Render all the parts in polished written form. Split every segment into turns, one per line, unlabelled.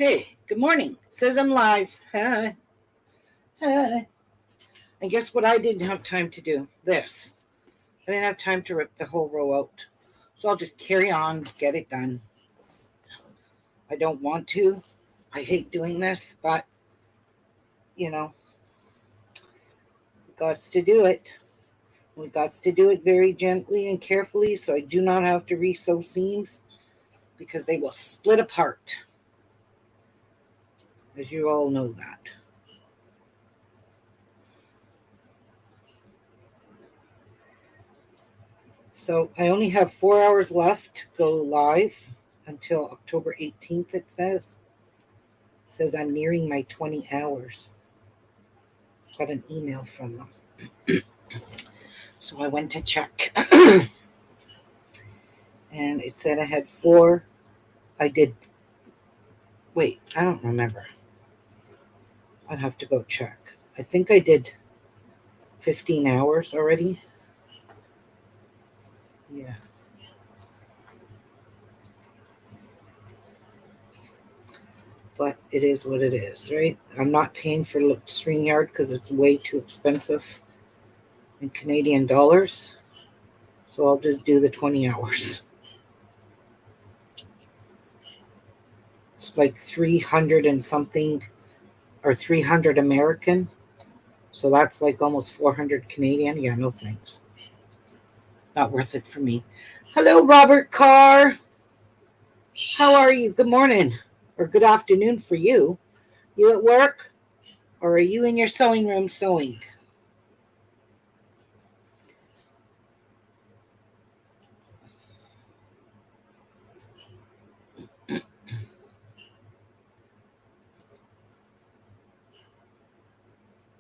Okay, good morning. It says I'm live. Hi. Hi. And guess what I didn't have time to do? This. I didn't have time to rip the whole row out. So I'll just carry on, get it done. I don't want to. I hate doing this, but, we got to do it. We got to do it very gently and carefully so I do not have to re-sew seams because they will split apart. As you all know that. So I only have 4 hours left to go live until October 18th, it says. It says I'm nearing my 20 hours. Got an email from them. So I went to check. And it said I had 4. I did. Wait, I don't remember. I'd have to go check. I think I did 15 hours already. Yeah. But it is what it is, right? I'm not paying for StreamYard because it's way too expensive in Canadian dollars. So I'll just do the 20 hours. It's like 300 and something, or 300 American. So that's like almost 400 Canadian. Yeah, no thanks. Not worth it for me. Hello, Robert Carr. How are you? Good morning or good afternoon for you. You at work or are you in your sewing room sewing?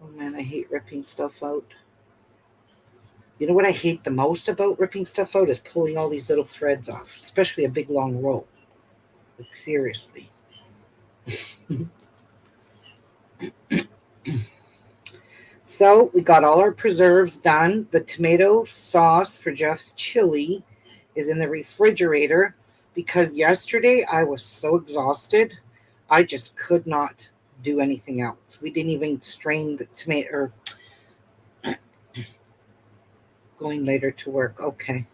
Oh man, I hate ripping stuff out. You know what I hate the most about ripping stuff out is pulling all these little threads off, especially a big long roll. Like, seriously. So we got all our preserves done. The tomato sauce for Jeff's chili is in the refrigerator because yesterday I was so exhausted. I just could not do anything else. We didn't even strain the tomato. Going later to work. Okay.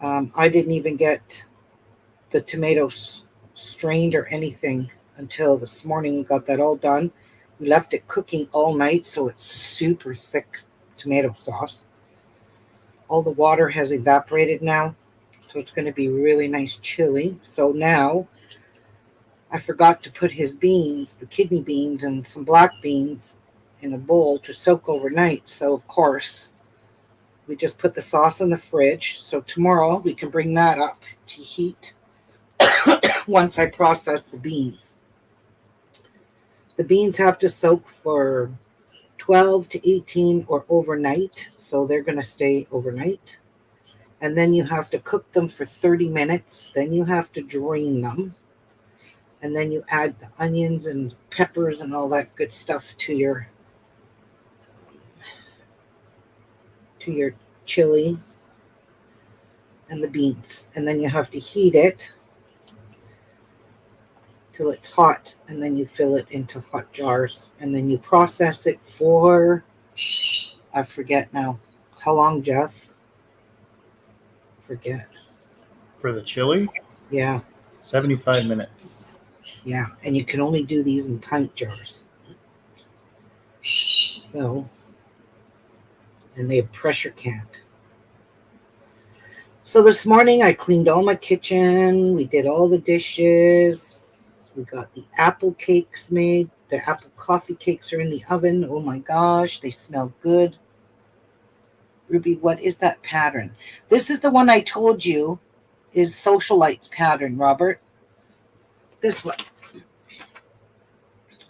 I didn't even get the tomatoes strained or anything until this morning. We got that all done. We left it cooking all night, so it's super thick tomato sauce. All the water has evaporated now, so it's going to be really nice chili. So now I forgot to put his beans, the kidney beans and some black beans, in a bowl to soak overnight. So of course we just put the sauce in the fridge. So tomorrow we can bring that up to heat once I process the beans. The beans have to soak for 12 to 18 or overnight, so they're going to stay overnight. And then you have to cook them for 30 minutes. Then you have to drain them. And then you add the onions and peppers and all that good stuff to your chili and the beans. And then you have to heat it till it's hot, and then you fill it into hot jars, and then you process it for, I forget now. How long, Jeff? Forget.
For the chili?
Yeah.
75 minutes.
Yeah, and you can only do these in pint jars. So, and they have pressure canned. So this morning I cleaned all my kitchen. We did all the dishes. We got the apple cakes made. The apple coffee cakes are in the oven. Oh my gosh, they smell good. Ruby, what is that pattern? This is the one I told you is Socialite's pattern, Robert. This one.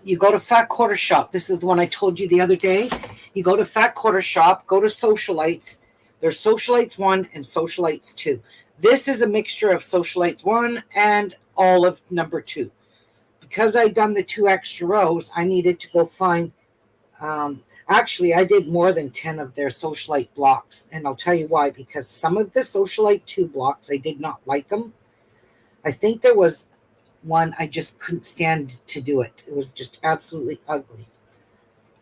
You go to Fat Quarter Shop. This is the one I told you the other day. You go to Fat Quarter Shop, go to Socialites. There's Socialites 1 and Socialites 2. This is a mixture of Socialites 1 and all of number 2. Because I'd done the 2 extra rows, I needed to go find, actually I did more than 10 of their Socialite blocks. And I'll tell you why, because some of the Socialite 2 blocks, I did not like them. I think there was one. I just couldn't stand to do it. It was just absolutely ugly.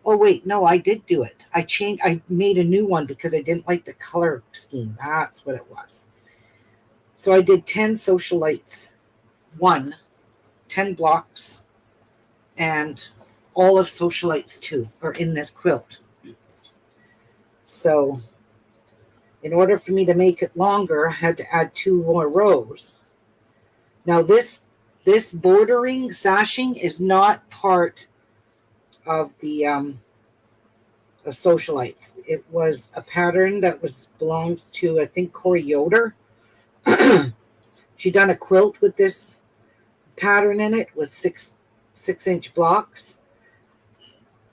Oh wait, no, I did do it. I made a new one because I didn't like the color scheme. That's what it was. So I did 10 socialites, 10 blocks, and all of socialites 2 are in this quilt. So in order for me to make it longer, I had to add 2 more rows. Now this bordering, sashing is not part of the of socialites. It was a pattern that belongs to, I think, Corey Yoder. She done a quilt with this pattern in it with 6-inch blocks.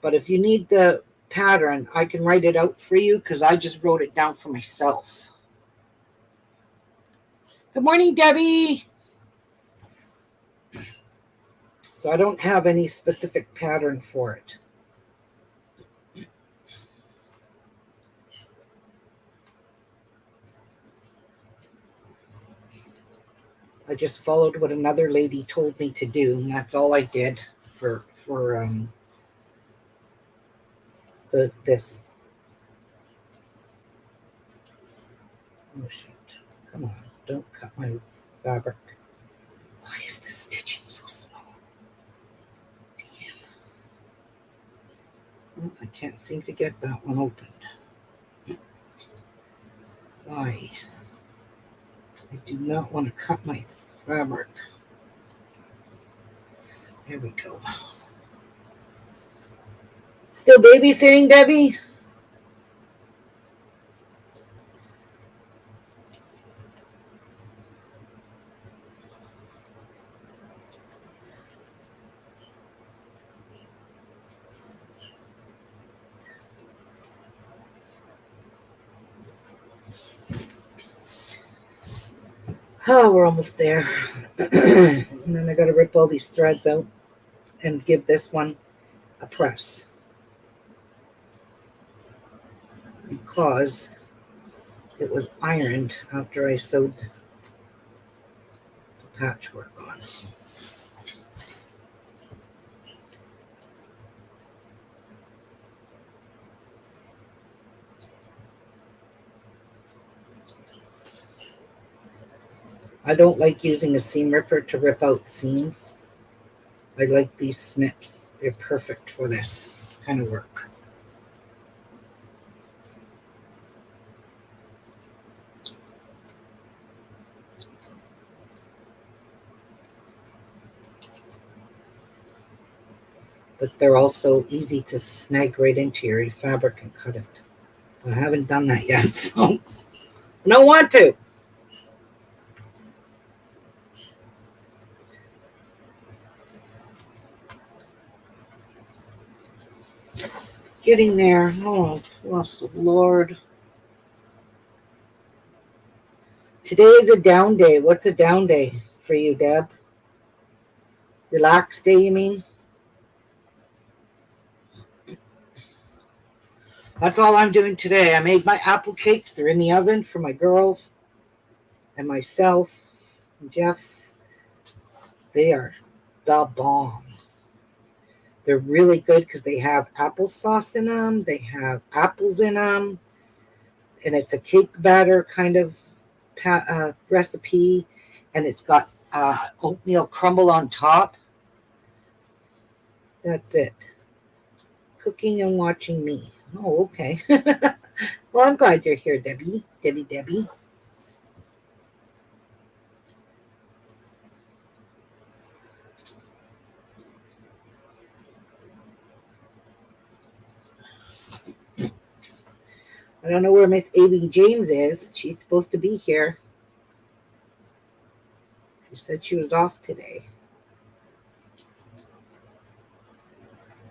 But if you need the pattern, I can write it out for you because I just wrote it down for myself. Good morning, Debbie. So I don't have any specific pattern for it. I just followed what another lady told me to do, and that's all I did for this. Oh shit! Come on, don't cut my fabric. Why is this stitching so small? Damn! Well, I can't seem to get that one opened. Why? I do not want to cut my fabric. There we go. Still babysitting, Debbie? Oh, we're almost there. And then I got to rip all these threads out and give this one a press. Because it was ironed after I sewed the patchwork on. I don't like using a seam ripper to rip out seams. I like these snips. They're perfect for this kind of work. But they're also easy to snag right into your fabric and cut it. I haven't done that yet, so I don't want to. Getting there. Oh, bless the Lord. Today is a down day. What's a down day for you, Deb? Relaxed day, you mean? That's all I'm doing today. I made my apple cakes. They're in the oven for my girls and myself and Jeff. They are the bomb. They're really good because they have applesauce in them. They have apples in them. And it's a cake batter kind of recipe. And it's got oatmeal crumble on top. That's it. Cooking and watching me. Oh, okay. Well, I'm glad you're here, Debbie. Debbie. I don't know where Miss A.B. James is. She's supposed to be here. She said she was off today.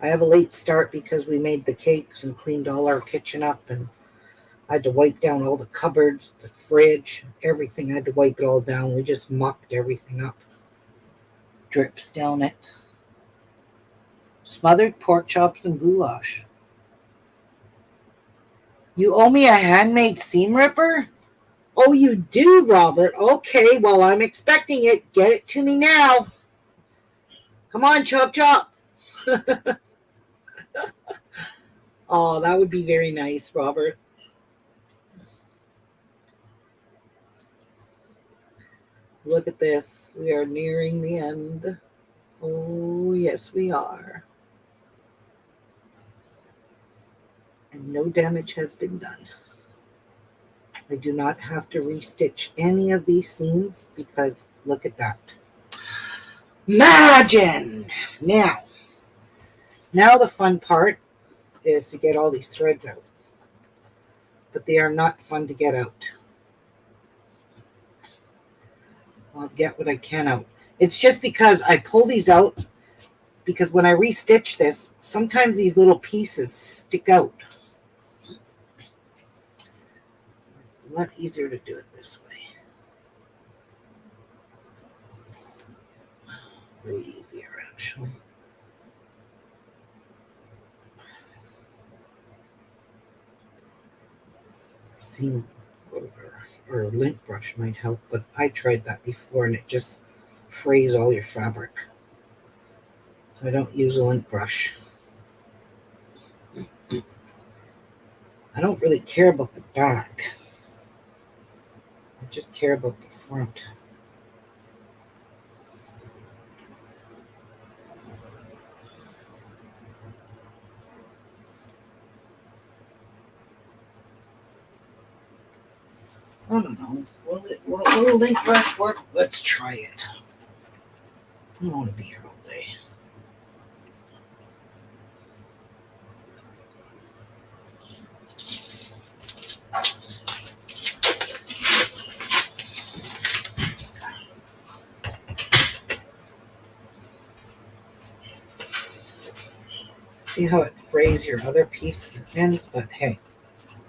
I have a late start because we made the cakes and cleaned all our kitchen up, and I had to wipe down all the cupboards, the fridge, everything. I had to wipe it all down. We just mucked everything up. Drips down it. Smothered pork chops and goulash. You owe me a handmade seam ripper? Oh, you do, Robert. Okay, well, I'm expecting it. Get it to me now. Come on, chop chop. Oh, that would be very nice, Robert. Look at this. We are nearing the end. Oh, yes, we are. And no damage has been done. I do not have to restitch any of these seams because look at that. Imagine! Now the fun part is to get all these threads out. But they are not fun to get out. I'll get what I can out. It's just because I pull these out because when I restitch this, sometimes these little pieces stick out. It's a lot easier to do it this way. Way easier, actually. Seam or a lint brush might help, but I tried that before and it just frays all your fabric. So I don't use a lint brush. I don't really care about the back. I just care about the front. I don't know. Will a lint brush work? Let's try it. I don't want to be here all day. See how it frays your other piece ends? But hey,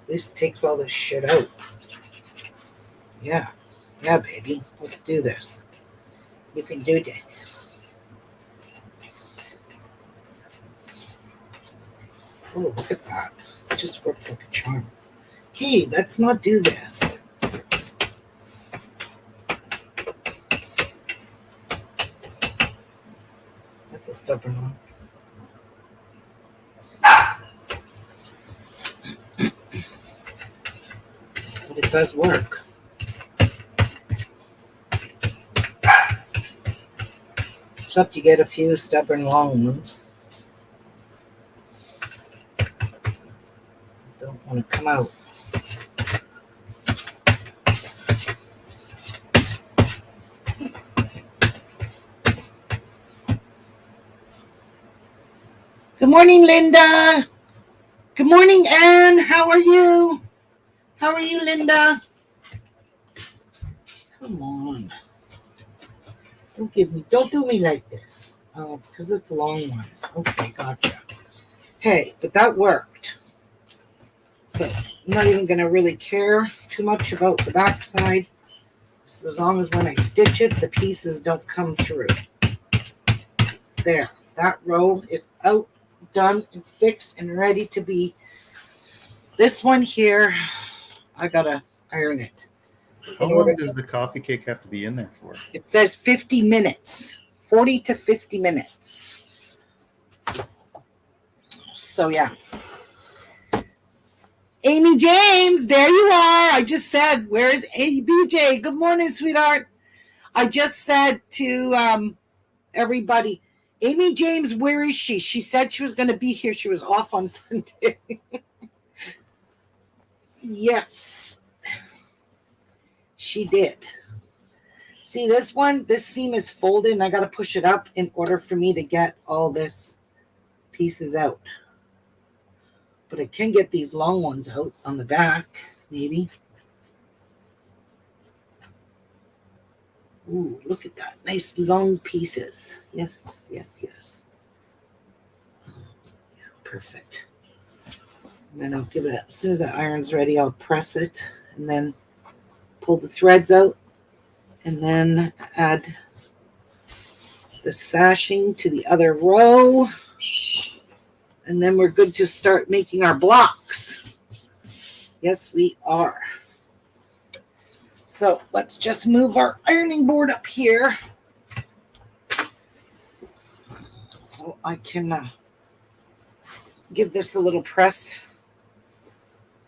at least it takes all this shit out. Yeah, baby. Let's do this. You can do this. Oh, look at that. It just works like a charm. Hey, let's not do this. That's a stubborn one. But it does work. Except you get a few stubborn long ones. Don't want to come out. Good morning, Linda. Good morning, Anne. How are you? How are you, Linda? Come on. Don't do me like this. Oh, it's because it's long ones. Okay, gotcha. Hey, but that worked. So I'm not even going to really care too much about the back side. Just as long as when I stitch it, the pieces don't come through. There. That row is out, done, and fixed, and ready to be. This one here, I got to iron it.
How long does the coffee cake have to be in there for?
It says 50 minutes. 40 to 50 minutes. So, yeah. Amy James, there you are. I just said, where is ABJ? Good morning, sweetheart. I just said to everybody, Amy James, where is she? She said she was going to be here. She was off on Sunday. Yes, she did. See this one? This seam is folded and I got to push it up in order for me to get all this pieces out. But I can get these long ones out on the back, maybe. Ooh, look at that. Nice long pieces. Yes, yes, yes. Yeah, perfect. And then I'll give it, as soon as the iron's ready, I'll press it and then pull the threads out and then add the sashing to the other row. And then we're good to start making our blocks. Yes, we are. So let's just move our ironing board up here. so I can give this a little press.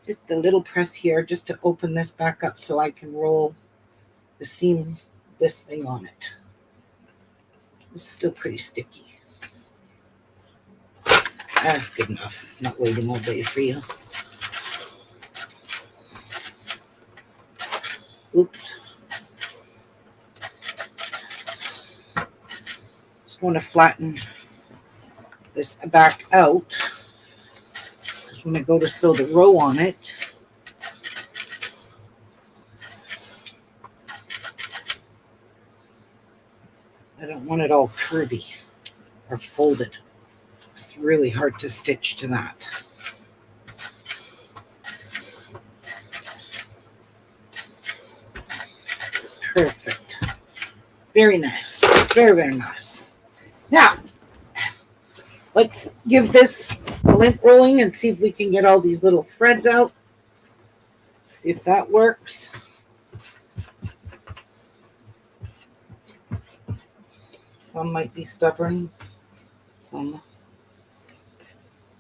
Just a little press here just to open this back up so I can roll the seam, this thing on it. It's still pretty sticky. That's good enough. Not waiting all day for you. Oops. Just want to flatten this back out. Because when I go to sew the row on it, I don't want it all curvy or folded. It's really hard to stitch to that. Perfect. Very nice. Very, very nice. Now, let's give this a lint rolling and see if we can get all these little threads out. See if that works. Some might be stubborn, some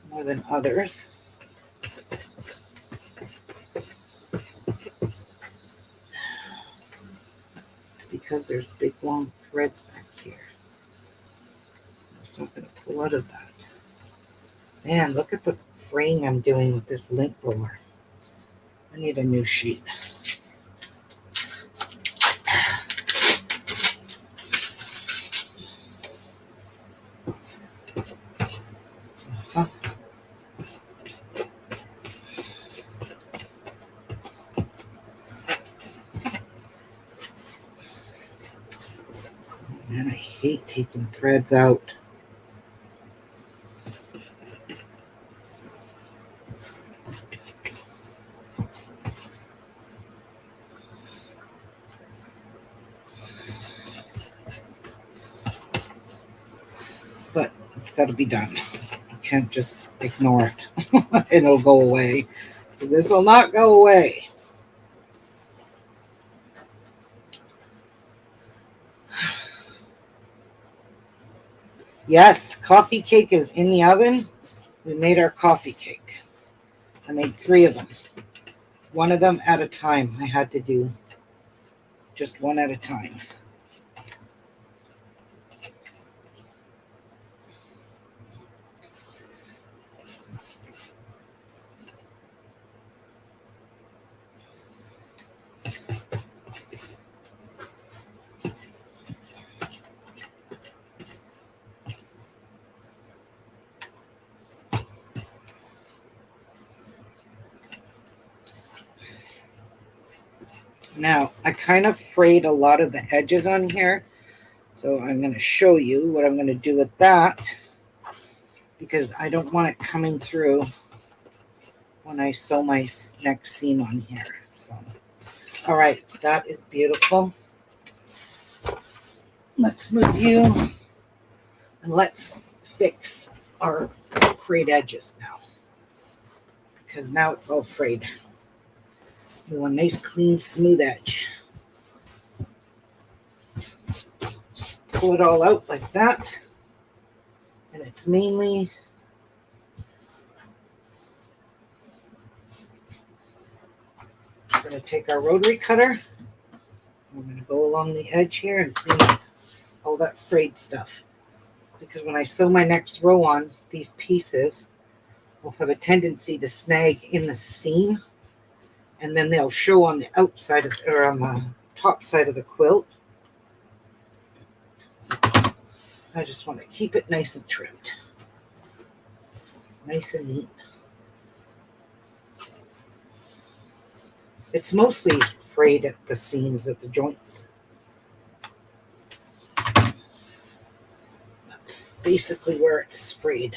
more than others. It's because there's big long threads back here. I'm not going to pull out of that. Man, look at the fraying I'm doing with this lint roller. I need a new sheet. Man, I hate taking threads out. But it's got to be done. I can't just ignore it and it'll go away. Because this will not go away. Yes, coffee cake is in the oven. We made our coffee cake. I made 3 of them. One of them at a time. I had to do just one at a time. Now, I kind of frayed a lot of the edges on here, so I'm going to show you what I'm going to do with that, because I don't want it coming through when I sew my next seam on here. So, all right, that is beautiful. Let's move you, and let's fix our frayed edges now, because now it's all frayed. We want a nice, clean, smooth edge. Pull it all out like that. And it's mainly we're going to take our rotary cutter. We're going to go along the edge here and clean up all that frayed stuff. Because when I sew my next row on, these pieces will have a tendency to snag in the seam. And then they'll show on the outside of, or on the top side of the quilt. So I just want to keep it nice and trimmed. Nice and neat. It's mostly frayed at the seams, at the joints. That's basically where it's frayed.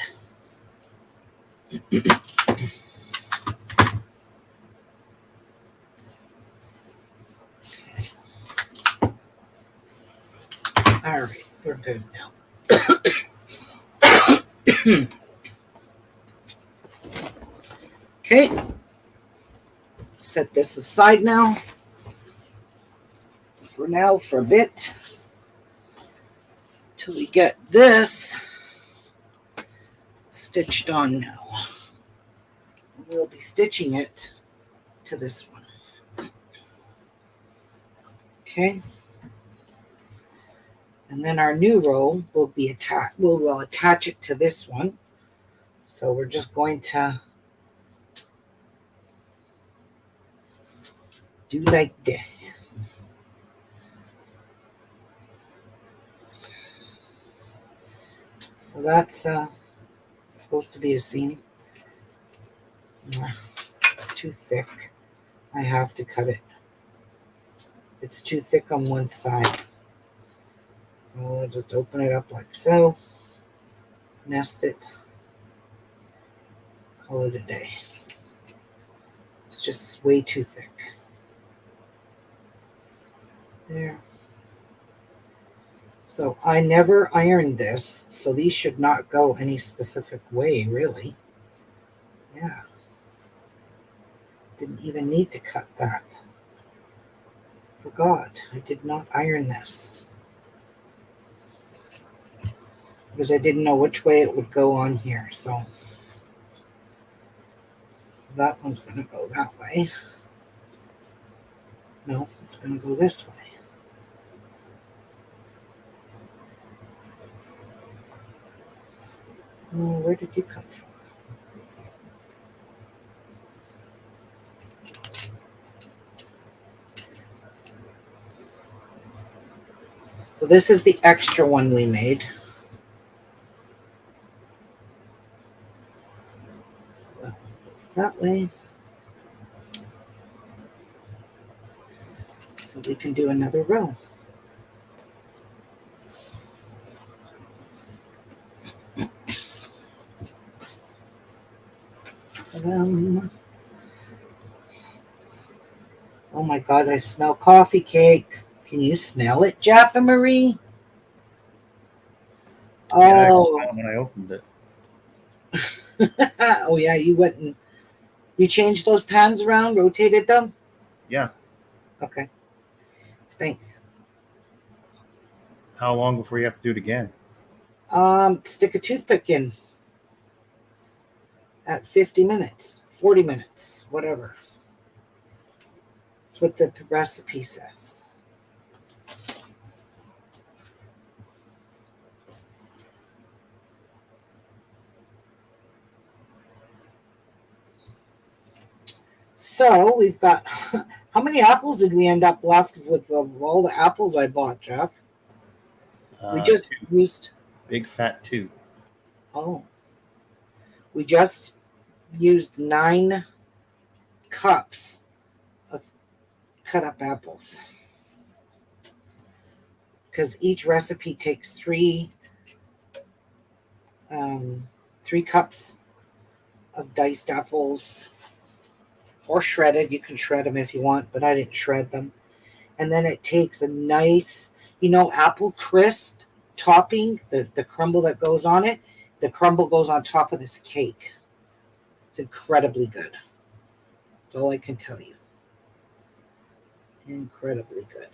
All right, we're good now. Okay, set this aside now. For a bit, till we get this stitched on now. We'll be stitching it to this one. Okay. And then our new row will be attached. We'll attach it to this one. So we're just going to do like this. So that's supposed to be a seam. It's too thick. I have to cut it. It's too thick on one side. So I'll just open it up like so. Nest it. Call it a day. It's just way too thick. There. So I never ironed this, so these should not go any specific way, really. Yeah. Didn't even need to cut that. Forgot, I did not iron this. Because I didn't know which way it would go on here, so that one's going to go that way. No, it's going to go this way. Oh, where did you come from? So this is the extra one we made. It's that way. So we can do another row. Oh my God, I smell coffee cake. Can you smell it, Jeff and Marie?
Yeah, I
Oh,
smelled it when I opened it.
oh yeah, you went and you changed those pans around, rotated them?
Yeah.
Okay. Thanks.
How long before you have to do it again?
Stick a toothpick in at 50 minutes, 40 minutes, whatever. That's what the recipe says. So we've got, how many apples did we end up left with of all the apples I bought, Jeff? We just used,
Big fat 2.
oh, we just used 9 cups of cut up apples. Because each recipe takes 3 cups of diced apples, or shredded. You can shred them if you want, but I didn't shred them. And then it takes a nice, apple crisp topping, the crumble that goes on it. The crumble goes on top of this cake. It's incredibly good. That's all I can tell you. Incredibly good.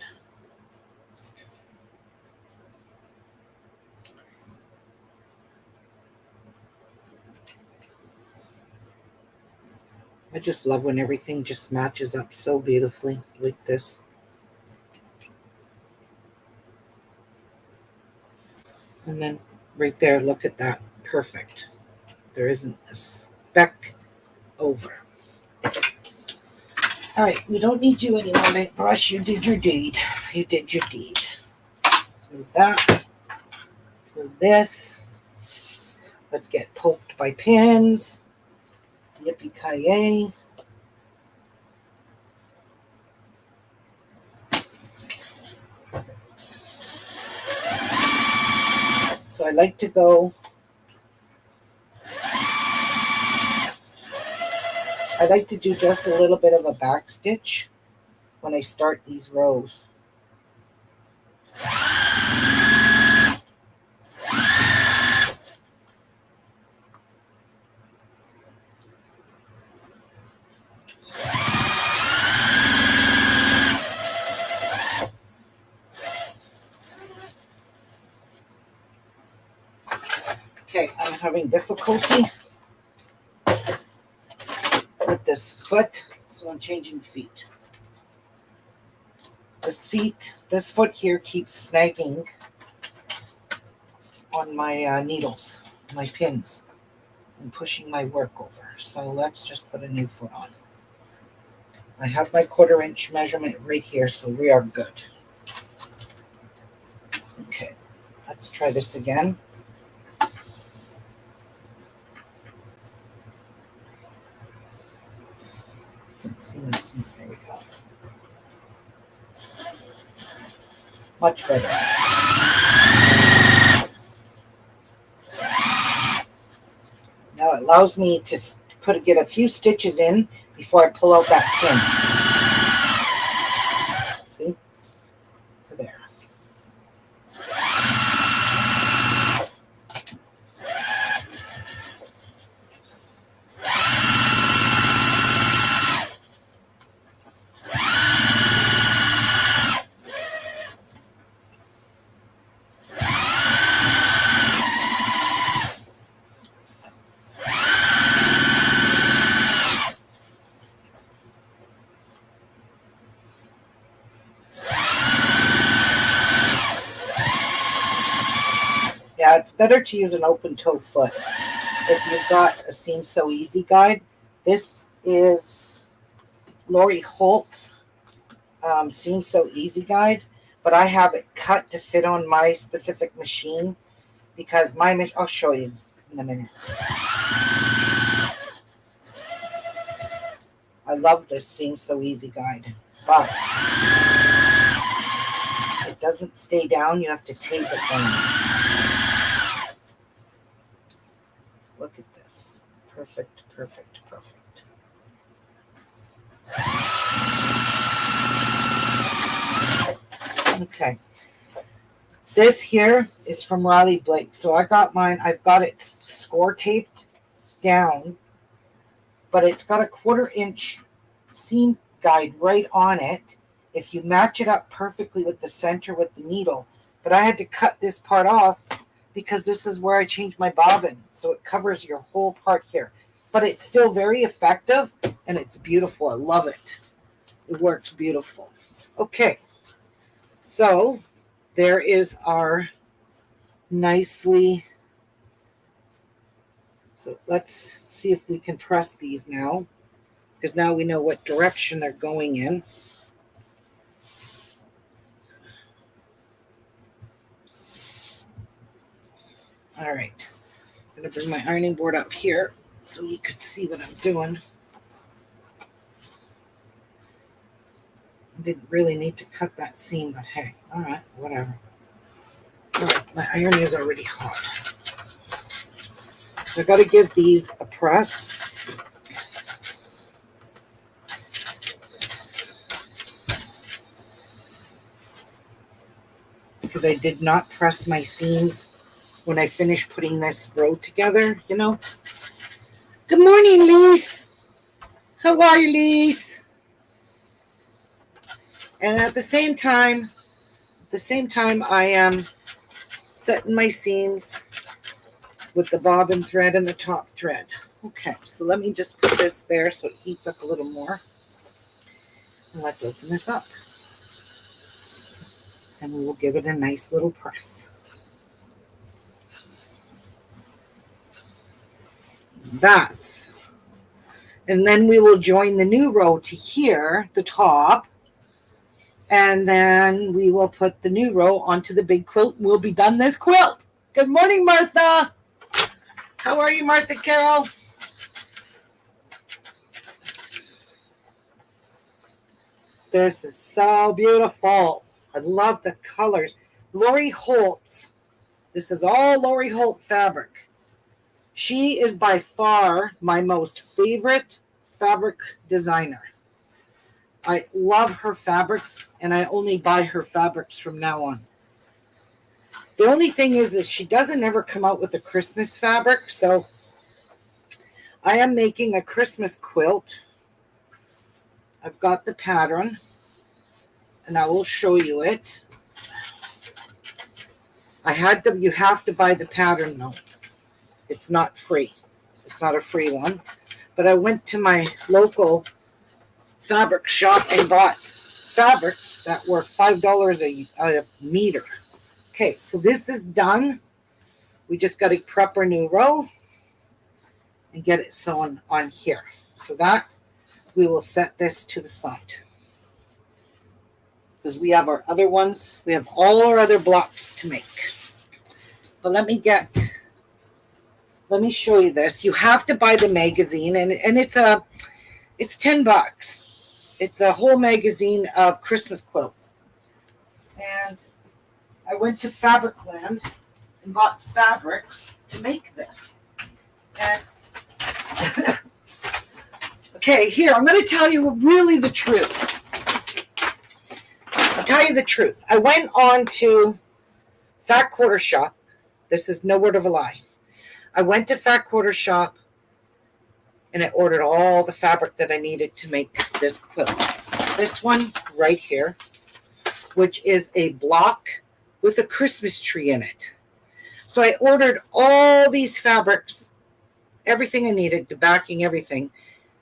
I just love when everything just matches up so beautifully like this. And then right there, look at that. Perfect. There isn't a speck over. All right, we don't need you anymore, Night Brush. You did your deed. You did your deed. Let's move that. Let's move this. Let's get poked by pins. Yippee-ki-yay. So I like to go, I like to do just a little bit of a back stitch when I start these rows. Okay, I'm having difficulty with this foot, so I'm changing feet. This foot here keeps snagging on my needles, my pins, and pushing my work over. So let's just put a new foot on. I have my 1/4 inch measurement right here, so we are good. Okay, let's try this again. Let's see. There we go. Much better. Now it allows me to get a few stitches in before I pull out that pin. See? To there. Yeah, it's better to use an open toe foot if you've got a Seam So Easy guide. This is Lori Holt's Seam So Easy guide, but I have it cut to fit on my specific machine because I'll show you in a minute. I love this Seam So Easy guide, but it doesn't stay down. You have to tape it down. Look at this. Perfect. Okay. This here is from Riley Blake. So I got mine. I've got it score taped down, but it's got a 1/4 inch seam guide right on it if you match it up perfectly with the center with the needle. But I had to cut this part off because this is where I changed my bobbin. So it covers your whole part here. But it's still very effective and it's beautiful. I love it. It works beautiful. Okay. So there is our nicely. So let's see if we can press these now, because now we know what direction they're going in. All right. I'm going to bring my ironing board up here so you could see what I'm doing. I didn't really need to cut that seam, but hey, all right, whatever. All right, my iron is already hot. So I got to give these a press. Because I did not press my seams when I finished putting this row together, you know. Good morning, Lise. How are you, Lise? And at the same time I am setting my seams with the bobbin thread and the top thread. Okay, so let me just put this there so it heats up a little more. And let's open this up. And we will give it a nice little press. And then we will join the new row to here, the top, and then we will put the new row onto the big quilt. We'll be done this quilt. Good morning, Martha. How are you, Martha Carroll? This is so beautiful. I love the colors. Lori Holtz. This is all Lori Holt fabric. She is by far my most favorite fabric designer. I love her fabrics, and I only buy her fabrics from now on. The only thing is that she doesn't ever come out with a Christmas fabric, so I am making a Christmas quilt. I've got the pattern, and I will show you it. You have to buy the pattern though. It's not free. It's not a free one. But I went to my local fabric shop and bought fabrics that were $5 a meter. Okay, so this is done. We just got to prep our new row and get it sewn on here. So that we will set this to the side. Because we have our other ones. We have all our other blocks to make. But let me show you this. You have to buy the magazine, and it's $10. It's a whole magazine of Christmas quilts. And I went to Fabricland and bought fabrics to make this. And okay, here, I'm going to tell you really the truth. I'll tell you the truth. I went on to Fat Quarter Shop. This is no word of a lie. I went to Fat Quarter Shop and I ordered all the fabric that I needed to make this quilt. This one right here, which is a block with a Christmas tree in it. So I ordered all these fabrics, everything I needed, the backing, everything.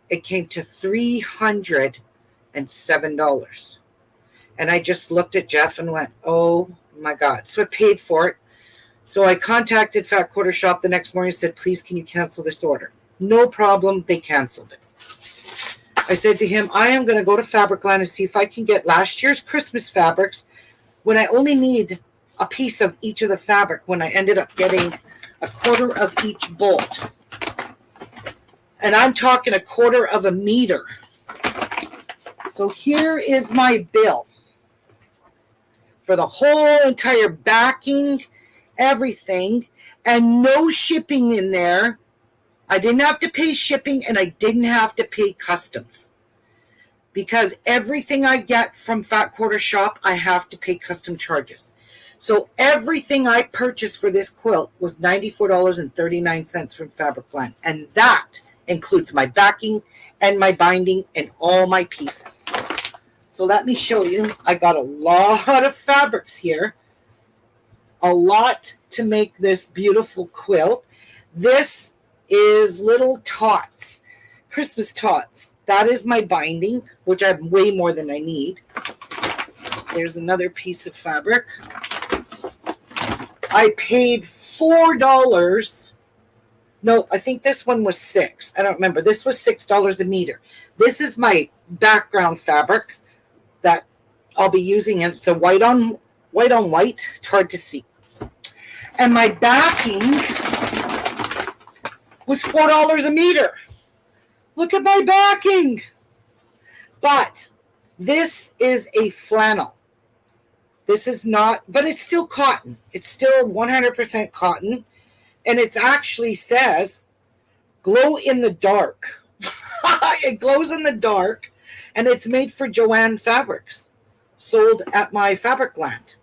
It came to $307. And I just looked at Jeff and went, oh my God. So I paid for it. So I contacted Fat Quarter Shop the next morning and said, please, can you cancel this order? No problem. They canceled it. I said to him, I am going to go to Fabricland and see if I can get last year's Christmas fabrics when I only need a piece of each of the fabric, when I ended up getting a quarter of each bolt. And I'm talking a quarter of a meter. So here is my bill for the whole entire backing, everything, and no shipping in there. I didn't have to pay shipping, and I didn't have to pay customs. Because everything I get from Fat Quarter Shop, I have to pay custom charges. So everything I purchased for this quilt was $94.39 from Fabricland. And that includes my backing and my binding and all my pieces. So let me show you. I got a lot of fabrics here. A lot to make this beautiful quilt. This is little tots, Christmas tots. That is my binding, which I have way more than I need. There's another piece of fabric. I paid $4. No, I think this one was $6. I don't remember. This was $6 a meter. This is my background fabric that I'll be using. It's a white on white. It's hard to see. And my backing was $4 a meter. Look at my backing. But this is a flannel. This is not, but it's still cotton. It's still 100% cotton. And it actually says glow in the dark. It glows in the dark. And it's made for Joanne Fabrics, sold at my Fabricland.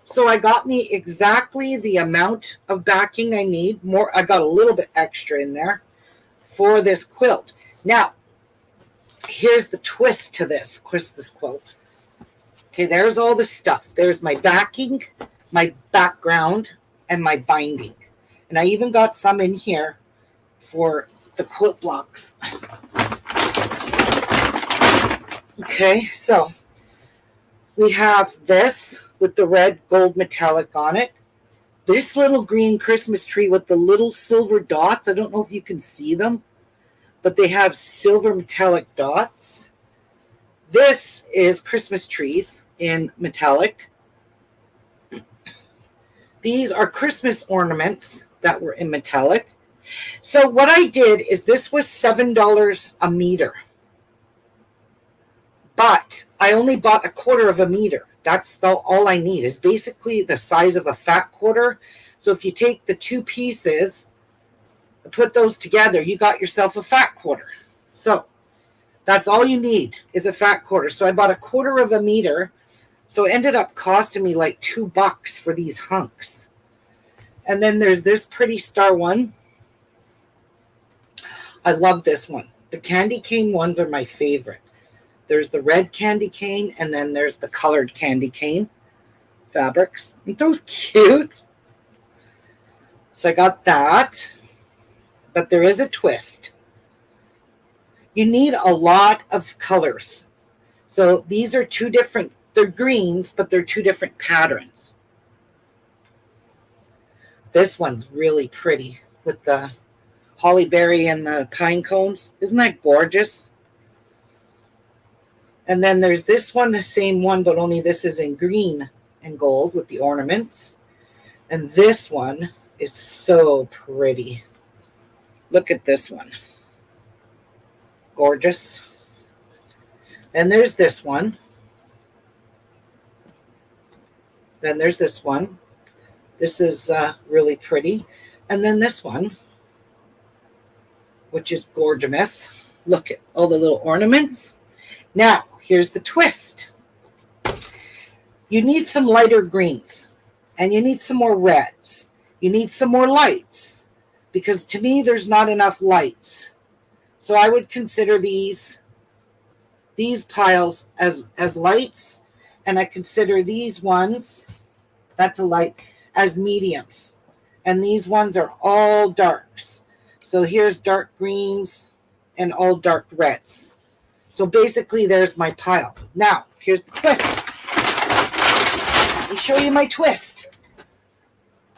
So I got me exactly the amount of backing I need. More, I got a little bit extra in there for this quilt. Now, here's the twist to this Christmas quilt. Okay, there's all the stuff. There's my backing, my background, and my binding. And I even got some in here for the quilt blocks. Okay, so we have this with the red gold metallic on it. This little green Christmas tree with the little silver dots. I don't know if you can see them, but they have silver metallic dots. This is Christmas trees in metallic. These are Christmas ornaments that were in metallic. So what I did is this was $7 a meter. But I only bought a quarter of a meter. That's all I need, is basically the size of a fat quarter. So if you take the two pieces, put those together, you got yourself a fat quarter. So that's all you need is a fat quarter. So I bought a quarter of a meter. So it ended up costing me like $2 for these hunks. And then there's this pretty star one. I love this one. The candy cane ones are my favorite. There's the red candy cane, and then there's the colored candy cane fabrics. Aren't those cute? So I got that. but there is a twist. You need a lot of colors. So these are two different, they're greens, but they're two different patterns. This one's really pretty with the holly berry and the pine cones. Isn't that gorgeous? And then there's this one, the same one, but only this is in green and gold with the ornaments. And this one is so pretty. Look at this one. Gorgeous. Then there's this one. Then there's this one. This is really pretty. And then this one, which is gorgeous. Look at all the little ornaments. Now, here's the twist. You need some lighter greens, and you need some more reds. You need some more lights, because to me, there's not enough lights. So I would consider these piles as lights, and I consider these ones, that's a light, as mediums. And these ones are all darks. So here's dark greens and all dark reds. So basically there's my pile. Now, here's the twist. Let me show you my twist.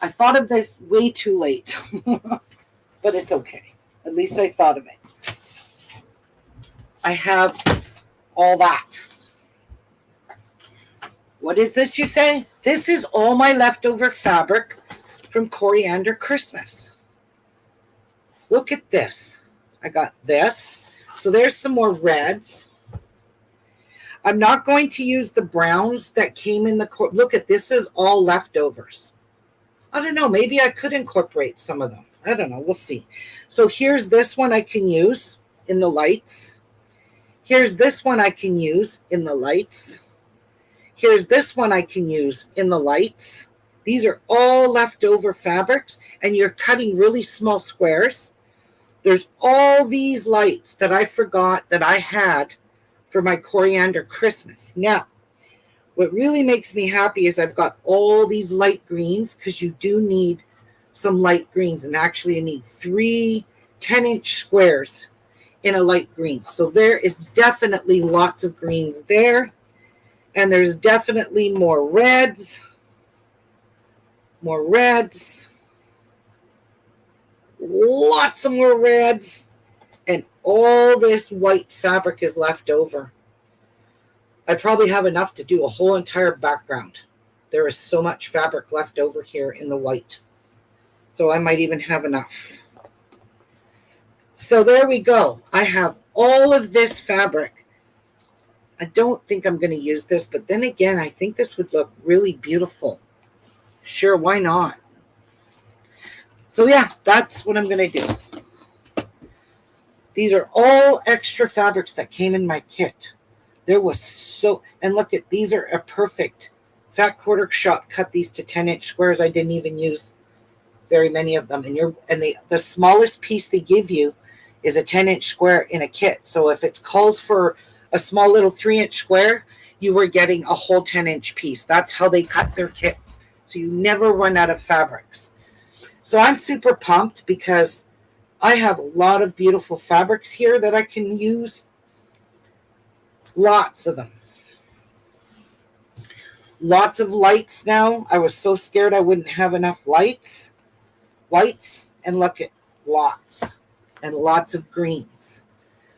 I thought of this way too late, but it's okay. At least I thought of it. I have all that. What is this, you say? This is all my leftover fabric from Coriander Christmas. Look at this. I got this. So there's some more reds. I'm not going to use the browns that came in the... Look at this is all leftovers. I don't know. Maybe I could incorporate some of them. I don't know. We'll see. So here's this one I can use in the lights. Here's this one I can use in the lights. Here's this one I can use in the lights. These are all leftover fabrics, and you're cutting really small squares. There's all these lights that I forgot that I had for my Coriander Christmas. Now, what really makes me happy is I've got all these light greens, because you do need some light greens, and actually you need 3 10-inch squares in a light green. So there is definitely lots of greens there. And there's definitely more reds, lots of more reds, and all this white fabric is left over. I probably have enough to do a whole entire background. There is so much fabric left over here in the white. So I might even have enough. So there we go. I have all of this fabric. I don't think I'm going to use this, but then again, I think this would look really beautiful. Sure, why not? So yeah, that's what I'm going to do. These are all extra fabrics that came in my kit. There was so, and look at, these are a perfect. Fat Quarter Shop cut these to 10-inch squares. I didn't even use very many of them. And the smallest piece they give you is a 10-inch square in a kit. So if it calls for a small little 3-inch square, you were getting a whole 10-inch piece. That's how they cut their kits. So you never run out of fabrics. So I'm super pumped because I have a lot of beautiful fabrics here that I can use. Lots of them. Lots of lights now. I was so scared I wouldn't have enough lights. Whites, and look at lots. And lots of greens.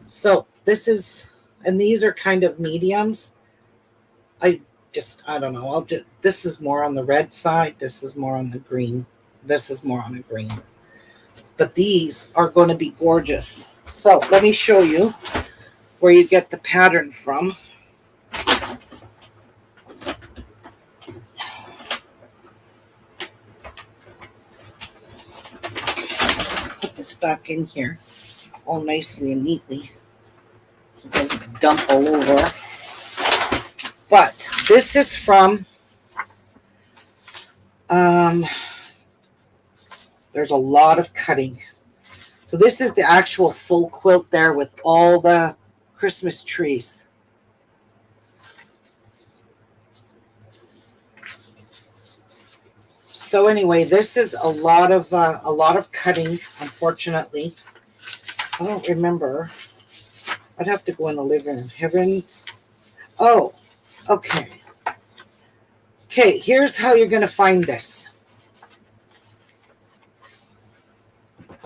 So this is... And these are kind of mediums. I don't know. This is more on the red side. This is more on the green. This is more on the green. But these are going to be gorgeous. So let me show you where you get the pattern from. Put this back in here all nicely and neatly. It doesn't dump all over. But this is from, there's a lot of cutting. So this is the actual full quilt there with all the Christmas trees. So anyway, this is a lot of cutting, unfortunately. I don't remember. I'd have to go in the living room. Heaven. Oh, okay. Okay, here's how you're going to find this.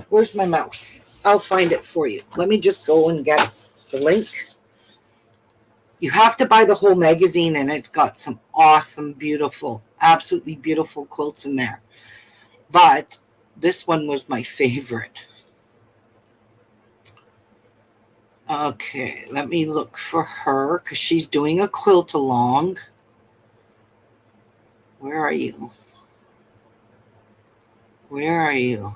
Where's my mouse? I'll find it for you. Let me just go and get the link. You have to buy the whole magazine, and it's got some awesome, beautiful, absolutely beautiful quilts in there. But this one was my favorite. Okay, let me look for her because she's doing a quilt along. Where are you? Where are you?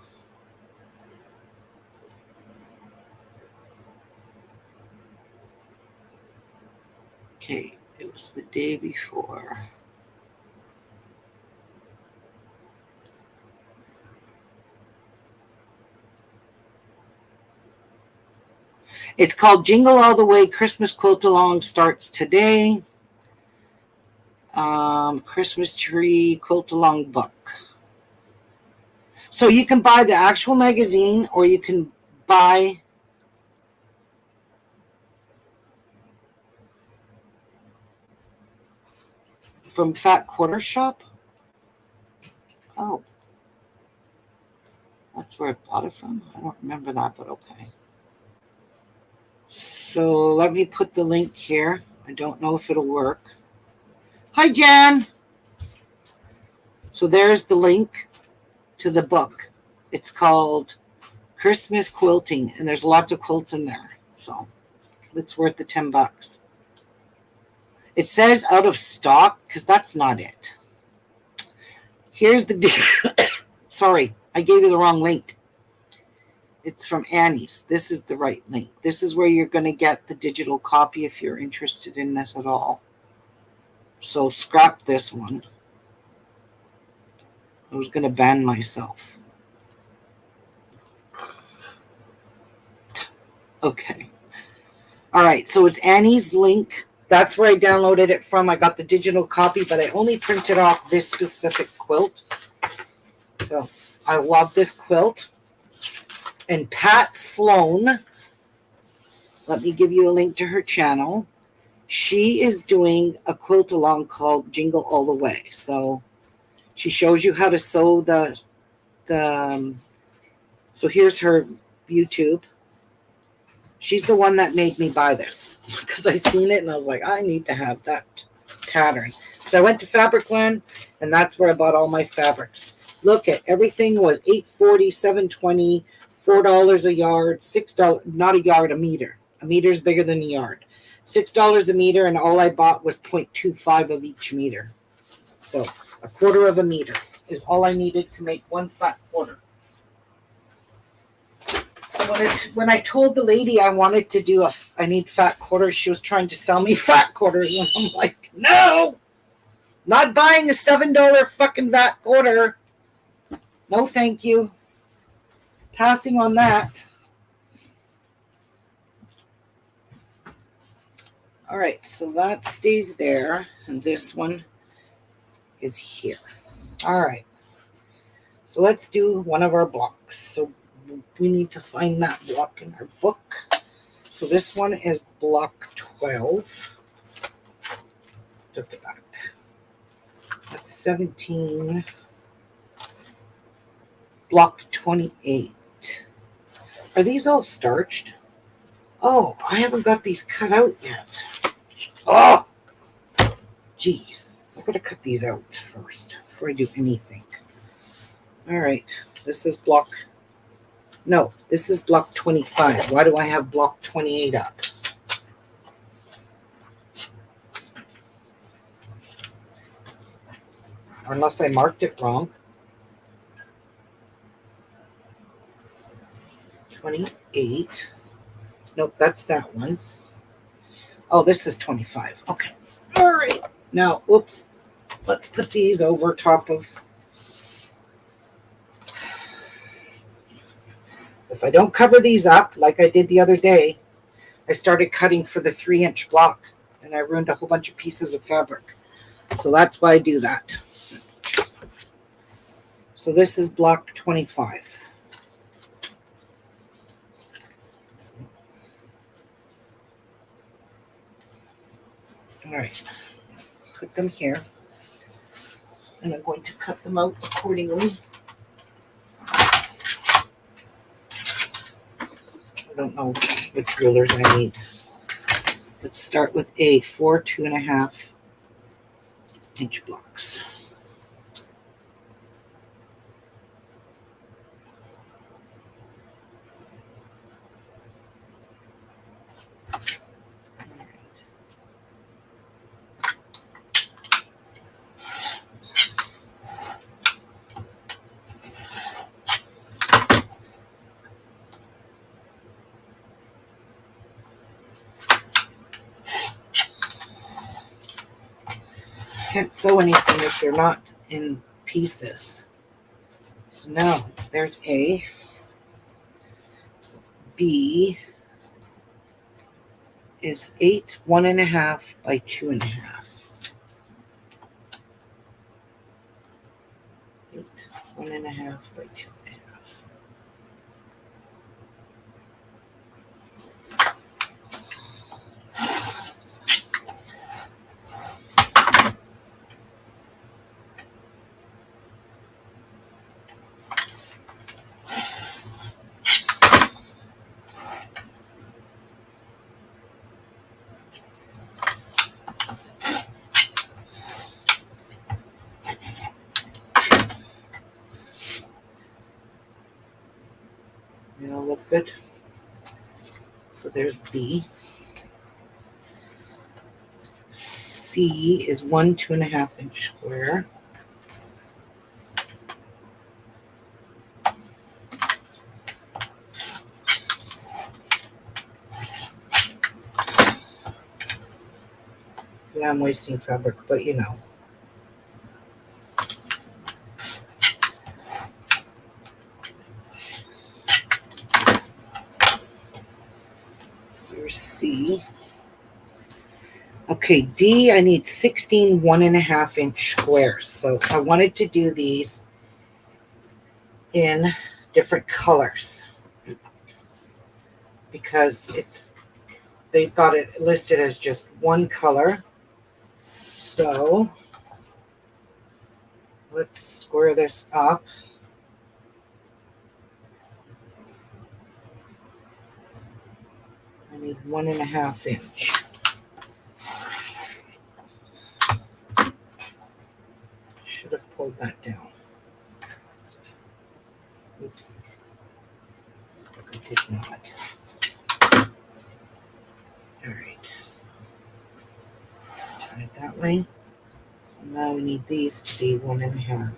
Okay, it was the day before. It's called Jingle All the Way Christmas Quilt Along, starts today. Christmas Tree Quilt Along book. So you can buy the actual magazine, or you can buy from Fat Quarter Shop. Oh, that's where I bought it from. I don't remember that, but okay. So let me put the link here. I don't know if it'll work. Hi, Jan. So there's the link to the book. It's called Christmas Quilting, and there's lots of quilts in there. So it's worth the $10. It says out of stock because that's not it. Here's the sorry, I gave you the wrong link. It's from Annie's. This is the right link. This is where you're going to get the digital copy if you're interested in this at all. So scrap this one. I was going to ban myself. Okay. All right. So it's Annie's link. That's where I downloaded it from. I got the digital copy, but I only printed off this specific quilt. So I love this quilt. And Pat Sloan, let me give you a link to her channel. She is doing a quilt along called Jingle All the Way. So she shows you how to sew so here's her YouTube. She's the one that made me buy this because I seen it and I was like, I need to have that pattern. So I went to Fabricland, and that's where I bought all my fabrics. Look at everything was $8.40, $7.20, $4 a yard, $6, not a yard, a meter. A meter is bigger than a yard. $6 a meter, and all I bought was 0.25 of each meter. So a quarter of a meter is all I needed to make one fat quarter. When I told the lady I wanted to do I need fat quarters, she was trying to sell me fat quarters, and I'm like, no, not buying a $7 fucking fat quarter. No, thank you. Passing on that. All right, so that stays there, and this one is here. All right, so let's do one of our blocks. So we need to find that block in our book. So this one is block 12. Took it back. That's 17. Block 28. Are these all starched? Oh, I haven't got these cut out yet. Oh, jeez. I gotta cut these out first before I do anything. All right, this is block. No, this is block 25. Why do I have block 28 up? Unless I marked it wrong. 28. Nope, that's that one. Oh, this is 25. Okay. All right. Now, whoops. Let's put these over top of. If I don't cover these up like I did the other day, I started cutting for the 3-inch block, and I ruined a whole bunch of pieces of fabric. So that's why I do that. So this is block 25. All right, put them here. And I'm going to cut them out accordingly. I don't know which rulers I need. Let's start with a 4 2.5 inch blocks. Can't sew anything if they're not in pieces. So now there's A. B is 8 1.5 by 2.5. 8 1.5 by 2.5. Now look good. So there's B. C is 1 2.5 inch square. Yeah, I'm wasting fabric, but you know. Here's C. Okay, D, I need 16 1.5 inch squares. So I wanted to do these in different colors because they've got it listed as just one color. So let's square this up. I need 1.5 inch. Should have pulled that down. Oopsies. I did not. All right. Turn it that way. So now we need these to be 1.5.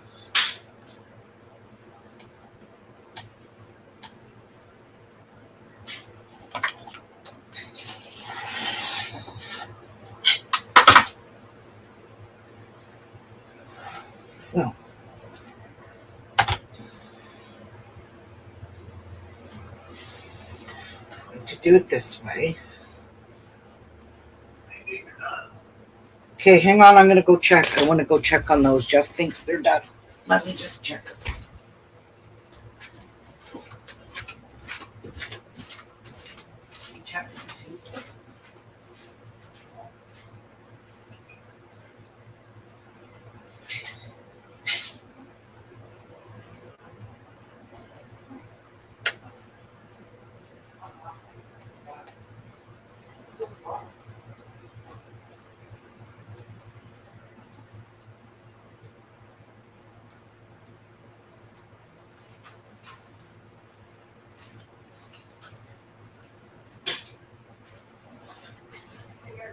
So to do it this way. Okay, hang on. I'm going to go check. I want to go check on those. Jeff thinks they're done. Let me just check. Check.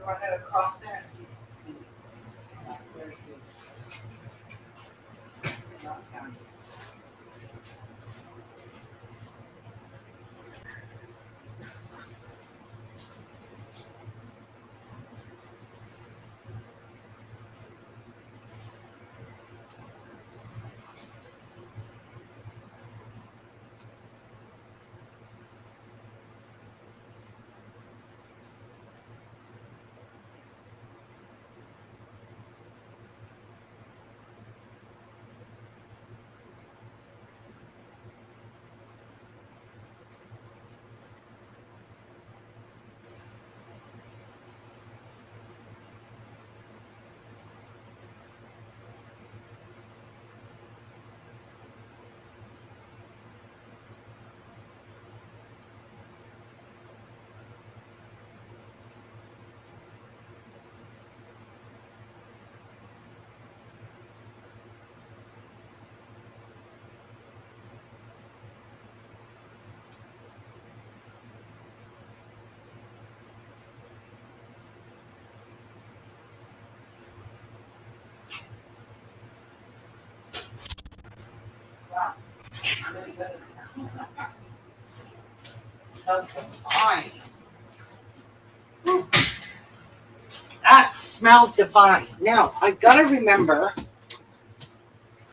Go ahead across there and see. Very good. Not done. Smells divine. Whew. That smells divine. Now, I gotta remember,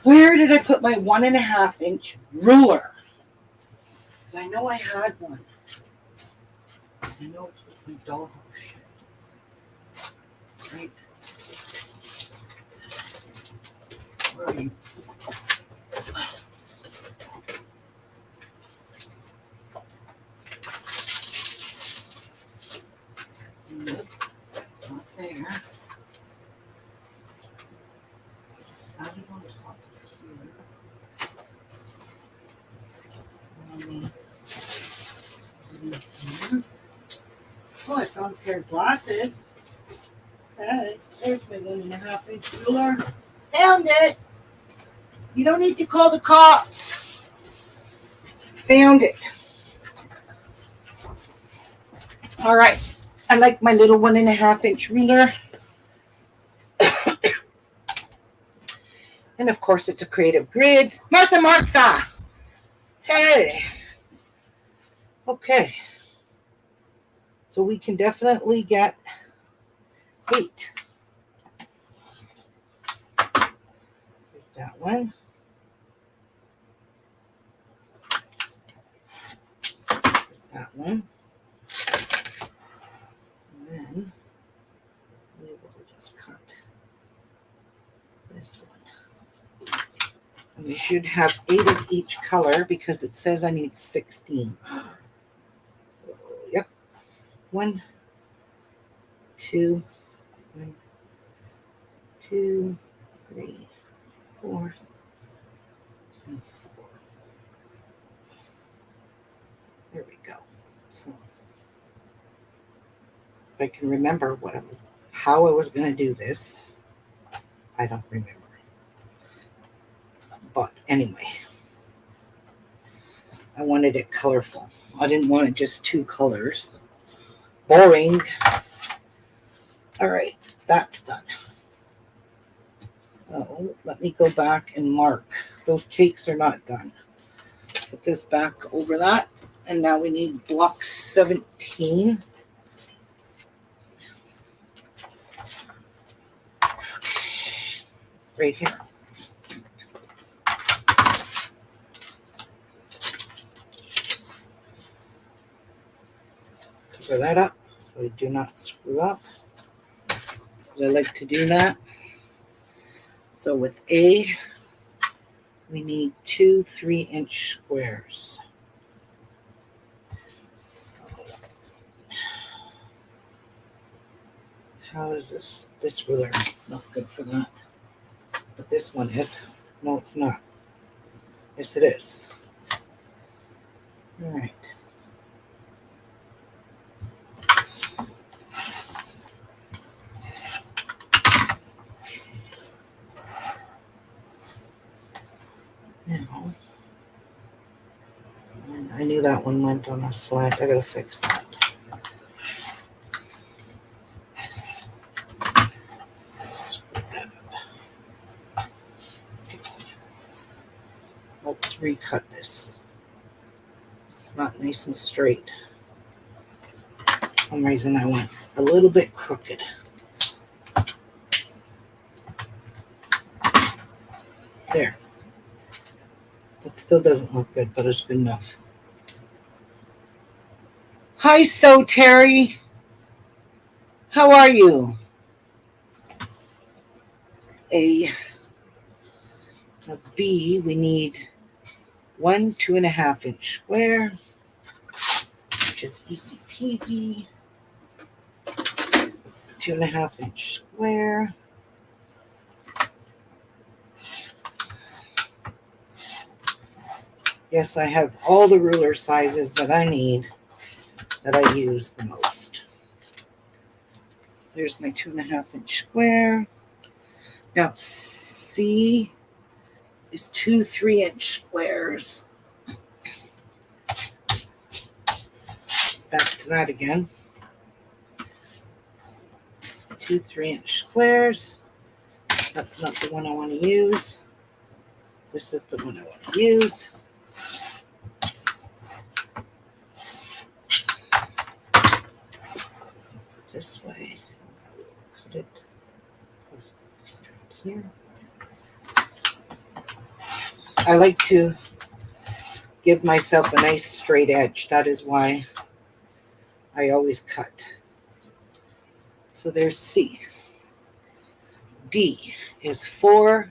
where did I put my 1.5-inch ruler? Because I know I had one. I know it's with my dollhouse shit. Right? Where are you? Nope, not there. Set it on top of here. Oh, I found a pair of glasses. Okay, there's my 1.5-inch ruler. Found it. You don't need to call the cops. Found it. All right. I like my little 1.5-inch ruler. And of course, it's a Creative Grid. Martha! Hey. Okay. So we can definitely get 8. There's that one. There's that one. And then we will just cut this one. And we should have 8 of each color because it says I need 16. So, yep. 1, 2, 1, 2, 3, 4, and 4. There we go. So, if I can remember how I was going to do this, I don't remember. But anyway, I wanted it colorful. I didn't want it just 2 colors. Boring. All right, that's done. So let me go back and mark. Those cakes are not done. Put this back over that. And now we need block 17. Right here. Cover that up so we do not screw up. I like to do that. So with A, we need 2 3-inch squares. How is this? This ruler is not good for that. But this one is. No, it's not. Yes, it is. All right. Now, I knew that one went on a slant. I gotta fix that. Let's recut this. It's not nice and straight. For some reason I went a little bit crooked. There. It still doesn't look good, but it's good enough. Hi, So Terry. How are you? A B, we need 1 2.5-inch square, which is easy peasy. 2.5-inch square. Yes, I have all the ruler sizes that I need, that I use the most. There's my 2.5-inch square. Now C is 2 3-inch squares. Back to that again. 2 3-inch squares. That's not the one I want to use. This is the one I want to use. this way. Cut it straight here. I like to give myself a nice straight edge. That is why I always cut. So there's C. D is 4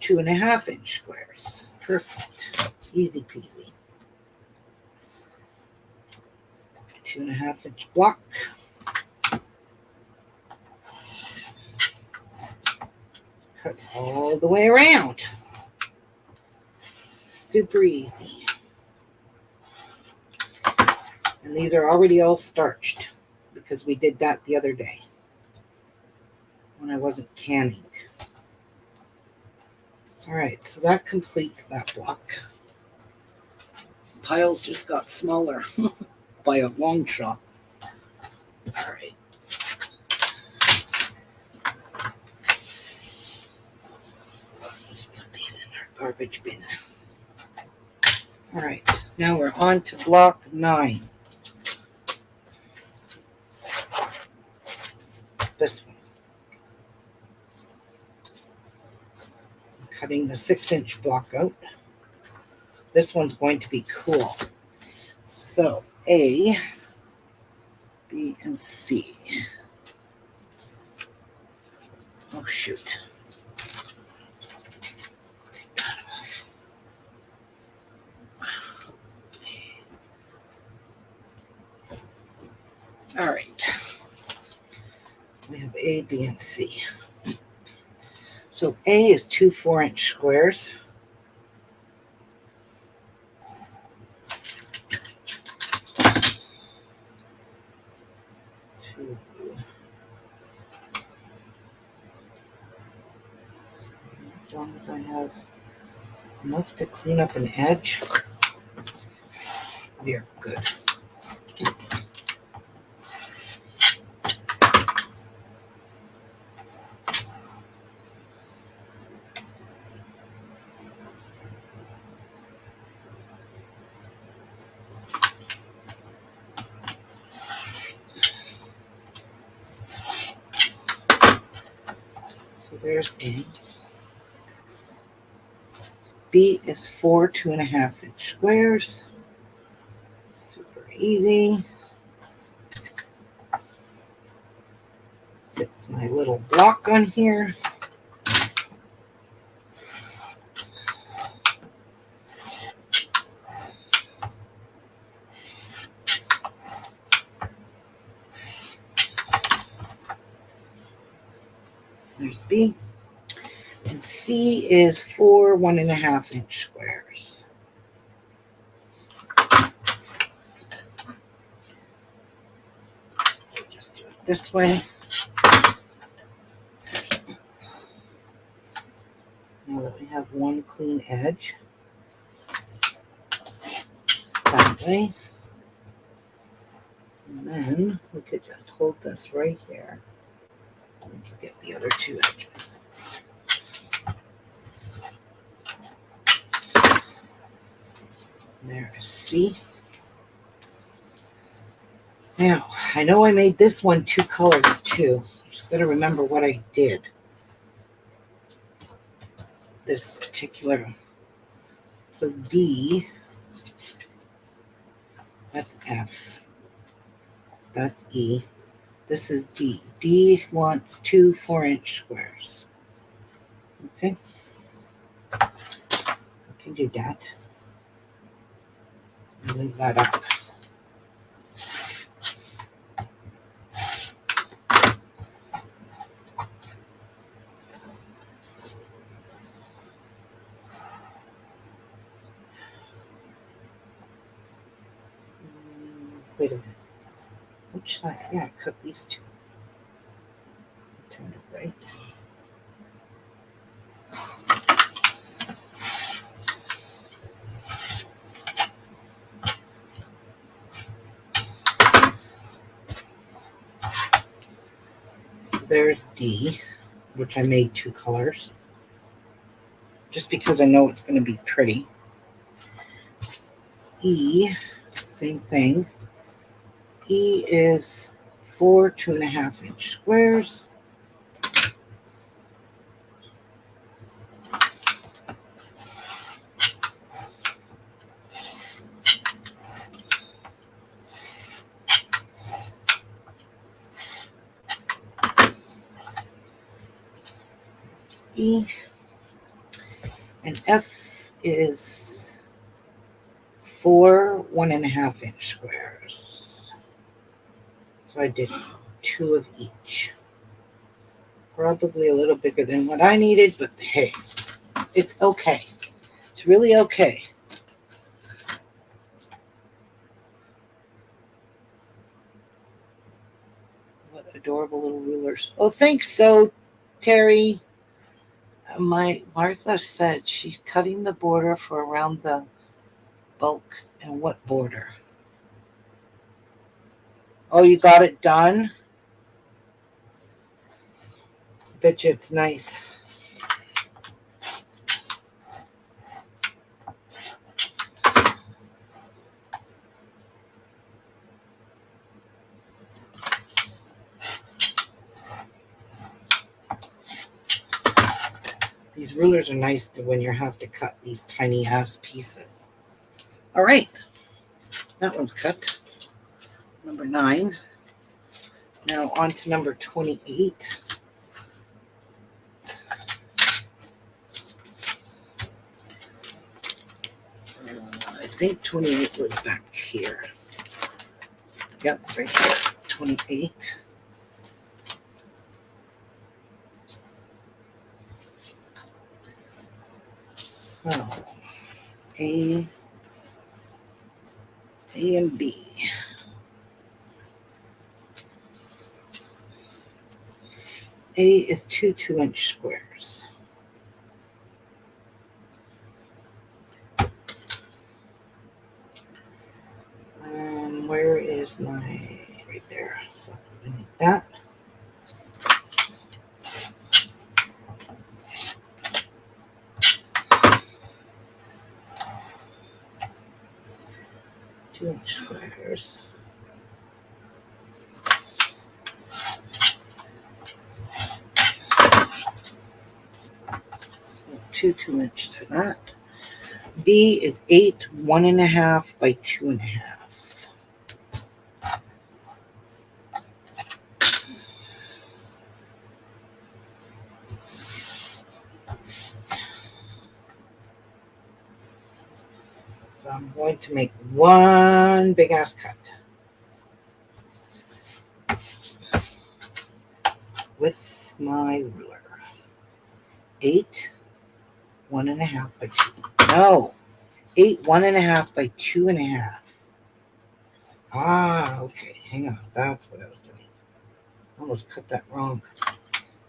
2.5-inch squares. Perfect. Easy peasy. 2.5-inch block. Cut all the way around. Super easy. And these are already all starched because we did that the other day when I wasn't canning. All right, so that completes that block. Piles just got smaller by a long shot. All right. Let's put these in our garbage bin. All right, now we're on to block 9. This one. I'm cutting the 6-inch block out. This one's going to be cool. So A, B, and C. Oh, shoot. Take that off. All right. We have A, B, and C. So A is 2 4-inch squares. As long as I have enough to clean up an edge, we are good. So there's A. B is 4 2.5-inch squares. Super easy. Fits my little block on here. There's B. And C is 4 1.5-inch squares. Just do it this way. Now that we have one clean edge, that way. And then we could just hold this right here and get the other 2 edges. There is C. Now, I know I made this one 2 colors too. Just gotta remember what I did. This particular. So D, that's F. That's E. This is D. D wants 2 4-inch squares. Okay. I can do that. Leave that up. Wait a minute. Which side? Yeah, I cut these 2. Turn it right. There's D, which I made 2 colors, just because I know it's going to be pretty. E, same thing. E is 4 2.5-inch squares. E. And F is 4 1.5-inch squares. So I did 2 of each. Probably a little bigger than what I needed, but hey, it's okay. It's really okay. What adorable little rulers. Oh, thanks, so Terry. My Martha said she's cutting the border for around the bulk. And what border? Oh, you got it done? Bet you it's nice. These rulers are nice when you have to cut these tiny ass pieces. All right, that one's cut. Number 9. Now on to number 28. I think 28 was back here. Yep, right here. 28. So, A and B. A is 2 2-inch squares. Where is my, right there. So I need that. Two-inch squares. So 2 2-inch to that. B is 8 1.5 by 2.5. So I'm going to make one big ass cut with my ruler. 8 1.5 by 2. No, 8 1.5 by 2.5. Ah, okay. Hang on. That's what I was doing. I almost cut that wrong.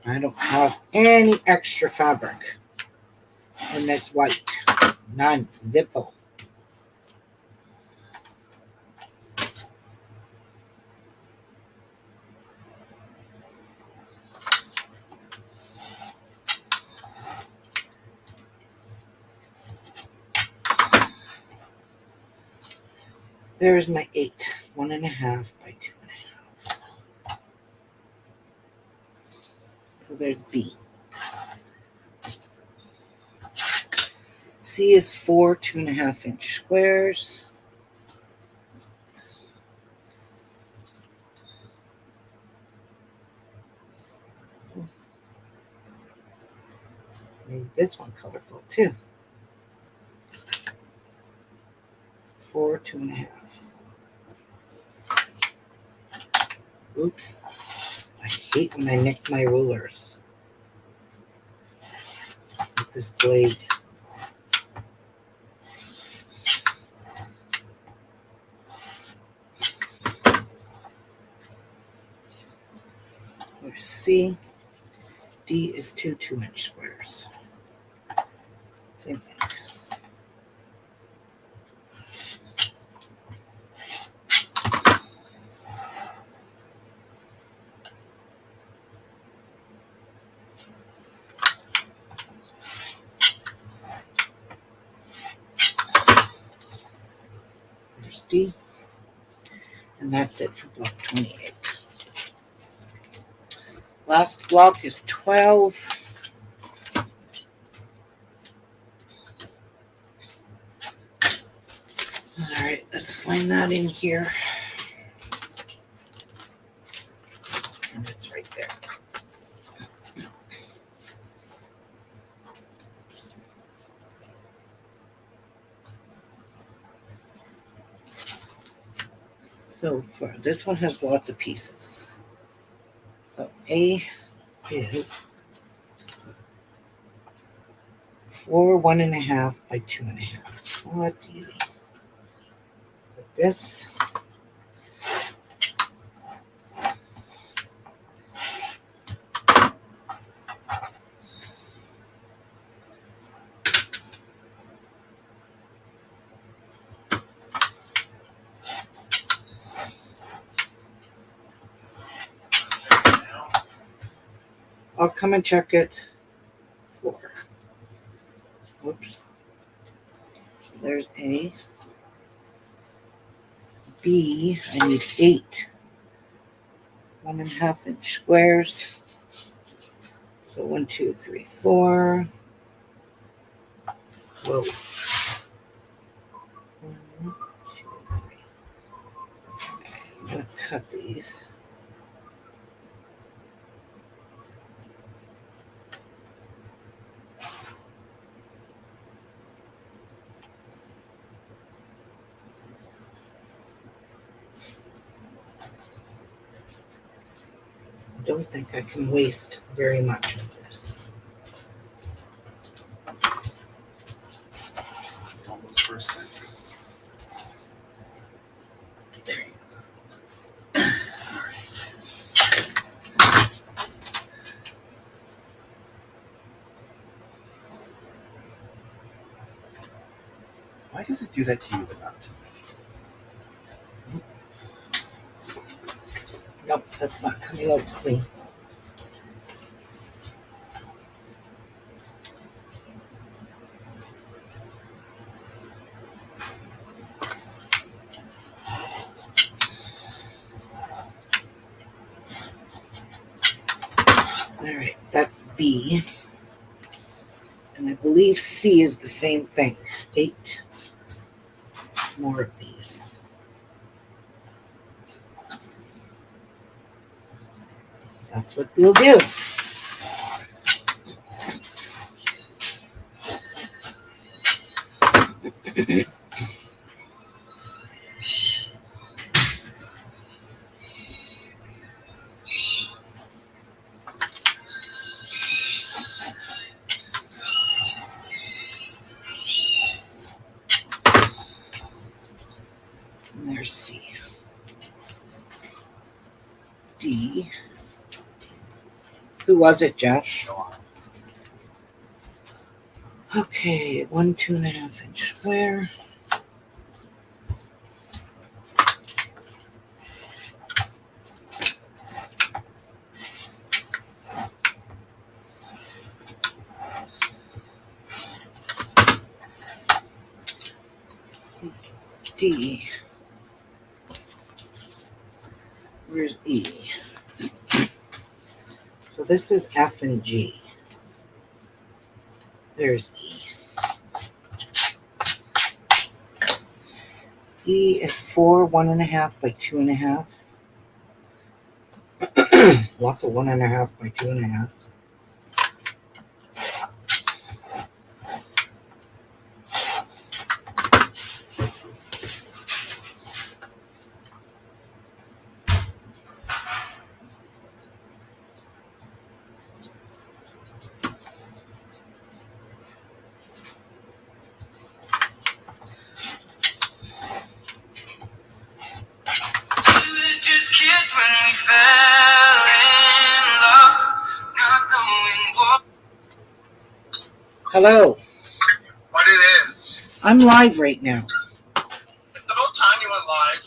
I don't have any extra fabric in this white. None. Zippo. There's my 8 1.5 by 2.5. So there's B. C is 4 2.5-inch squares. Made this one colorful too. 4 2.5. Oops. I hate when I nick my rulers with this blade. There's C. D is 2 2-inch squares. Same thing. There's D. And that's it for block 28. Last block is 12. All right, let's find that in here. And it's right there. So for this one has lots of pieces. So A is 4 1.5 by 2.5. Well, that's easy. Like this. I'll come and check it. 4. Whoops. There's A. B, I need 8 1.5 inch squares. So 1, 2, 3, 4. Whoa. 1, 2, 3. Okay, I'm gonna cut these. I don't think I can waste very much of this.
Don't look for a sec. There you go. All right. Why does it do that to you but not to me?
Nope, that's not coming out clean. All right, that's B. And I believe C is the same thing. 8 more of these. That's what we'll do. And there's C. D. Who was it, Jeff? Okay, 1 2.5 inch square. D. Where's E? So this is F and G. There's E. E is 4 1.5 by 2.5. Lots of 1.5 by 2.5.
Just kids when we fell in love, not knowing what.
Hello.
What it is.
I'm live right now.
It's about time you went live.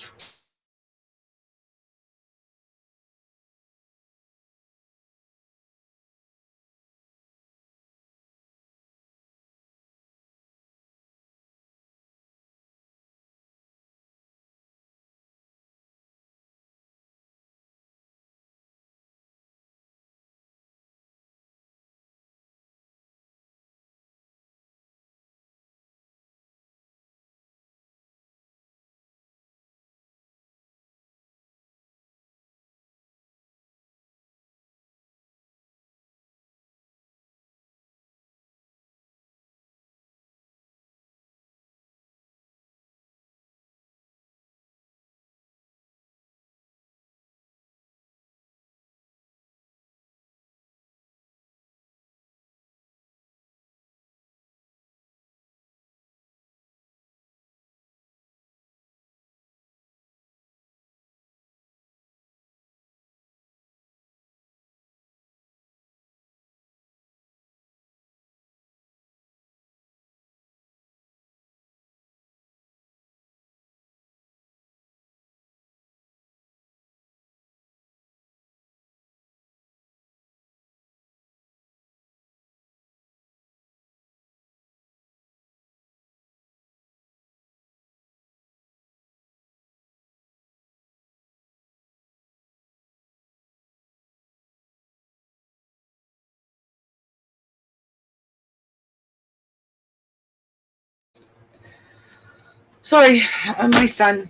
Sorry, my son,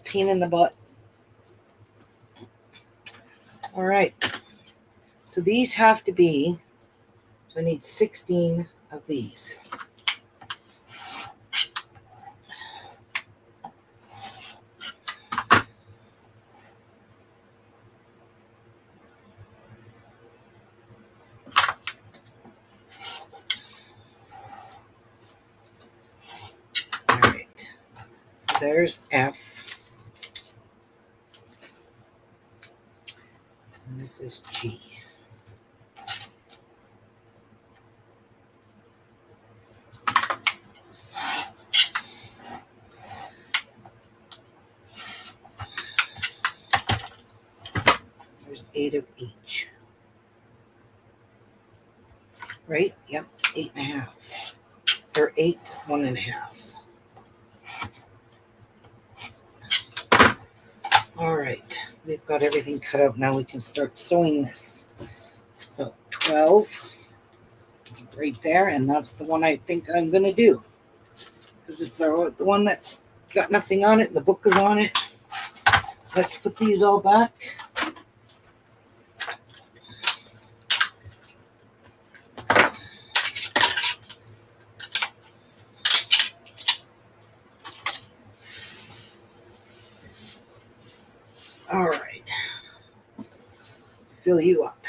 pain in the butt. All right. So these have to be, so I need 16 of these. All right. So there's F. And this is G. There's 8 of each. Right? Yep. 8.5. Or 8 1.5s. All right. We've got everything cut out. Now we can start sewing this. So 12 is right there, and that's the one I think I'm going to do. Because it's the one that's got nothing on it. The book is on it. Let's put these all back. All right. Fill you up.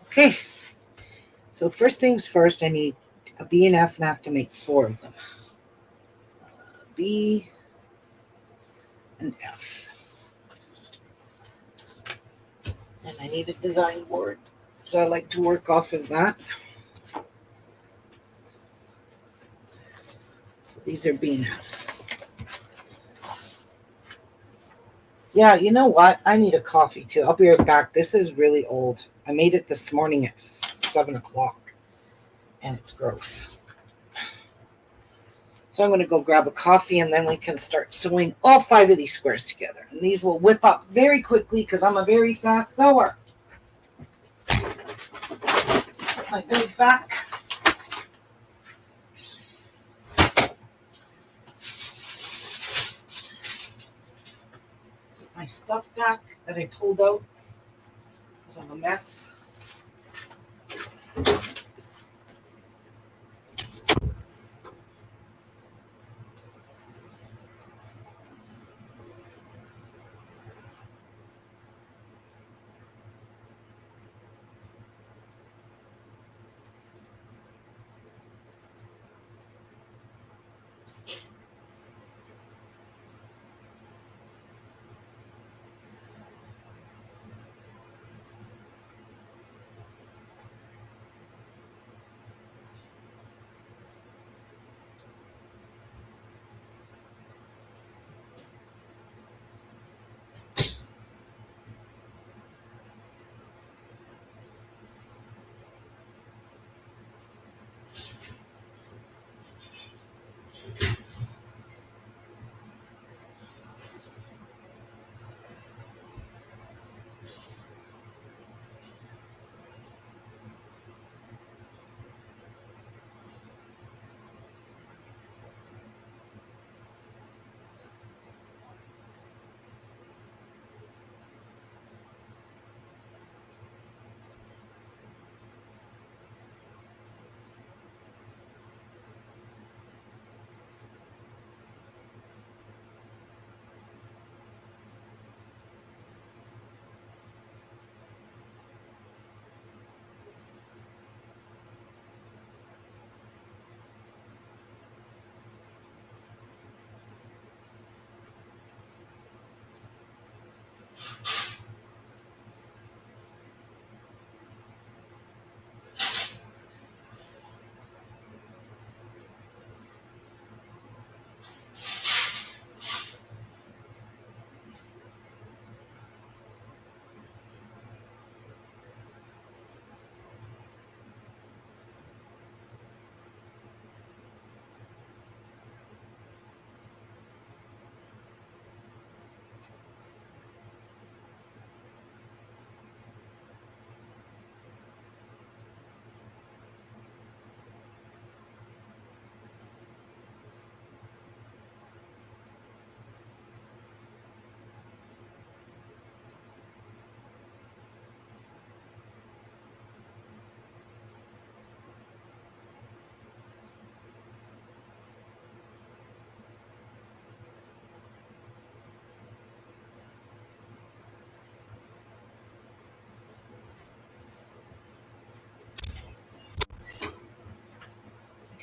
Okay. So first things first, I need a B and F, and I have to make 4 of them. B and F. And I need a design board. So I like to work off of that. So these are B and Fs. Yeah, you know what? I need a coffee too. I'll be right back. This is really old. I made it this morning at 7 o'clock. And it's gross. So I'm going to go grab a coffee, and then we can start sewing all 5 of these squares together. And these will whip up very quickly because I'm a very fast sewer. Put my bag back. Put my stuff back that I pulled out. I'm a mess.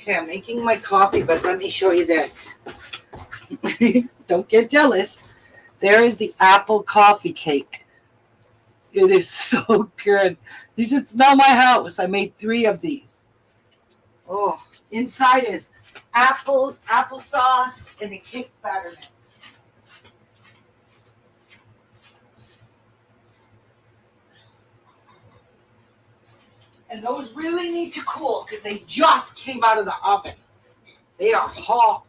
Okay, I'm making my coffee, but let me show you this. Don't get jealous. There is the apple coffee cake. It is so good. You should smell my house. I made 3 of these. Oh, inside is apples, applesauce, and a cake batter mix. And those really need to cool because they just came out of the oven. They are hot.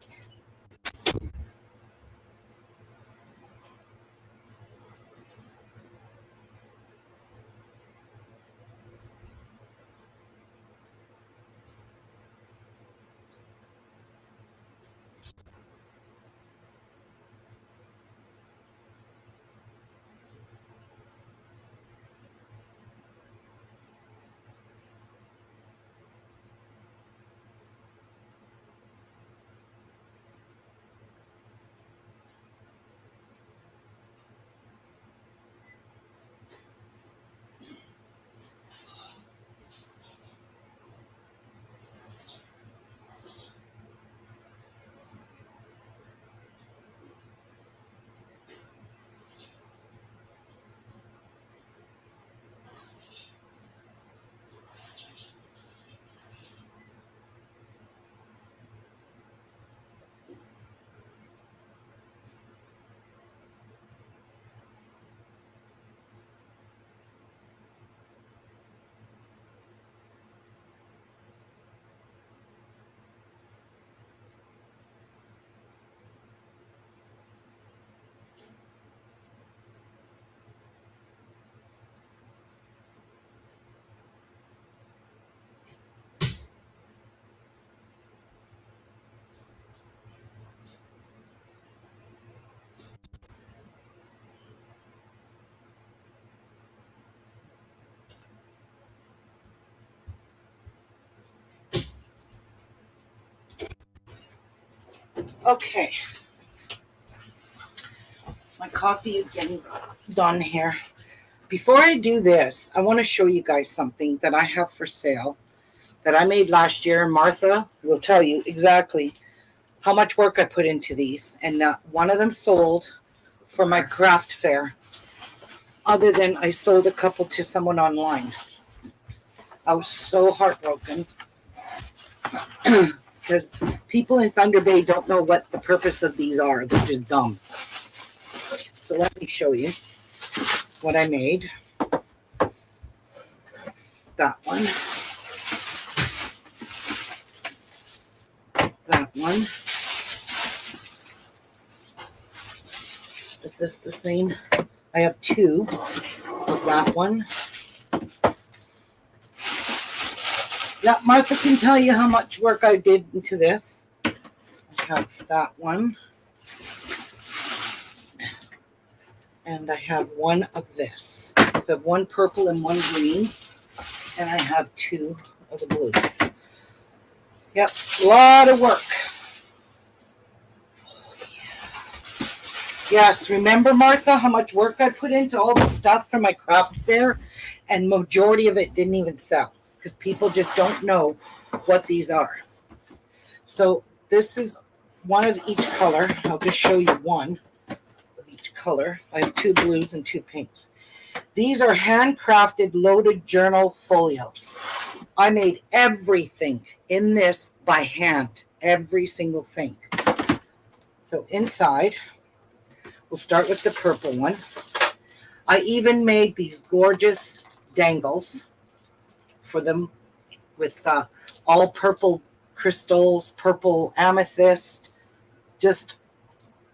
Okay. My coffee is getting done here. Before I do this, I want to show you guys something that I have for sale that I made last year. Martha will tell you exactly how much work I put into these. And one of them sold for my craft fair. Other than I sold a couple to someone online. I was so heartbroken because people in Thunder Bay don't know what the purpose of these are. They're just dumb. So let me show you what I made. That one. That one. Is this the same? I have 2 of that one. Yeah, Martha can tell you how much work I did into this. I have that one. And I have one of this. So I have 1 purple and 1 green. And I have 2 of the blues. Yep, a lot of work. Oh, yeah. Yes, remember, Martha, how much work I put into all the stuff for my craft fair? And majority of it didn't even sell because people just don't know what these are. So this is one of each color. I'll just show you one of each color. I have 2 blues and 2 pinks. These are handcrafted loaded journal folios. I made everything in this by hand, every single thing. So inside, we'll start with the purple one. I even made these gorgeous dangles for them with all purple crystals, purple amethyst, just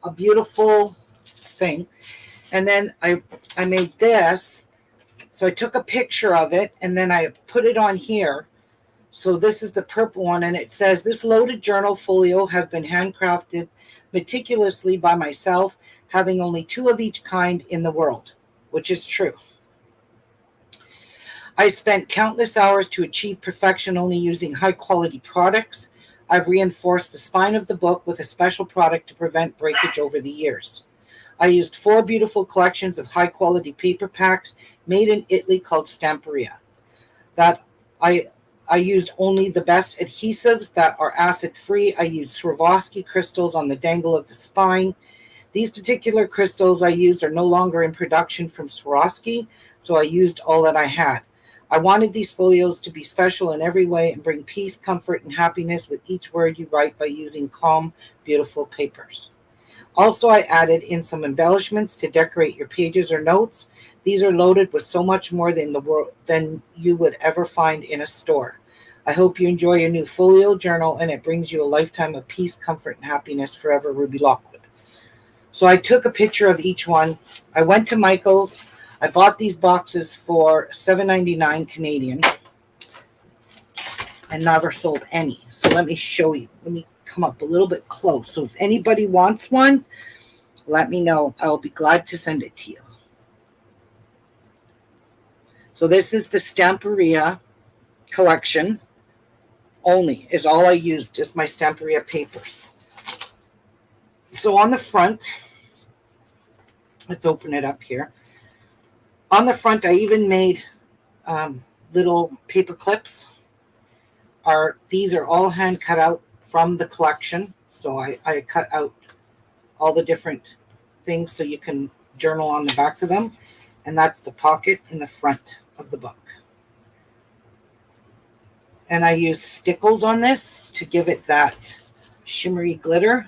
a beautiful thing. And then I made this. So I took a picture of it and then I put it on here. So this is the purple one and it says, this loaded journal folio has been handcrafted meticulously by myself, having only 2 of each kind in the world, which is true. I spent countless hours to achieve perfection only using high quality products. I've reinforced the spine of the book with a special product to prevent breakage over the years. I used 4 beautiful collections of high quality paper packs made in Italy called Stamperia that I I used only the best adhesives that are acid-free. I used Swarovski crystals on the dangle of the spine. These particular crystals I used are no longer in production from Swarovski, so I used all that I had. I wanted these folios to be special in every way and bring peace, comfort, and happiness with each word you write by using calm, beautiful papers. Also, I added in some embellishments to decorate your pages or notes. These are loaded with so much more than you would ever find in a store. I hope you enjoy your new folio journal and it brings you a lifetime of peace, comfort, and happiness. Forever, Ruby Lockwood. So I took a picture of each one. I went to Michael's. I bought these boxes for $7.99 Canadian and never sold any. So let me show you. Let me come up a little bit close. So if anybody wants one, let me know. I'll be glad to send it to you. So this is the Stamperia collection only, is all I used, is my Stamperia papers. So on the front, let's open it up here. On the front, I even made little paper clips. These are all hand cut out from the collection. So I cut out all the different things so you can journal on the back of them. And that's the pocket in the front of the book. And I use stickles on this to give it that shimmery glitter.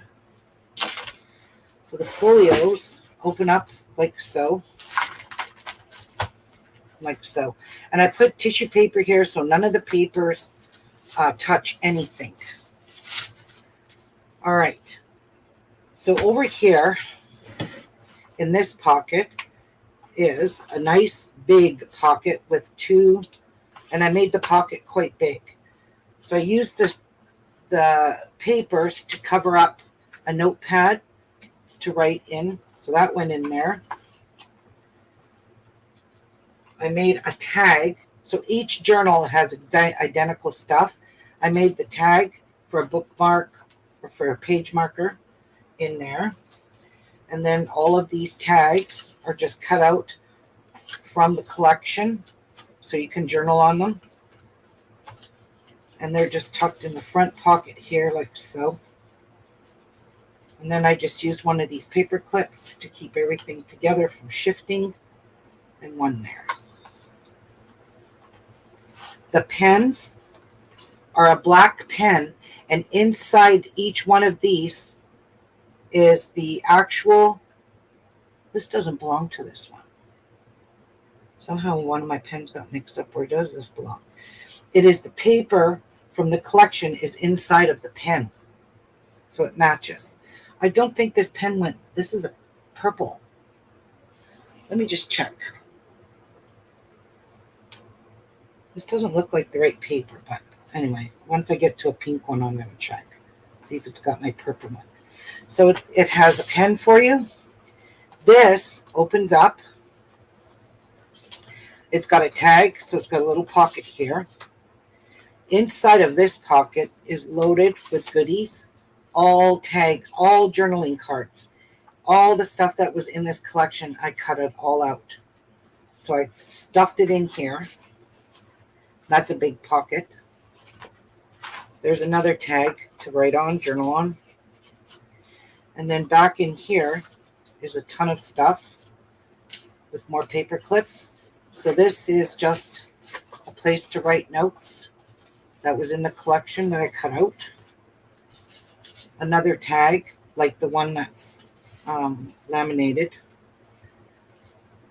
So the folios open up like so. Like so. And I put tissue paper here so none of the papers touch anything. All right. So over here in this pocket is a nice big pocket with two, and I made the pocket quite big. So I used the papers to cover up a notepad to write in. So that went in there. I made a tag. So each journal has identical stuff. I made the tag for a bookmark or for a page marker in there. And then all of these tags are just cut out from the collection so you can journal on them. And they're just tucked in the front pocket here like so. And then I just used one of these paper clips to keep everything together from shifting, and one there. The pens are a black pen, and inside each one of these is the actual, this doesn't belong to this one. Somehow one of my pens got mixed up. Where does this belong? It is the paper from the collection is inside of the pen. So it matches. I don't think this pen went, this is a purple. Let me just check. This doesn't look like the right paper, but anyway, once I get to a pink one, I'm going to check. See if it's got my purple one. So it has a pen for you. This opens up. It's got a tag, so it's got a little pocket here. Inside of this pocket is loaded with goodies, all tags, all journaling cards. All the stuff that was in this collection, I cut it all out. So I stuffed it in here. That's a big pocket. There's another tag to write on, journal on. And then back in here is a ton of stuff with more paper clips. So this is just a place to write notes that was in the collection that I cut out. Another tag, like the one that's laminated.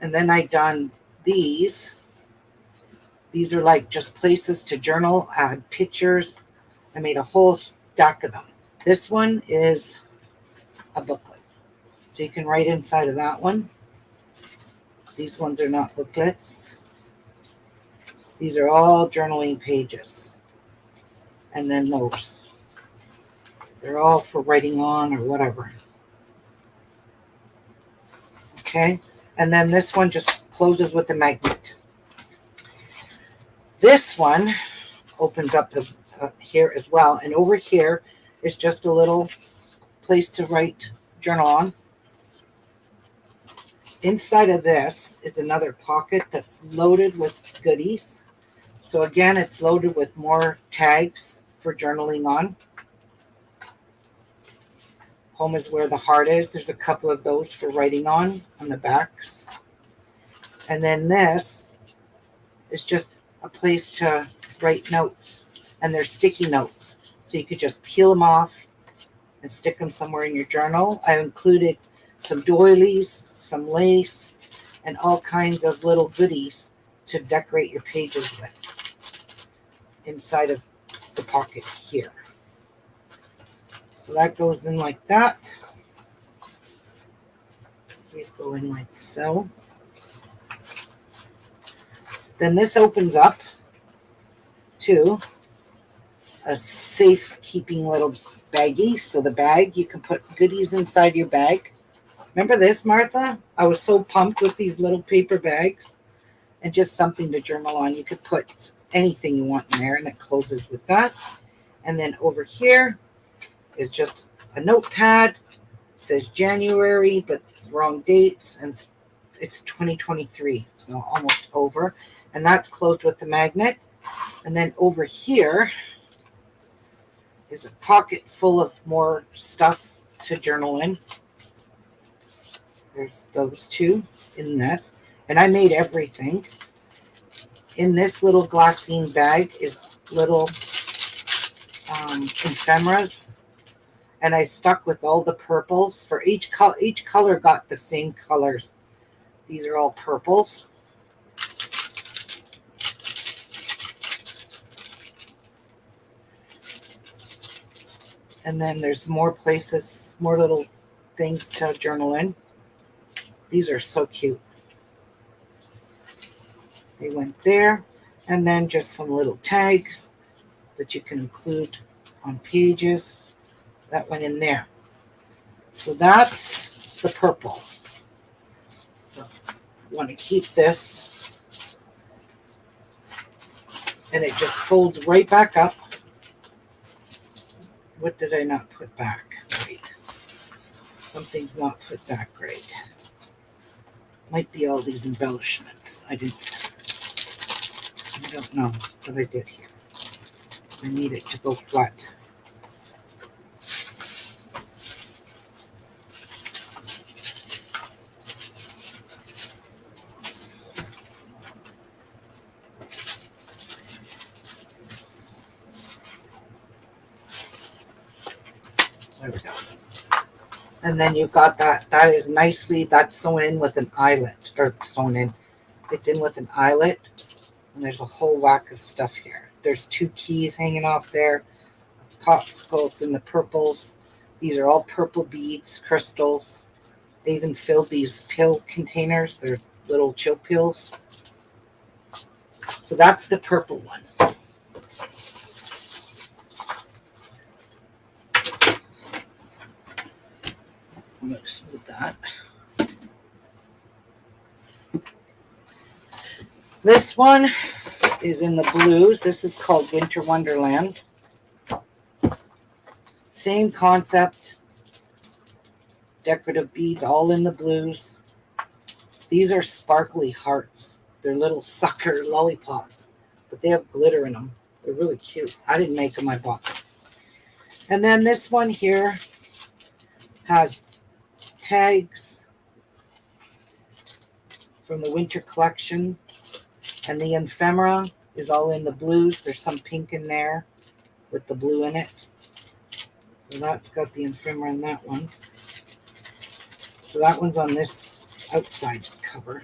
And then I done these. These are like just places to journal, add pictures. I made a whole stack of them. This one is a booklet. So you can write inside of that one. These ones are not booklets. These are all journaling pages. And then notes. They're all for writing on or whatever. Okay. And then this one just closes with a magnet. This one opens up here as well. And over here is just a little place to write journal on. Inside of this is another pocket that's loaded with goodies. So again, it's loaded with more tags for journaling on. Home is where the heart is. There's a couple of those for writing on the backs. And then this is just a place to write notes. And they're sticky notes. So you could just peel them off and stick them somewhere in your journal. I've included some doilies, some lace, and all kinds of little goodies to decorate your pages with inside of the pocket here. So that goes in like that. These go in like so. Then this opens up to a safe keeping little baggie. So the bag, you can put goodies inside your bag. Remember this, Martha? I was so pumped with these little paper bags and just something to journal on. You could put anything you want in there, and it closes with that. And then over here is just a notepad. It says January, but wrong dates, and it's 2023. It's almost over. And that's closed with the magnet. And then over here is a pocket full of more stuff to journal in. There's those two in this. And I made everything. In this little glassine bag is little ephemeras. And I stuck with all the purples. For each color got the same colors. These are all purples. And then there's more places, more little things to journal in. These are so cute. They went there. And then just some little tags that you can include on pages. That went in there. So that's the purple. So I want to keep this. And it just folds right back up. What did I not put back? Right. Something's not put back right. Might be all these embellishments. I don't know what I did here. I need it to go flat. There we go. And then you've got that. That is nicely, that's sewn in with an eyelet. Or sewn in. It's in with an eyelet. And there's a whole whack of stuff here. There's 2 keys hanging off there. Popsicles in the purples. These are all purple beads, crystals. They even filled these pill containers. They're little chill pills. So that's the purple one. I'm going to smooth that. This one is in the blues. This is called Winter Wonderland. Same concept. Decorative beads all in the blues. These are sparkly hearts. They're little sucker lollipops, but they have glitter in them. They're really cute. I didn't make them, I bought them. And then this one here has tags from the winter collection, and the ephemera is all in the blues. There's some pink in there with the blue in it. So that's got the ephemera in that one. So that one's on this outside cover.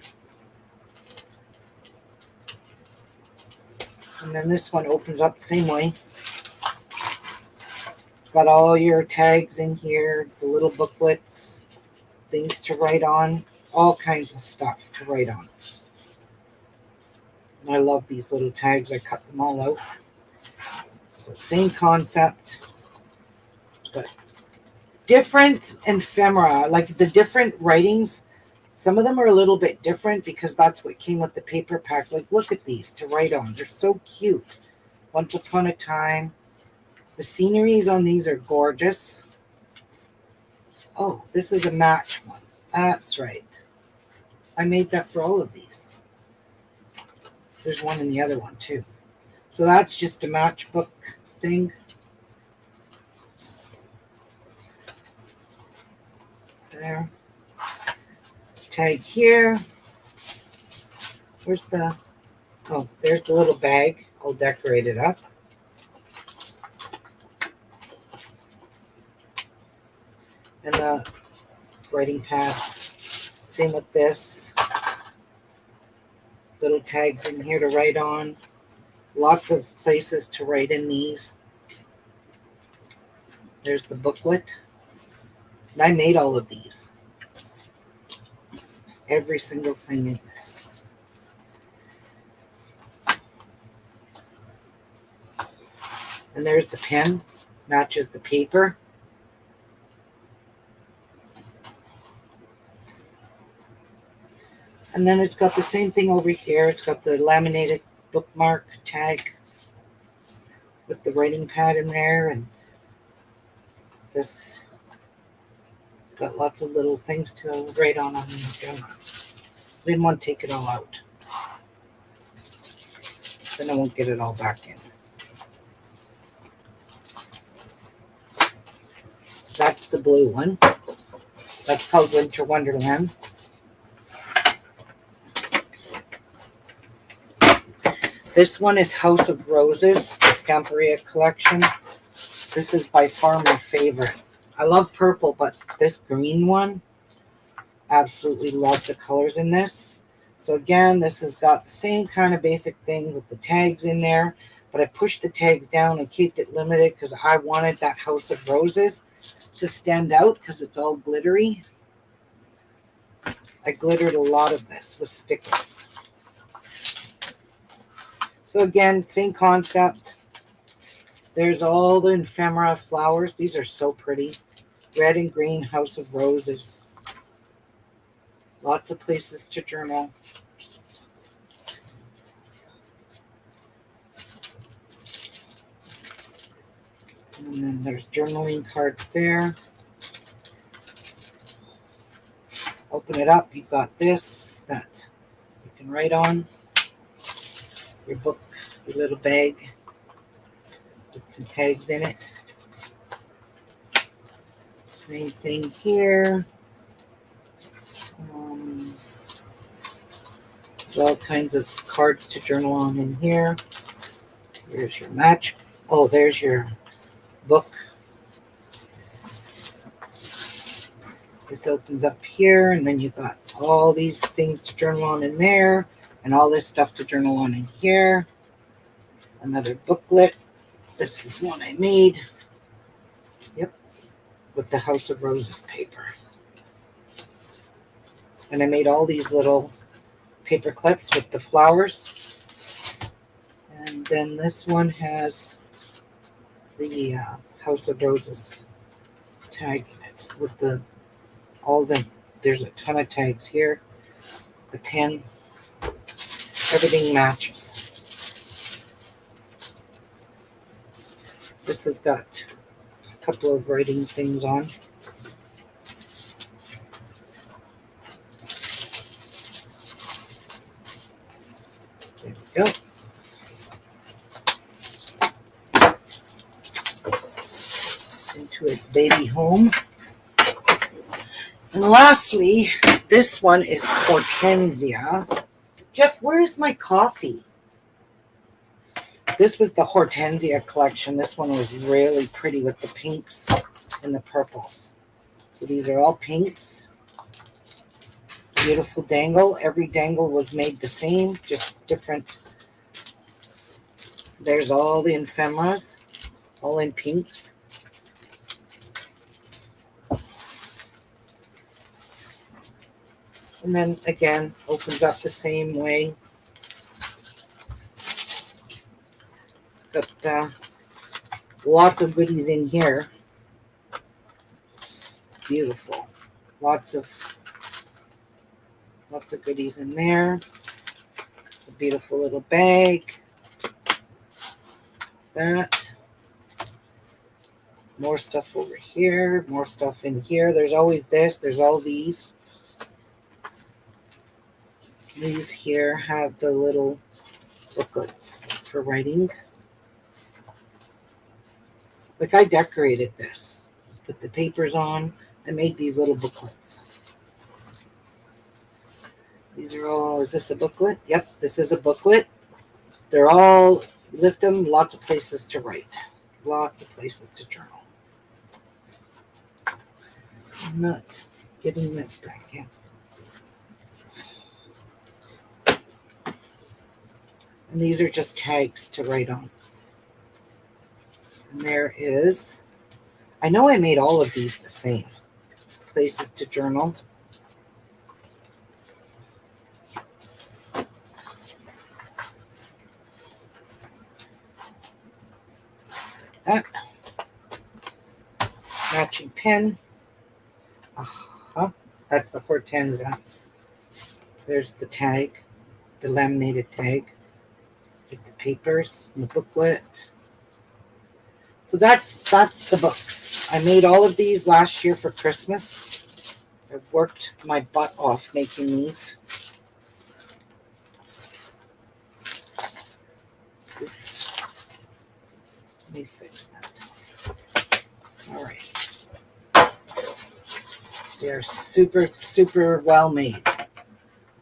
And then this one opens up the same way. Got all your tags in here, the little booklets, things to write on, all kinds of stuff to write on. And I love these little tags. I cut them all out. So same concept, but different ephemera, like the different writings. Some of them are a little bit different because that's what came with the paper pack. Like, look at these to write on. They're so cute. Once Upon a Time. The sceneries on these are gorgeous. Oh, this is a match one. That's right. I made that for all of these. There's one in the other one too. So that's just a matchbook thing. There. Tag here. Where's the... Oh, there's the little bag. I'll decorate it up. And the writing pad. Same with this. Little tags in here to write on. Lots of places to write in these. There's the booklet. And I made all of these. Every single thing in this. And there's the pen. Matches the paper. And then it's got the same thing over here. It's got the laminated bookmark tag with the writing pad in there, and this got lots of little things to write on the didn't want to take it all out. Then I won't get it all back in. That's the blue one. That's called Winter Wonderland. This one is House of Roses, the Scamperia collection. This is by far my favorite. I love purple, but this green one, absolutely love the colors in this. So again, this has got the same kind of basic thing with the tags in there, but I pushed the tags down and kept it limited because I wanted that House of Roses to stand out because it's all glittery. I glittered a lot of this with stickers. So again, same concept. There's all the ephemera flowers. These are so pretty. Red and green House of Roses. Lots of places to journal. And then there's journaling cards there. Open it up. You've got this that you can write on. Your book, your little bag with some tags in it. Same thing here. There's all kinds of cards to journal on in here. Here's your match. Oh, there's your book. This opens up here, and then you've got all these things to journal on in there. And all this stuff to journal on in here. Another booklet. This is one I made. Yep. With the House of Roses paper. And I made all these little paper clips with the flowers. And then this one has the House of Roses tag in it. With there's a ton of tags here. The pen. Everything matches. This has got a couple of writing things on. There we go. Into its baby home. And lastly, this one is Hortensia. Jeff, where's my coffee? This was the Hortensia collection. This one was really pretty with the pinks and the purples. So these are all pinks. Beautiful dangle. Every dangle was made the same, just different. There's all the ephemeras, all in pinks. And then again, opens up the same way. It's got lots of goodies in here. It's beautiful. Lots of goodies in there. A beautiful little bag. That. More stuff over here. More stuff in here. There's always this. There's all these. These here have the little booklets. for writing. Like I decorated this. Put the papers on. I made these little booklets. These are all, is this a booklet? Yep, this is a booklet. They're all, lift them, lots of places to write. Lots of places to journal. I'm not getting this back in. And these are just tags to write on. And there is, I know I made all of these the same. Places to journal. That. Matching pen. That's the Hortensia. There's the tag, the laminated tag. Get the papers and the booklet. So that's the books. I made all of these last year for Christmas. I've worked my butt off making these. Oops. Let me fix that. All right. They're super, super well made.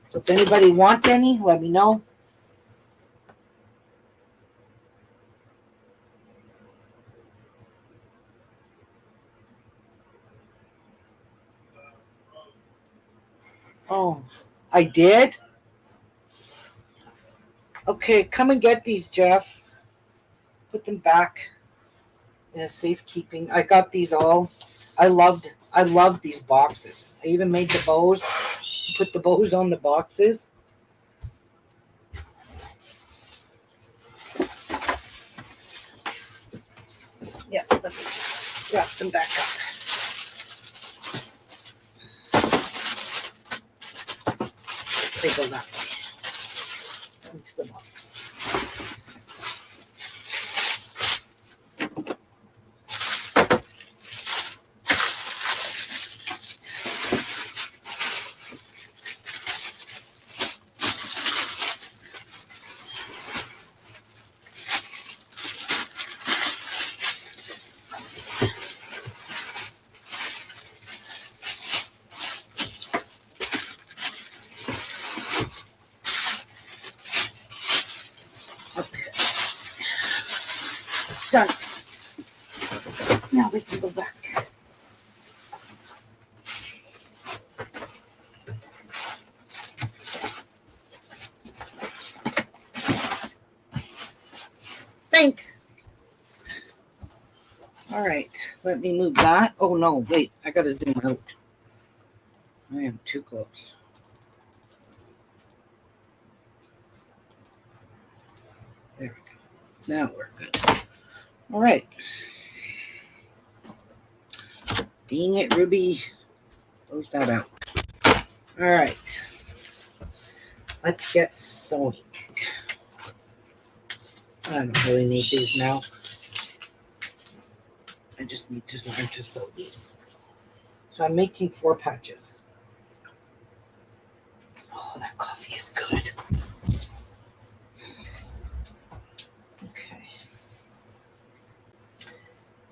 So if anybody wants any, let me know. Oh, I did? Okay, come and get these, Jeff. Put them back in a safekeeping. I got these all. I loved these boxes. I even made the bows. Put the bows on the boxes. Yeah, let me just wrap them back up. They go that way. Into the box. Done. Now we can go back. Thanks. All right, let me move that. Oh no, wait, I gotta zoom out. I am too close. There we go. Now we're good. All right. Dang it, Ruby. Close that out. All right. Let's get sewing. I don't really need these now. I just need to learn to sew these. So I'm making 4 patches. Oh, that coffee is good. Okay.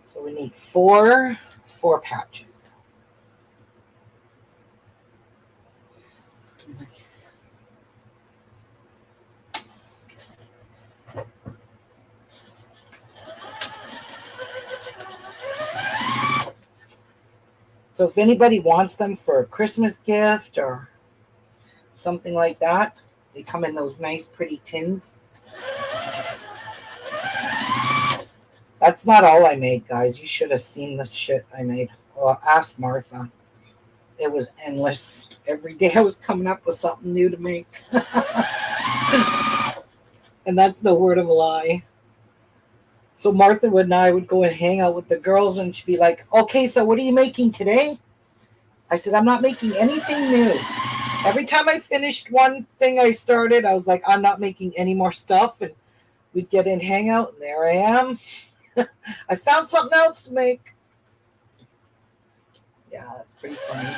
So we need 4 patches. Nice. So if anybody wants them for a Christmas gift or something like that, they come in those nice pretty tins. That's not all I made, guys. You should have seen this shit I made. Well, ask Martha. It was endless. Every day I was coming up with something new to make. And that's no word of a lie. So Martha and I would go and hang out with the girls and she'd be like, okay, so what are you making today? I said, I'm not making anything new. Every time I finished one thing I started, I was like, I'm not making any more stuff. And we'd get in, hang out, and there I am. I found something else to make. Yeah, that's pretty funny.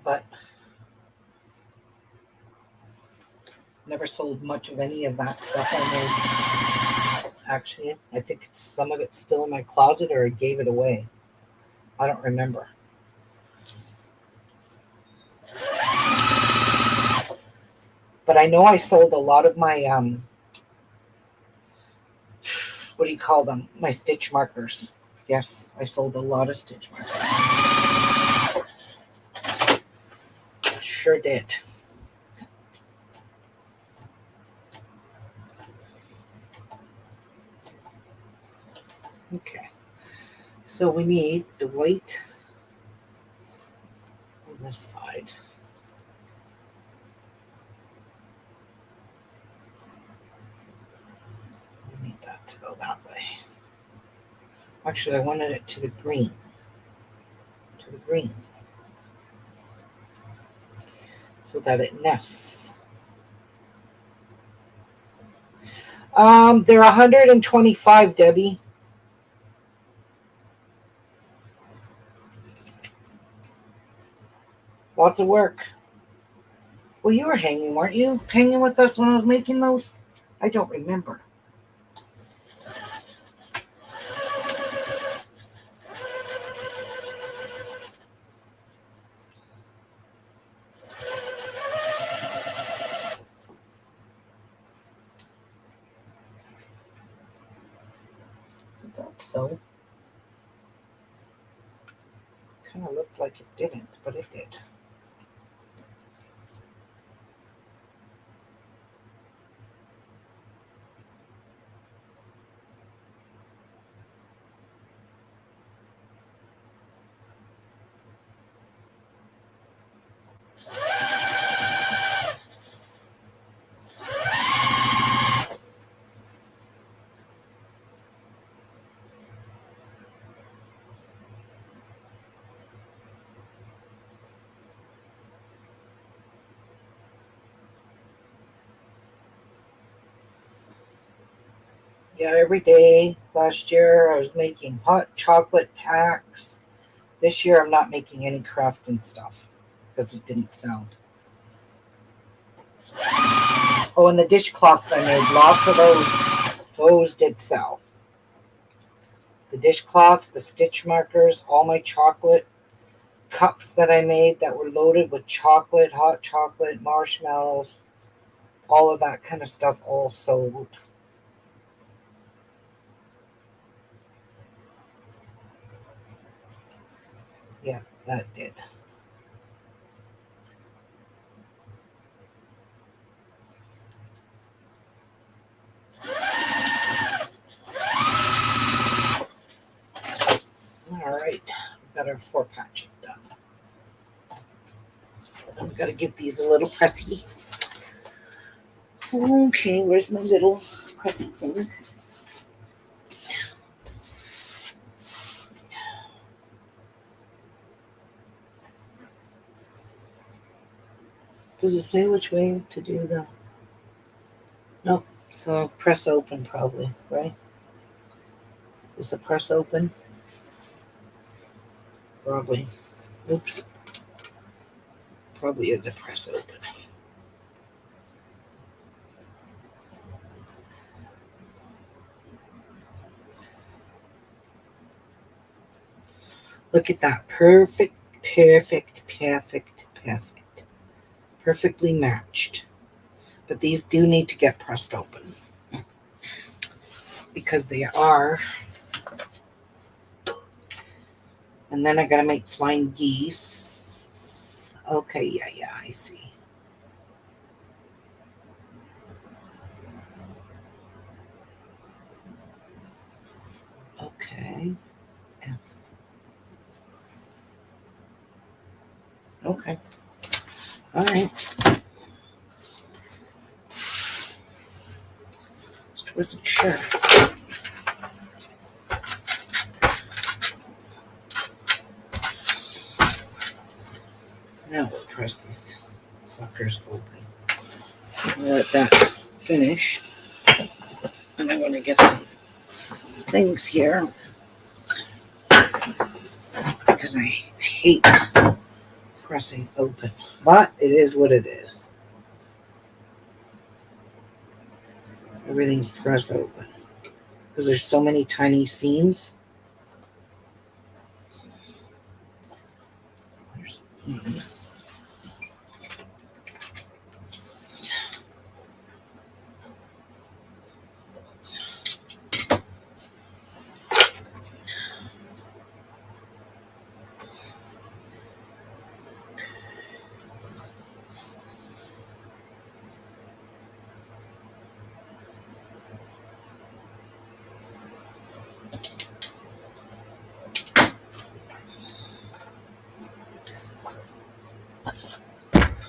But sold much of any of that stuff I made. Actually, I think some of it's still in my closet or I gave it away. I don't remember. But I know I sold a lot of my what do you call them? My stitch markers. Yes, I sold a lot of stitch markers. Sure did. Okay. So we need the white on this side. We need that to go that way. Actually, I wanted it to the green. To the green. So that it nests. They're 125, Debbie. Lots of work. Well, you were hanging, weren't you? Hanging with us when I was making those? I don't remember. I thought so. Kind of looked like it didn't, but it did. Yeah, every day. Last year I was making hot chocolate packs. This year I'm not making any crafting stuff because it didn't sound. Oh, and the dishcloths I made, lots of those. Those did sell. The dishcloths, the stitch markers, all my chocolate cups that I made that were loaded with chocolate, hot chocolate, marshmallows, all of that kind of stuff all sold. Yeah, that did. All right, we've got our 4 patches done. I've got to give these a little pressy. Okay, where's my little pressy thing? Does it say which way to do the... Nope, so press open probably, right? Is it press open? Probably. Oops. Probably is a press open. Look at that. Perfect, perfect, perfect, perfect. Perfectly matched. But these do need to get pressed open. Because they are. And then I gotta make flying geese. Okay, yeah, I see. Okay. F. Okay. All right. Just wasn't sure. Now we'll press these suckers open. Let that finish. And I'm going to get some things here because I hate pressing open. But it is what it is. Everything's press open because there's so many tiny seams.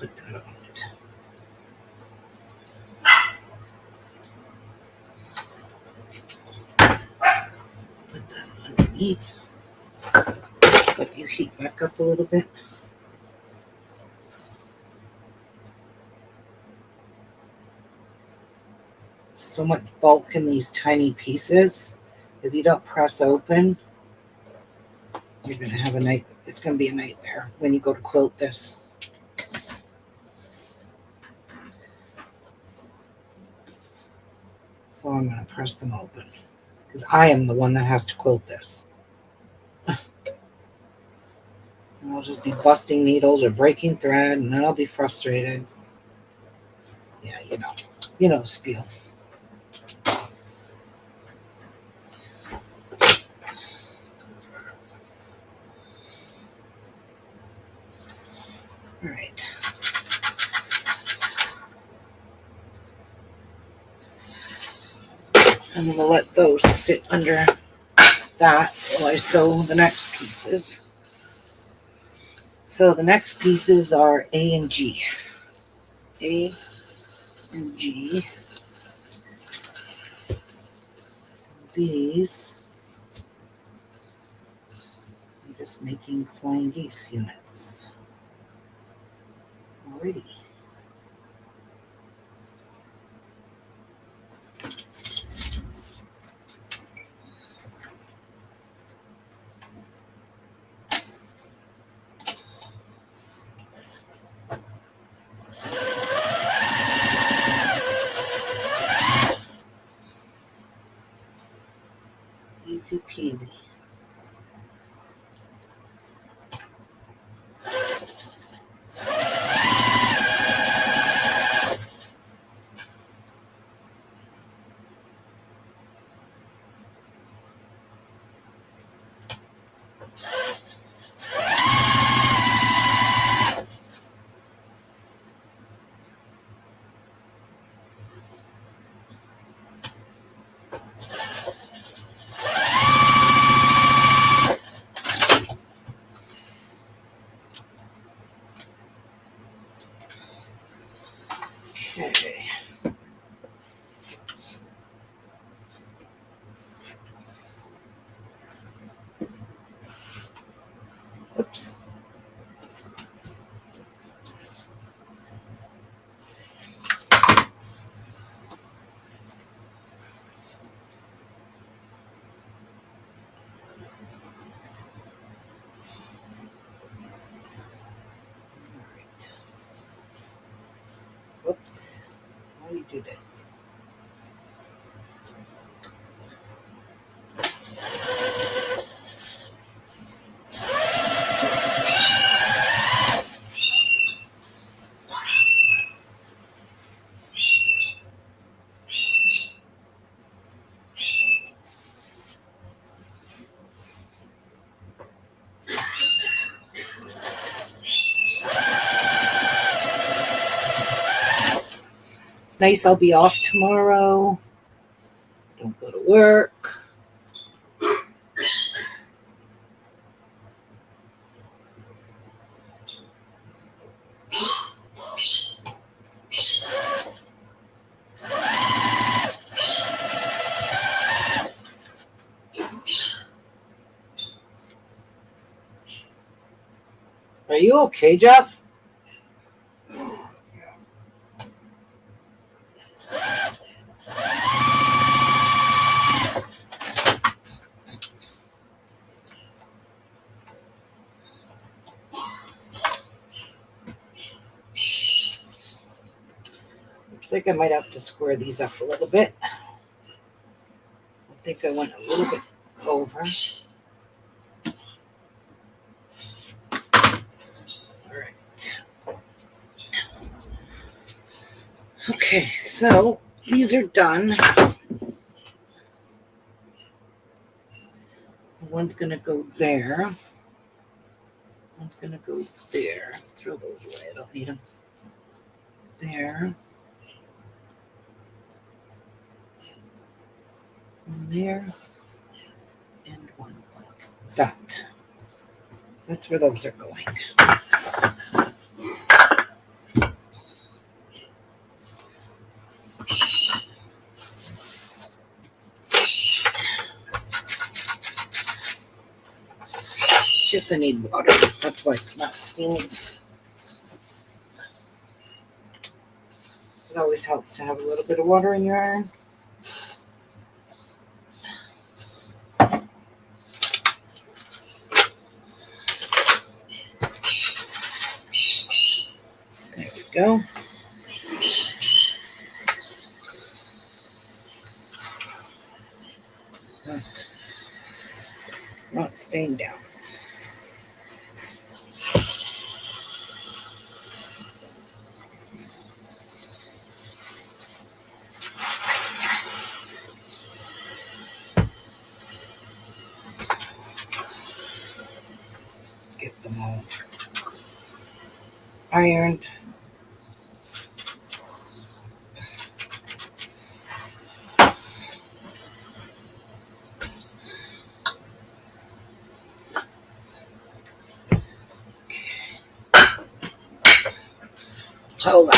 Put that on it. Put that underneath. Let you heat back up a little bit. So much bulk in these tiny pieces. If you don't press open, you're gonna have a night. It's gonna be a nightmare when you go to quilt this. So I'm gonna press them open because I am the one that has to quilt this. And I'll just be busting needles or breaking thread, and then I'll be frustrated. Yeah, you know, spiel. All right. I'm gonna let those sit under that while I sew the next pieces. So the next pieces are A and G. A and G. These, I'm just making flying geese units. Alrighty. Easy peasy. Okay. Oops. Whoops. How do you do this? It's nice I'll be off tomorrow. Don't go to work. Are you okay, Jeff? Looks like I might have to square these up a little bit. I think I went a little bit over. All right. Okay, so these are done. One's going to go there. One's going to go there. Throw those away. I don't need them. There. One there. And one like that. That's where those are going. Just I need water. That's why it's not steaming. It always helps to have a little bit of water in your iron. There we go. Not staying down. Get them all ironed. Hold on.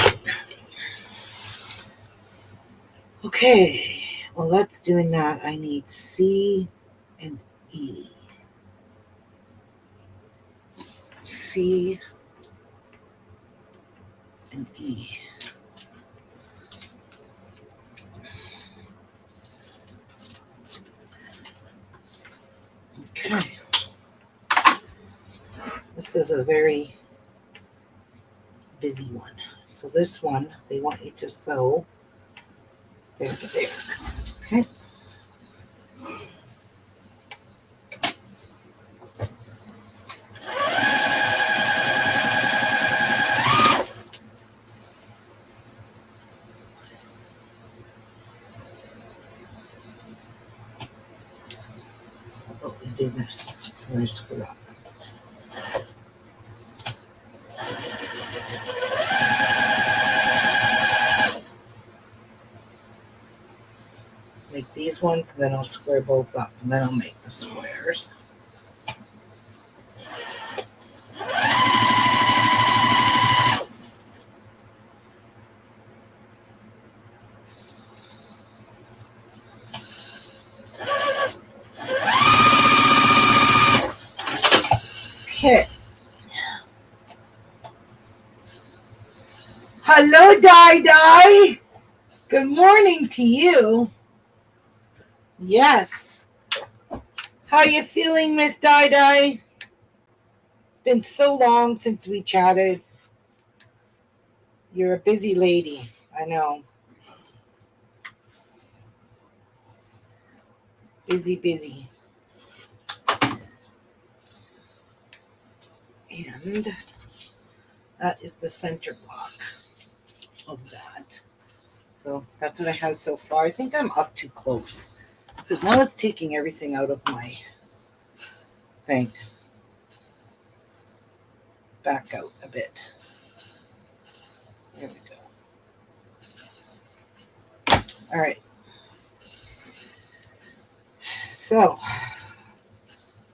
Okay, well, that's doing that. I need C and E. C and E. Okay. This is a very busy one. So this one, they want you to sew there to there. Okay. Oh, we do this. Where's screw up? Make these ones, and then I'll square both up, and then I'll make the squares. Okay. Hello, Di. Good morning to you. Yes. How you feeling, Miss Di? It's been so long since we chatted. You're a busy lady. I know. Busy. And that is the center block of that. So that's what I have so far. I think I'm up too close because now it's taking everything out of my thing. Back out a bit. There we go. All right. So,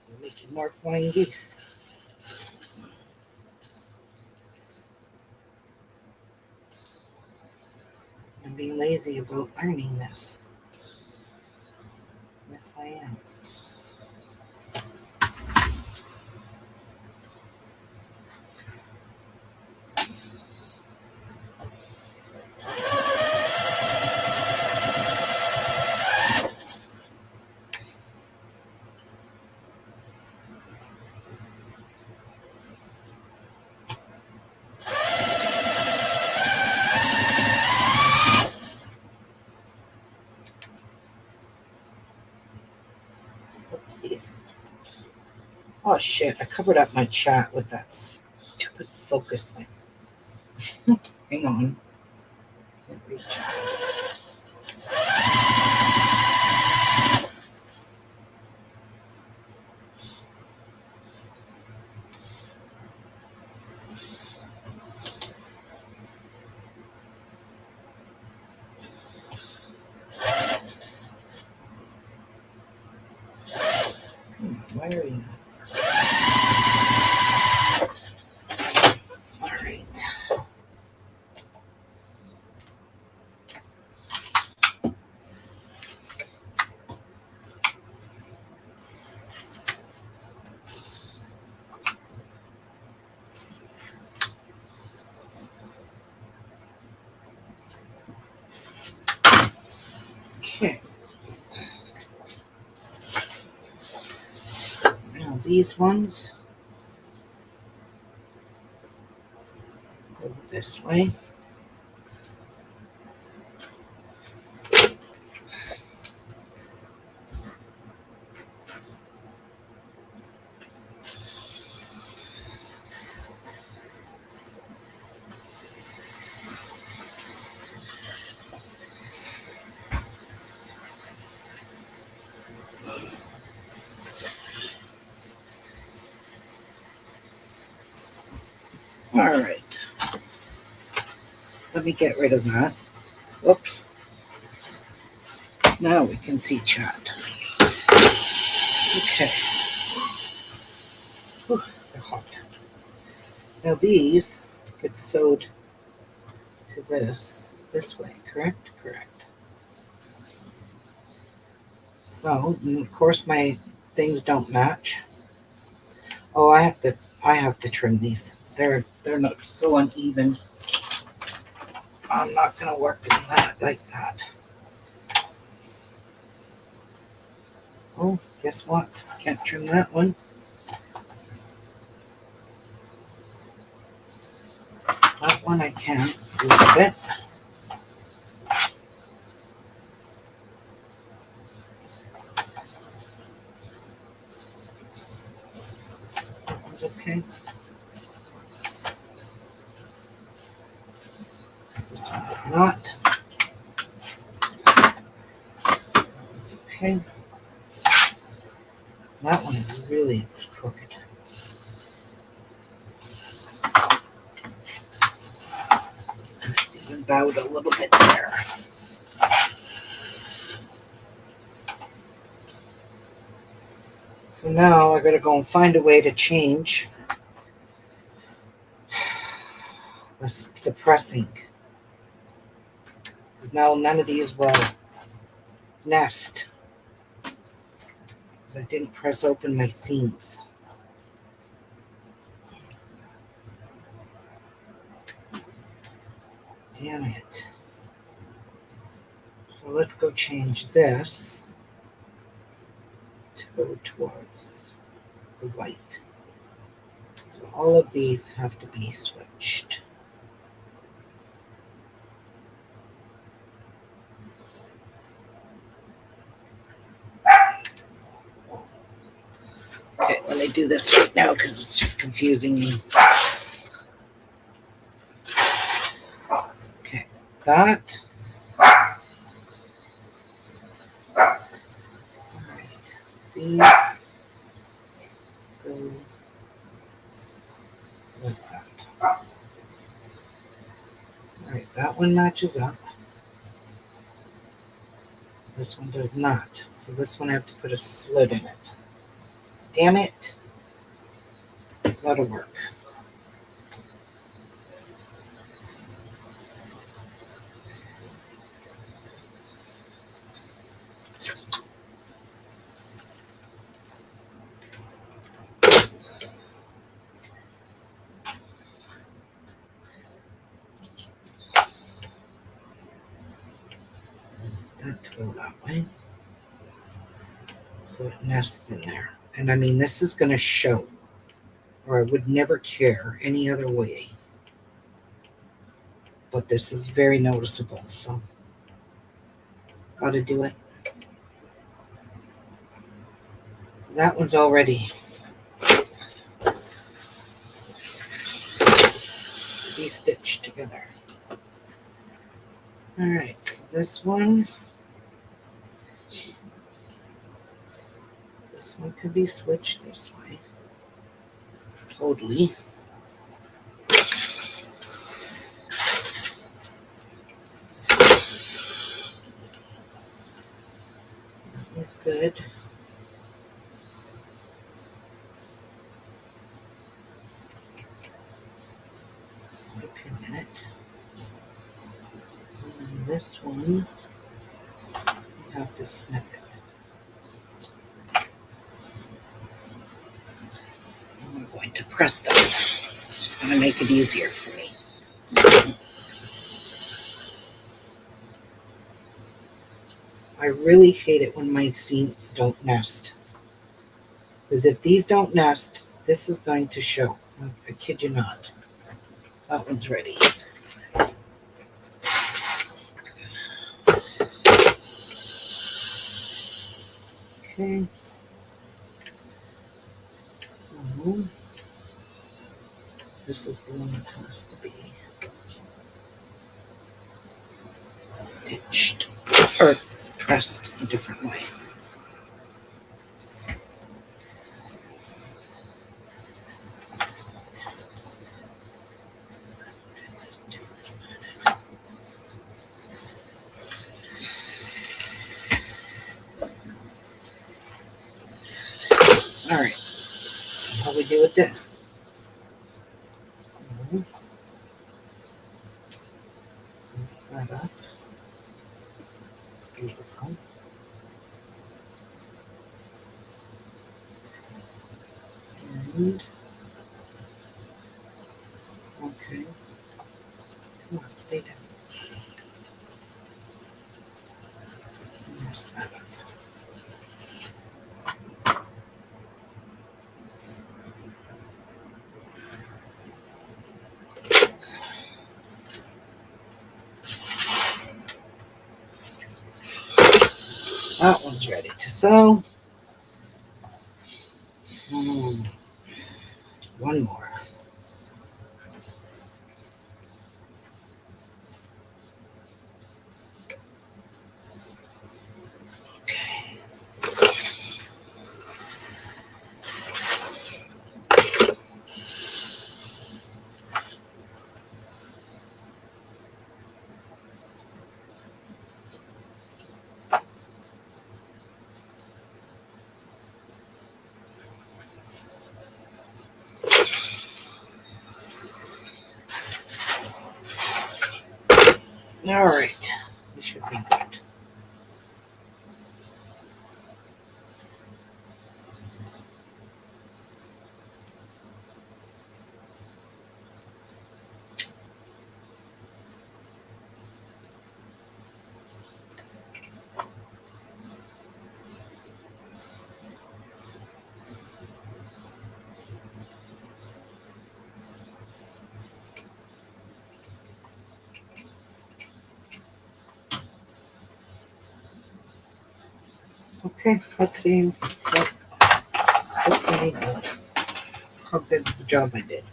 we're making more flying geese. I'm being lazy about learning this. Yes, I am. Oopsies. Oh shit, I covered up my chat with that stupid focus thing. Hang on. Can't reach it. Why are you not? All right. Okay. Now these ones go this way. All right. Let me get rid of that. Whoops. Now we can see chat. Okay. Whew, they're hot. Now these get sewed to this way, correct? Correct. So, and of course my things don't match. Oh, I have to trim these. They're not so uneven. I'm not gonna work in that like that. Oh, guess what? Can't trim that one. That one I can a little bit. That one's okay. This one is not. That one's okay. That one is really crooked. It's even bowed a little bit there. So now I gotta go and find a way to change the pressing. Now none of these will nest because I didn't press open my seams. Damn it. So let's go change this to go towards the white. So all of these have to be switched. Okay, let me do this right now because it's just confusing me. Okay, that. Alright, these go like that. Alright, that one matches up. This one does not. So this one I have to put a slit in it. Damn it. That'll work. That to go that way. So it nests in there. And I mean, this is going to show, or I would never care any other way. But this is very noticeable, so gotta do it. That one's already be stitched together. All right, so this one could be switched this way. Totally. That's good. Wait a minute. And this one, you have to snip it. I'm going to press them. It's just going to make it easier for me. I really hate it when my seams don't nest. Because if these don't nest, this is going to show. I kid you not. That one's ready. Okay. So this is the one that has to be stitched or pressed a different way. All right. So how we do with this? Move that up. Beautiful. And okay. Come on, stay down. Mess that up. That one's ready to sew. One more. Okay. All right. We should be good. Okay, let's see how good the job I did.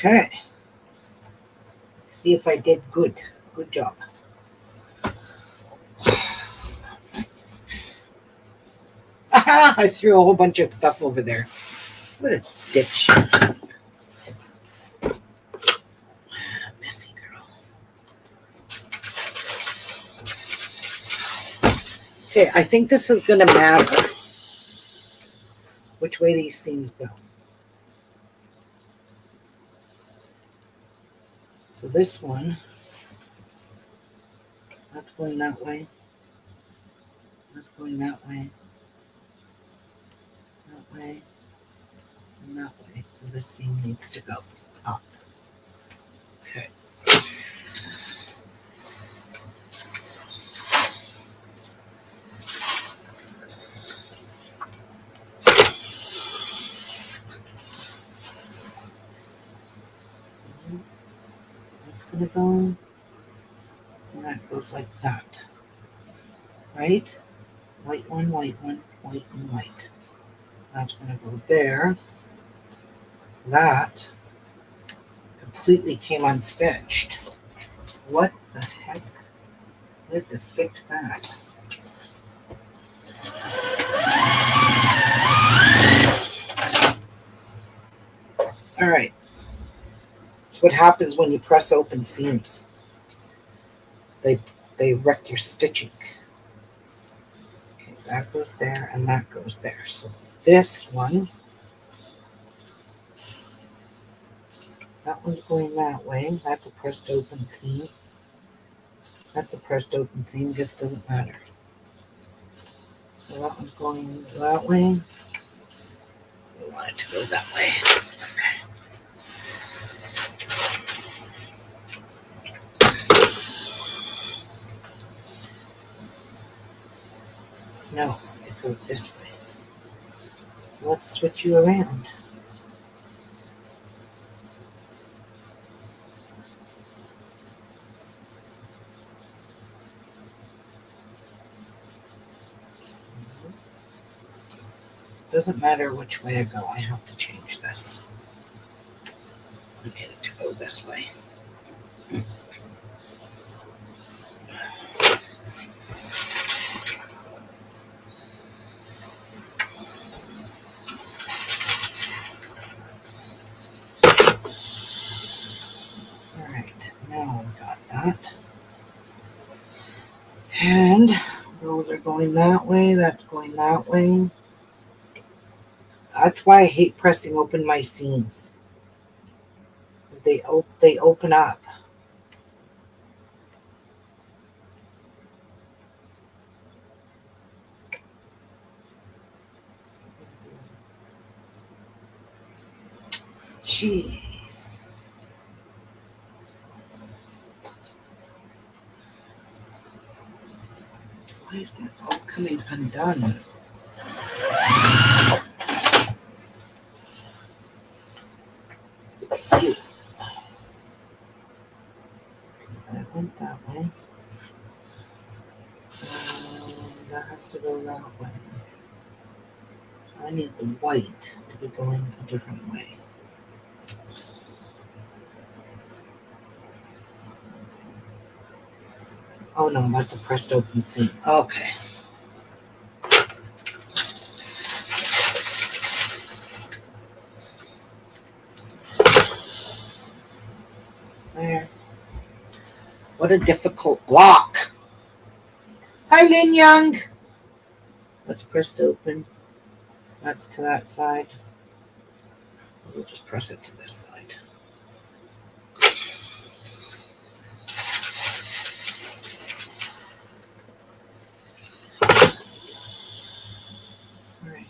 Okay. See if I did good. Good job. Ha! I threw a whole bunch of stuff over there. What a dipshit. Messy girl. Okay, I think this is going to matter which way these seams go. So this one, that's going that way. That's going that way. That way. And that way. So this seam needs to go up. Okay. That's gonna go, and that goes like that. Right? White one, white one, white and white. That's gonna go there. That completely came unstitched. What the heck? I have to fix that. All right. That's what happens when you press open seams. They wreck your stitching. Okay, that goes there and that goes there. So this one, that one's going that way. That's a pressed open seam. That's a pressed open seam, just doesn't matter. So that one's going that way. We want it to go that way. No, it goes this way. Let's switch you around. Doesn't matter which way I go, I have to change this. And get it to go this way. Alright, now we got that. And those are going that way, that's going that way. That's why I hate pressing open my seams. They open up. Jeez. Why is that all coming undone? See. I went that way. That has to go that way. I need the white to be going a different way. Oh no, that's a pressed open seam. Okay. There. What a difficult block. Hi, Lin Young. That's pressed open. That's to that side. So we'll just press it to this side. All right.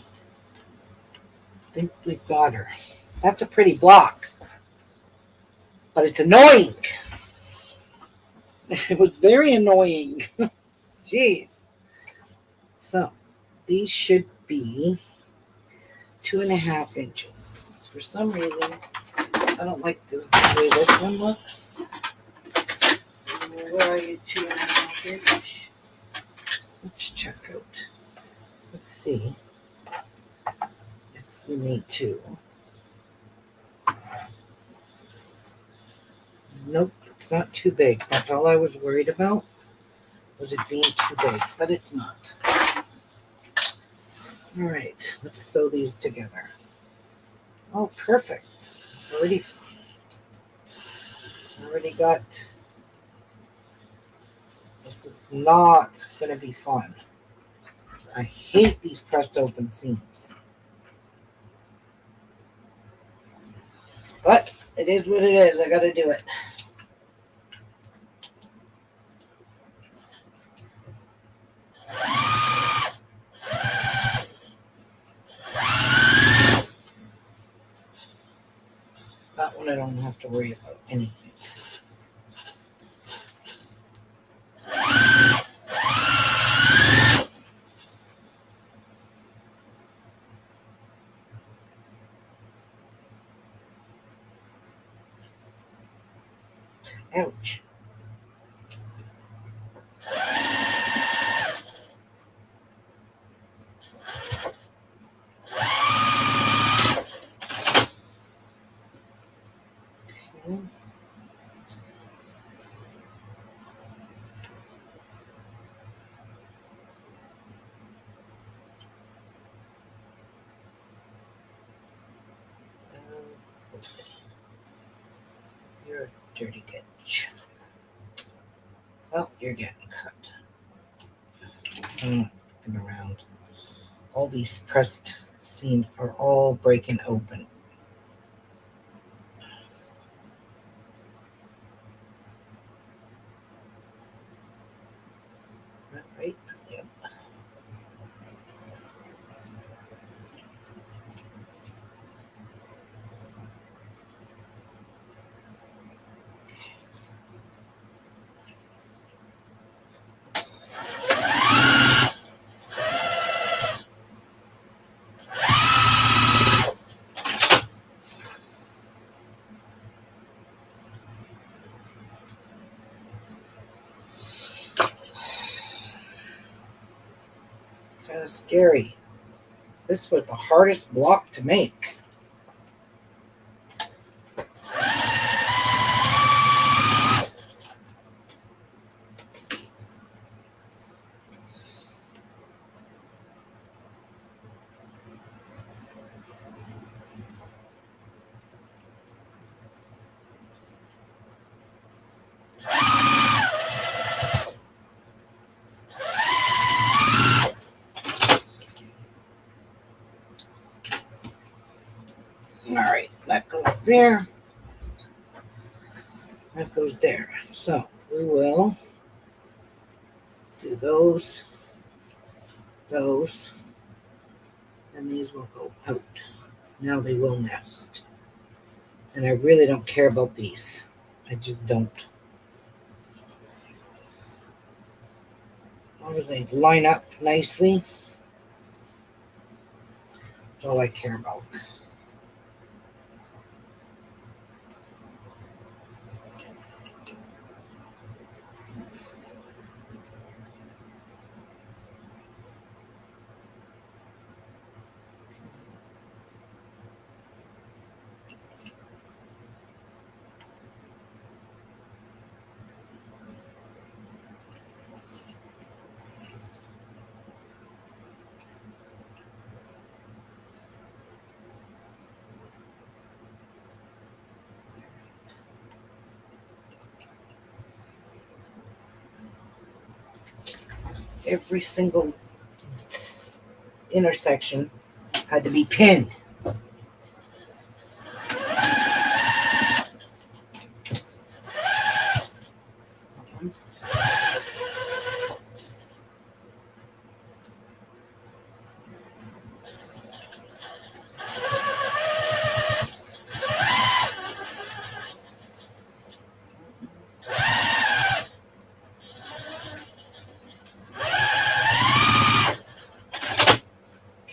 I think we've got her. That's a pretty block. But it's annoying. It was very annoying. Jeez. So these should be 2.5 inches. For some reason, I don't like the way this one looks. So where are you, 2.5 inch? Let's check out. Let's see if we need to. Nope, it's not too big. That's all I was worried about, was it being too big, but it's not. All right, let's sew these together. Oh, perfect. Already got. This is not going to be fun. I hate these pressed open seams. But it is what it is. I got to do it. That one I don't have to worry about anything. Ouch. Okay. You're a dirty bitch. Well, you're getting cut. Looking around. All these pressed seams are all breaking open. That right? Yep. Kind of scary. This was the hardest block to make. All right, that goes there. That goes there. So we will do those, and these will go out. Now they will nest. And I really don't care about these. I just don't. As long as they line up nicely, that's all I care about. Every single intersection had to be pinned.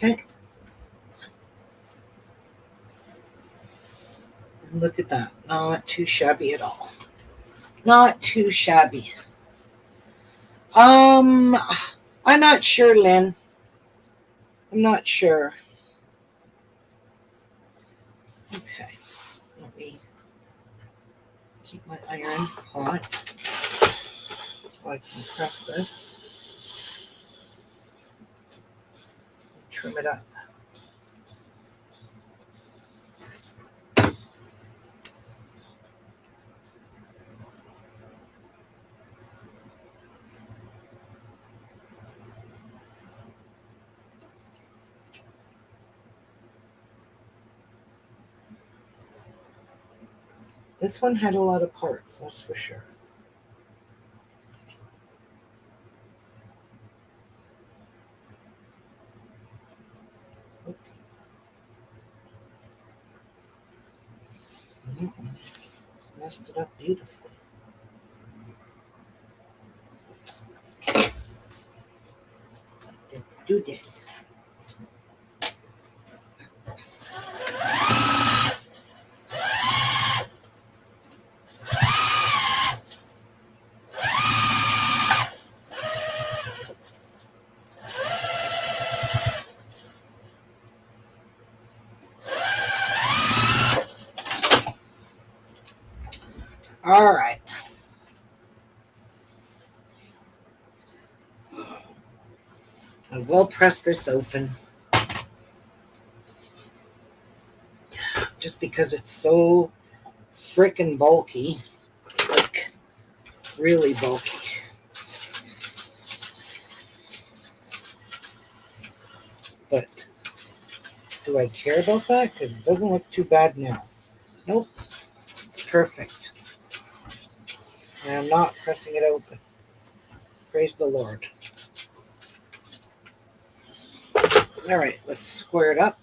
Okay. And look at that. Not too shabby at all. Not too shabby. I'm not sure, Lynn. I'm not sure. Okay. Let me keep my iron hot so I can press this. trim it up. This one had a lot of parts, that's for sure. Oops. It's messed it up beautifully. Let's do this. All right. I will press this open. Just because it's so freaking bulky. Like, really bulky. But do I care about that? Because it doesn't look too bad now. Nope. It's perfect. And I'm not pressing it open. Praise the Lord. All right, let's square it up.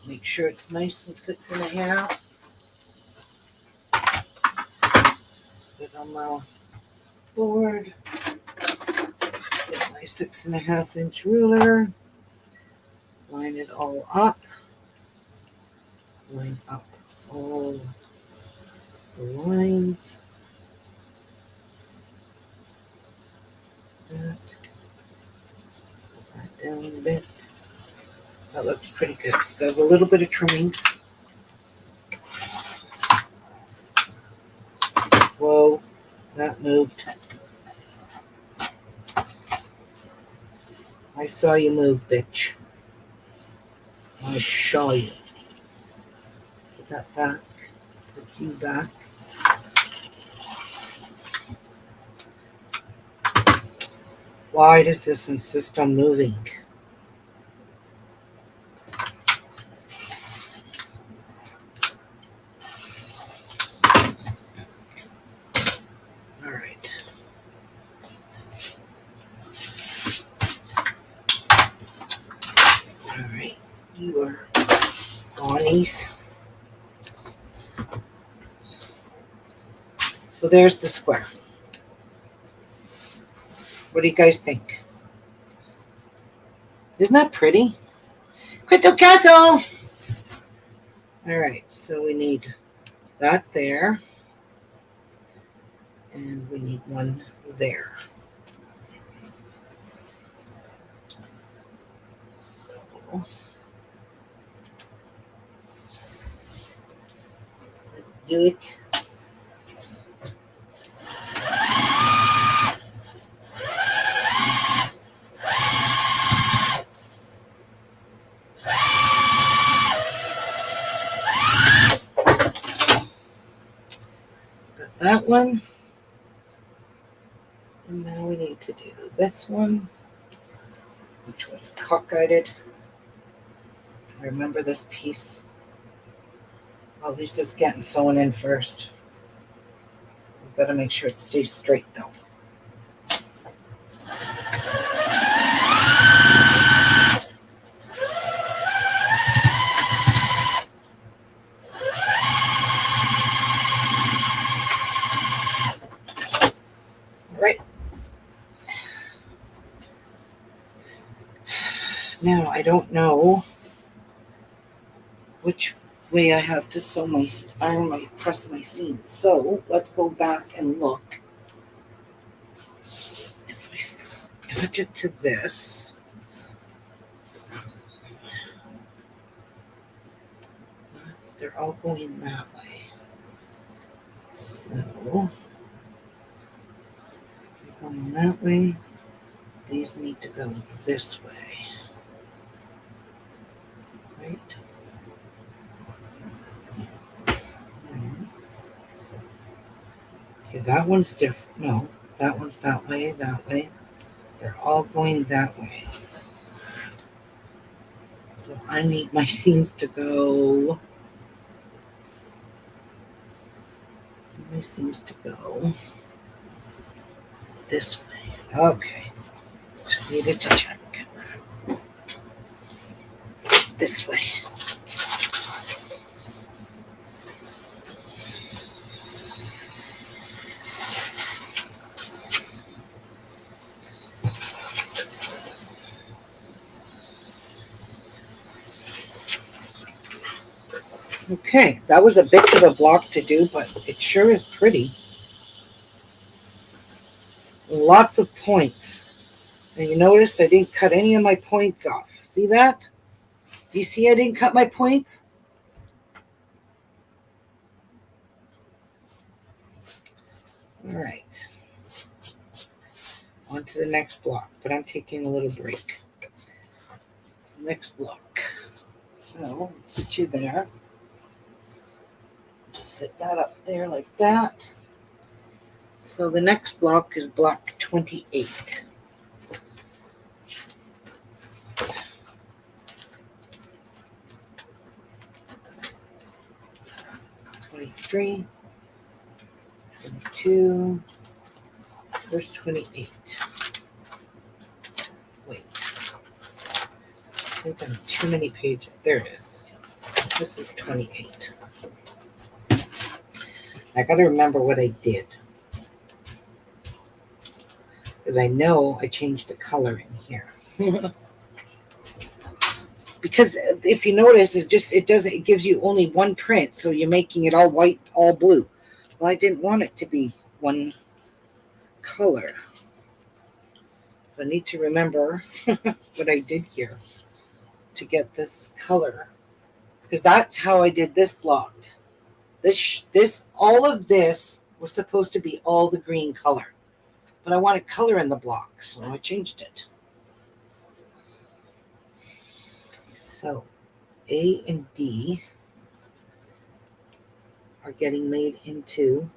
Make sure it's nice and 6.5. Put it on my board. Get my 6.5-inch ruler. Line it all up. Line up all the lines. That. Put that down a bit. That looks pretty good. It's got a little bit of trimming. Whoa, that moved. I saw you move, bitch. I saw you. Put that back. Put you back. Why does this insist on moving? All right. All right. You are gonnies. So there's the square. What do you guys think? Isn't that pretty? Crystal Castle! All right, so we need that there. And we need one there. So let's do it. Got that one. And now we need to do this one, which was cockeyed. I remember this piece. Well, he's just getting sewn in first. We've got to make sure it stays straight though. Right. Now I don't know which way I have to sew my iron, my press my seam. So let's go back and look. If I touch it to this, they're all going that way. So they're going that way. These need to go this way. Right. Okay, that one's different. No, that one's that way, that way. They're all going that way. So I need my seams to go. My seams to go this way. Okay. Just needed to check. This way. Okay, that was a bit of a block to do, but it sure is pretty. Lots of points. And you notice I didn't cut any of my points off. See that? Do you see I didn't cut my points? All right. On to the next block, but I'm taking a little break. Next block. So, sit you there. Just sit that up there like that. So the next block is block 28. 23, 22, where's 28? Wait, I think I'm too many pages. There it is. This is 28. I got to remember what I did. Because I know I changed the color in here. Because if you notice, it gives you only one print, so you're making it all white, all blue. Well, I didn't want it to be one color. So I need to remember what I did here to get this color. Because that's how I did this block. All of this was supposed to be all the green color. But I wanted color in the block, so I changed it. So A and D are getting made into,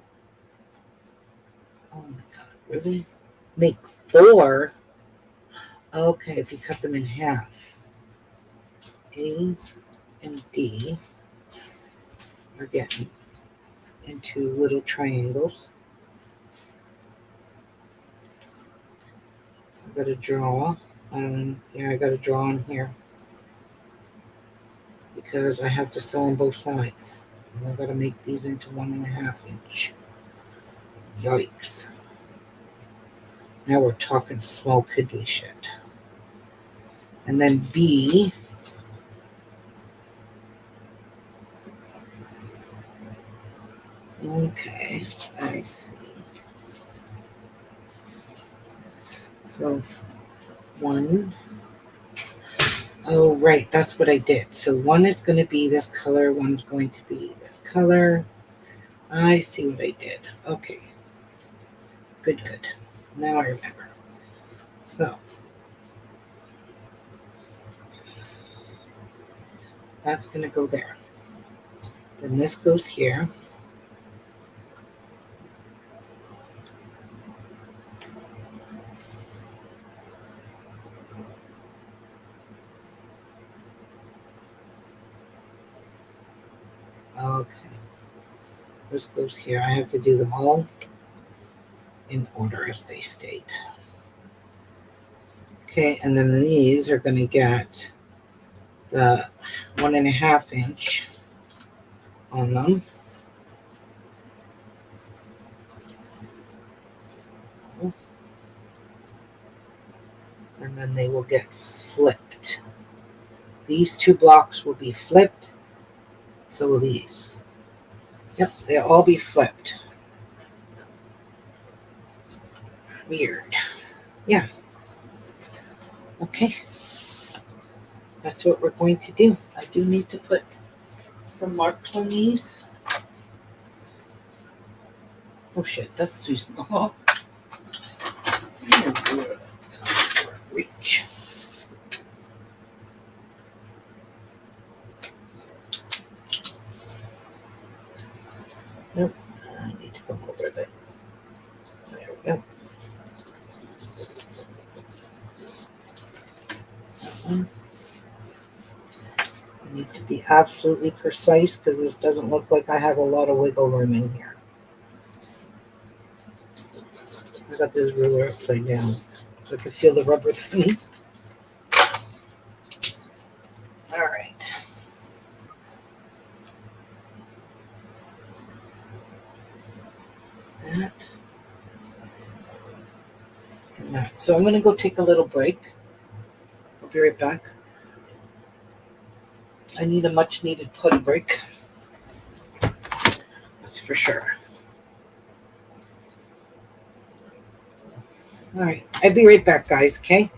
oh my God, really? Make 4? Okay, if you cut them in half. A and D are getting into little triangles. So I've got to draw. I got to draw on here. Because I have to sew on both sides. And I've got to make these into 1.5 inch. Yikes. Now we're talking small piddly shit. And then B. Okay, I see. So 1. Oh, right, that's what I did. So 1 is going to be this color, 1's going to be this color. I see what I did. Okay. Good. Now I remember. So that's going to go there. Then this goes here. Okay. This goes here. I have to do them all in order as they state. Okay, and then these are going to get the 1.5 inch on them. And then they will get flipped. These 2 blocks will be flipped. So will these. Yep, they'll all be flipped. Weird. Yeah. Okay. That's what we're going to do. I do need to put some marks on these. Oh shit, that's too small. It's gonna reach. one. I need to be absolutely precise because this doesn't look like I have a lot of wiggle room in here. I got this ruler upside down so I can feel the rubber things. All right. That and that. So I'm going to go take a little break. I'll be right back. I need a much needed potty break. That's for sure. All right. I'll be right back, guys, okay?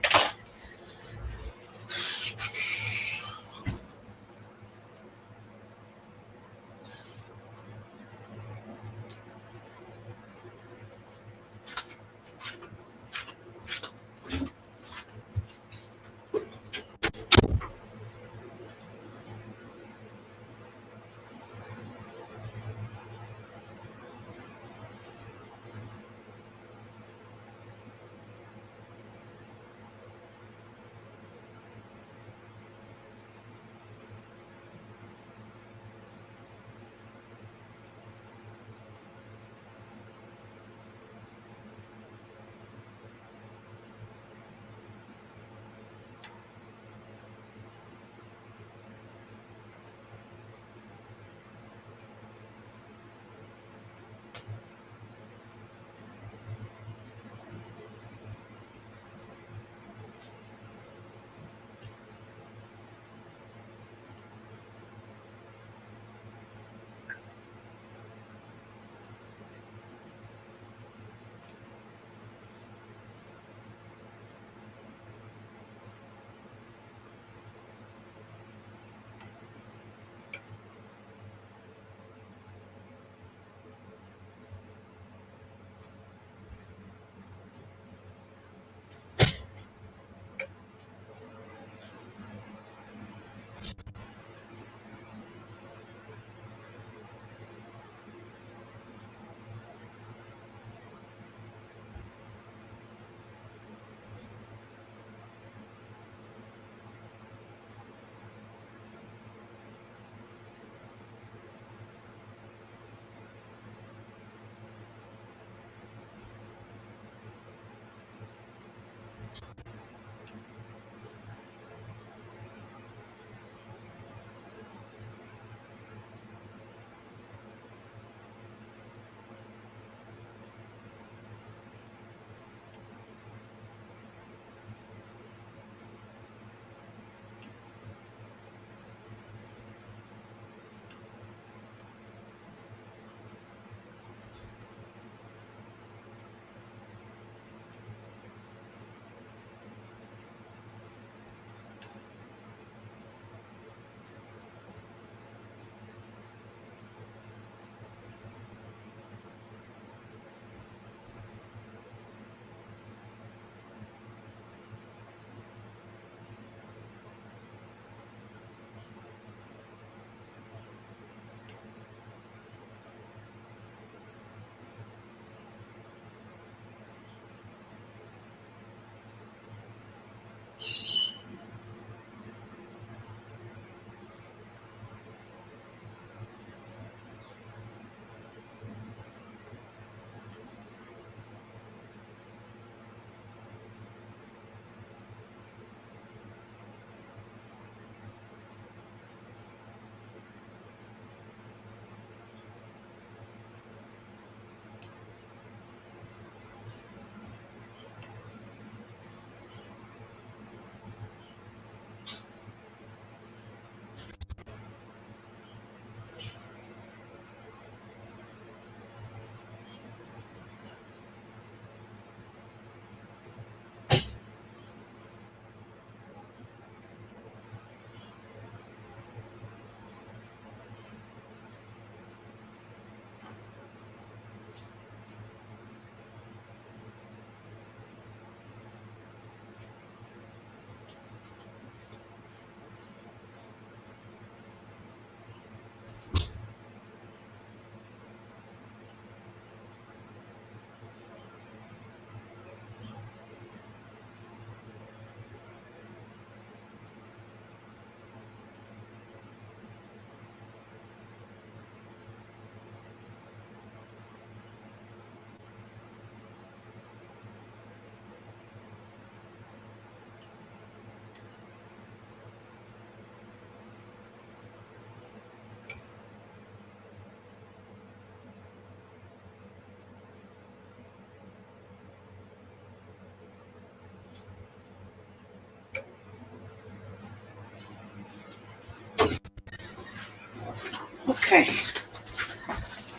Okay.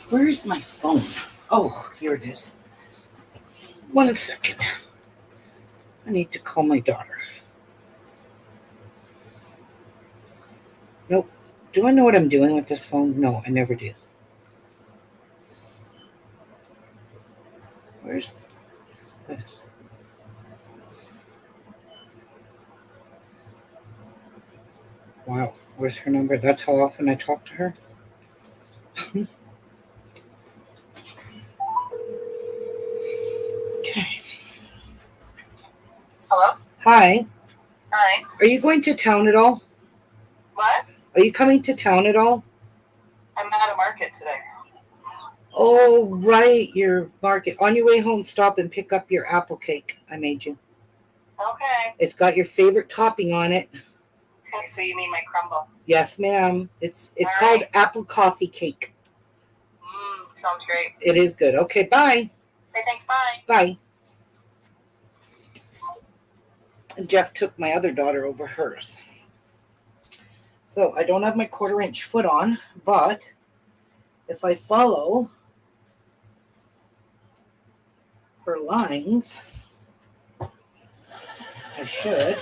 Where is my phone? Oh, here it is. 1 second. I need to call my daughter. Nope. Do I know what I'm doing with this phone? No, I never do. Where's this? Wow. Where's her number? That's how often I talk to her? Okay.
Hello?
Hi.
Hi.
Are you going to town at all?
What?
Are you coming to town at all?
I'm at a market today.
Oh, right. Your market. On your way home, stop and pick up your apple cake I made you.
Okay.
It's got your favorite topping on it.
Okay, so you mean my crumble?
Yes, ma'am. It's
All
called
right.
apple coffee cake.
Sounds great.
It is good. Okay, bye.
Okay, thanks. Bye.
Bye. And Jeff took my other daughter over hers. So I don't have my 1/4-inch foot on, but if I follow her lines, I should.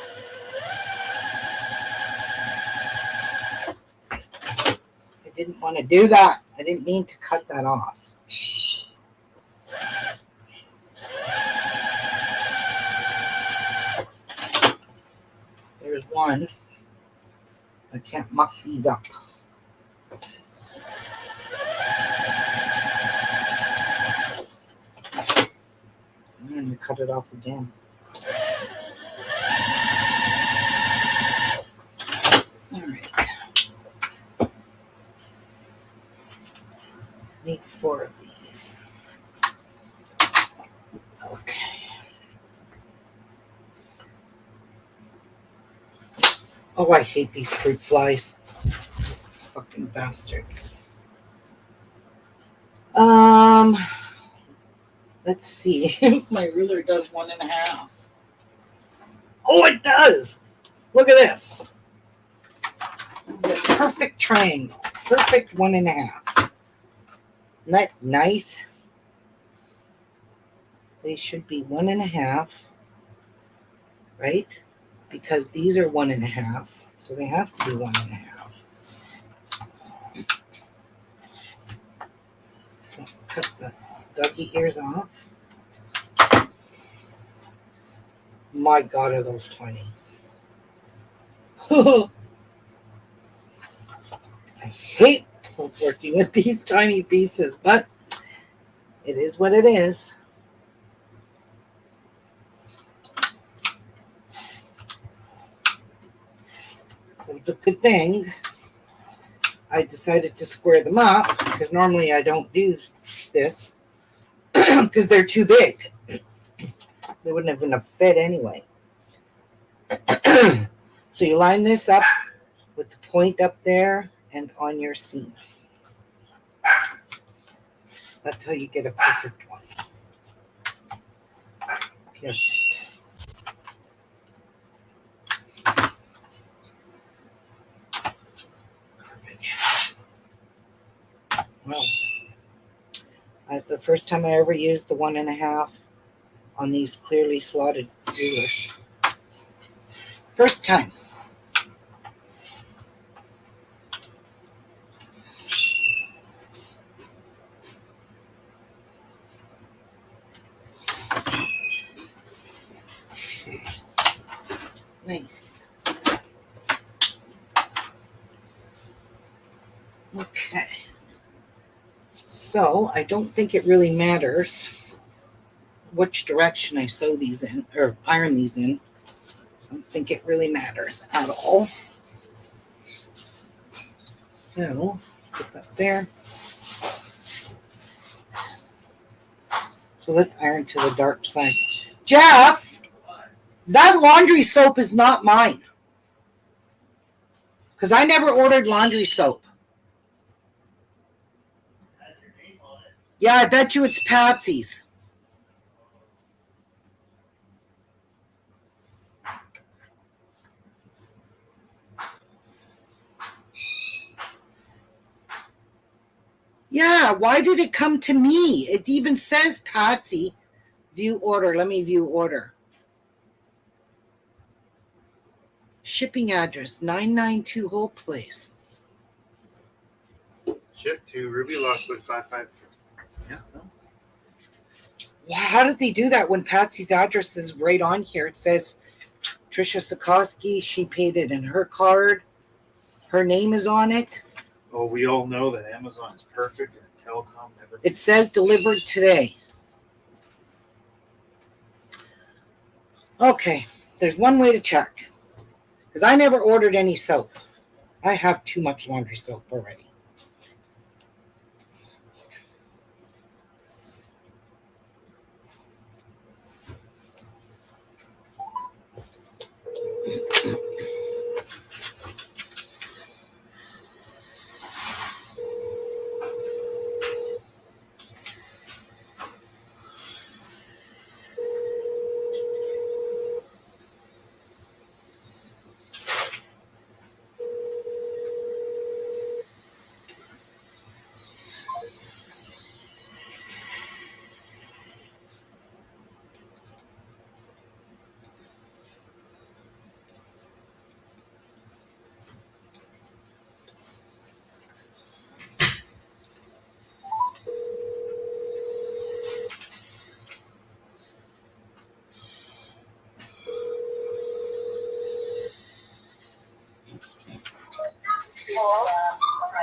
I didn't want to do that. I didn't mean to cut that off. There's one. I can't muck these up. I'm going to cut it off again. All right. Need 4 of these. Okay. Oh, I hate these fruit flies. Fucking bastards. Let's see if my ruler does 1.5. Oh, it does. Look at this. The perfect triangle. Perfect 1.5. Isn't that nice? They should be 1.5, right? Because these are 1.5, so they have to be 1.5. So cut the doggy ears off. My God, are those tiny? I hate working with these tiny pieces, but it is what it is. So it's a good thing I decided to square them up, because normally I don't do this because they're too big. They wouldn't have enough fit anyway. So you line this up with the point up there and on your seam. That's how you get a perfect one. Perfect. Garbage. Well, that's the first time I ever used the 1.5 on these clearly slotted rulers. First time. Nice. Okay. So I don't think it really matters which direction I sew these in or iron these in. I don't think it really matters at all. So let's get that there. So let's iron to the dark side. Jeff, that laundry soap is not mine. Because I never ordered laundry soap. Yeah, I bet you it's Patsy's. Yeah, why did it come to me? It even says Patsy. View order. Let me view order. Shipping address 992 Whole Place.
Ship to Ruby Lockwood 55. Yeah. No.
Wow, how did they do that when Patsy's address is right on here? It says Trisha Sikorsky. She paid it in her card. Her name is on it.
Well, we all know that Amazon is perfect and telecom never.
It says delivered today. Okay, there's one way to check. Because I never ordered any soap. I have too much laundry soap already.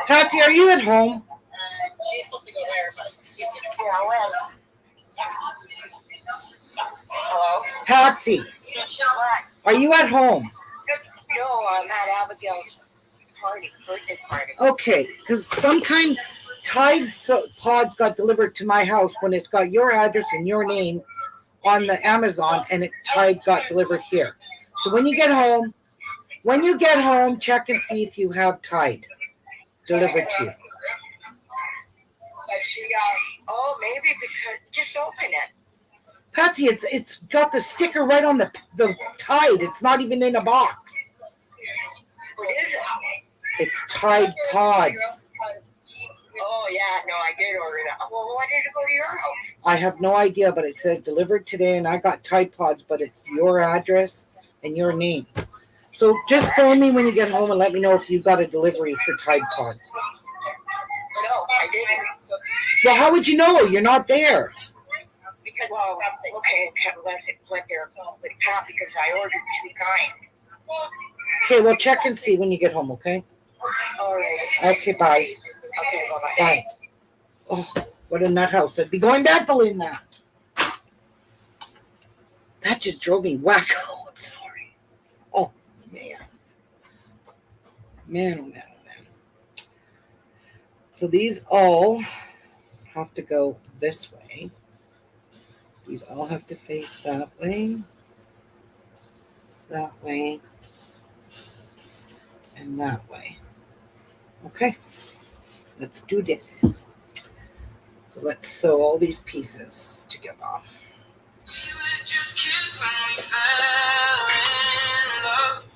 Patsy, are you at home?
She's supposed to go there, but he's gonna. Yeah, when? Hello?
Patsy, are you at home?
No, I'm at Abigail's birthday party.
Okay, because some kind Tide pods got delivered to my house when it's got your address and your name on the Amazon, and Tide got delivered here. So when you get home, check and see if you have Tide delivered to you.
But she maybe because just open it.
Patsy, it's got the sticker right on the Tide. It's not even in a box.
What is it?
It's Tide Pods.
Oh yeah, no, I did order that. Well, why did it go to your house?
I have no idea, but it says delivered today, and I got Tide Pods, but it's your address and your name. So just phone me when you get home and let me know if you got a delivery for Tide Pods.
No, I didn't.
Well, how would you know? You're not there.
Because okay, unless it went there with Pat because I ordered two kinds.
Okay, well, check and see when you get home, okay?
All right.
Okay, bye.
Okay, bye-bye.
Bye. Oh, what a nut house. I'd be going mental in that. That just drove me wacko. I'm sorry. Oh, man. Man, oh, man, oh, man. So these all have to go this way. These all have to face that way, and that way. Okay, let's do this. So let's sew all these pieces together.
We were just kids when we fell in love.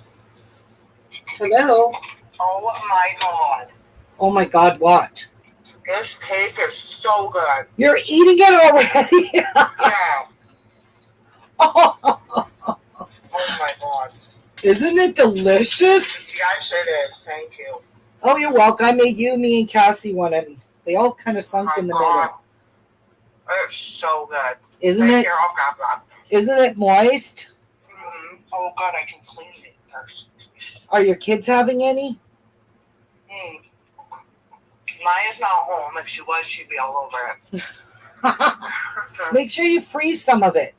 Hello.
Oh my God.
Oh my God, what?
This cake is so good.
You're eating it already?
Yeah.
Oh,
Oh my God.
isn't it delicious?
Yes, it is. Thank you.
Oh, you're welcome. I made you, me, and Cassie one, and they all kind of sunk in the middle.
It's so good.
Isn't it?
Here, I'll grab that.
Isn't it moist?
Mm-hmm. Oh God, I can clean it first.
Are your kids having any?
Maya's not home. If she was, she'd be all over it.
Make sure you freeze some of it.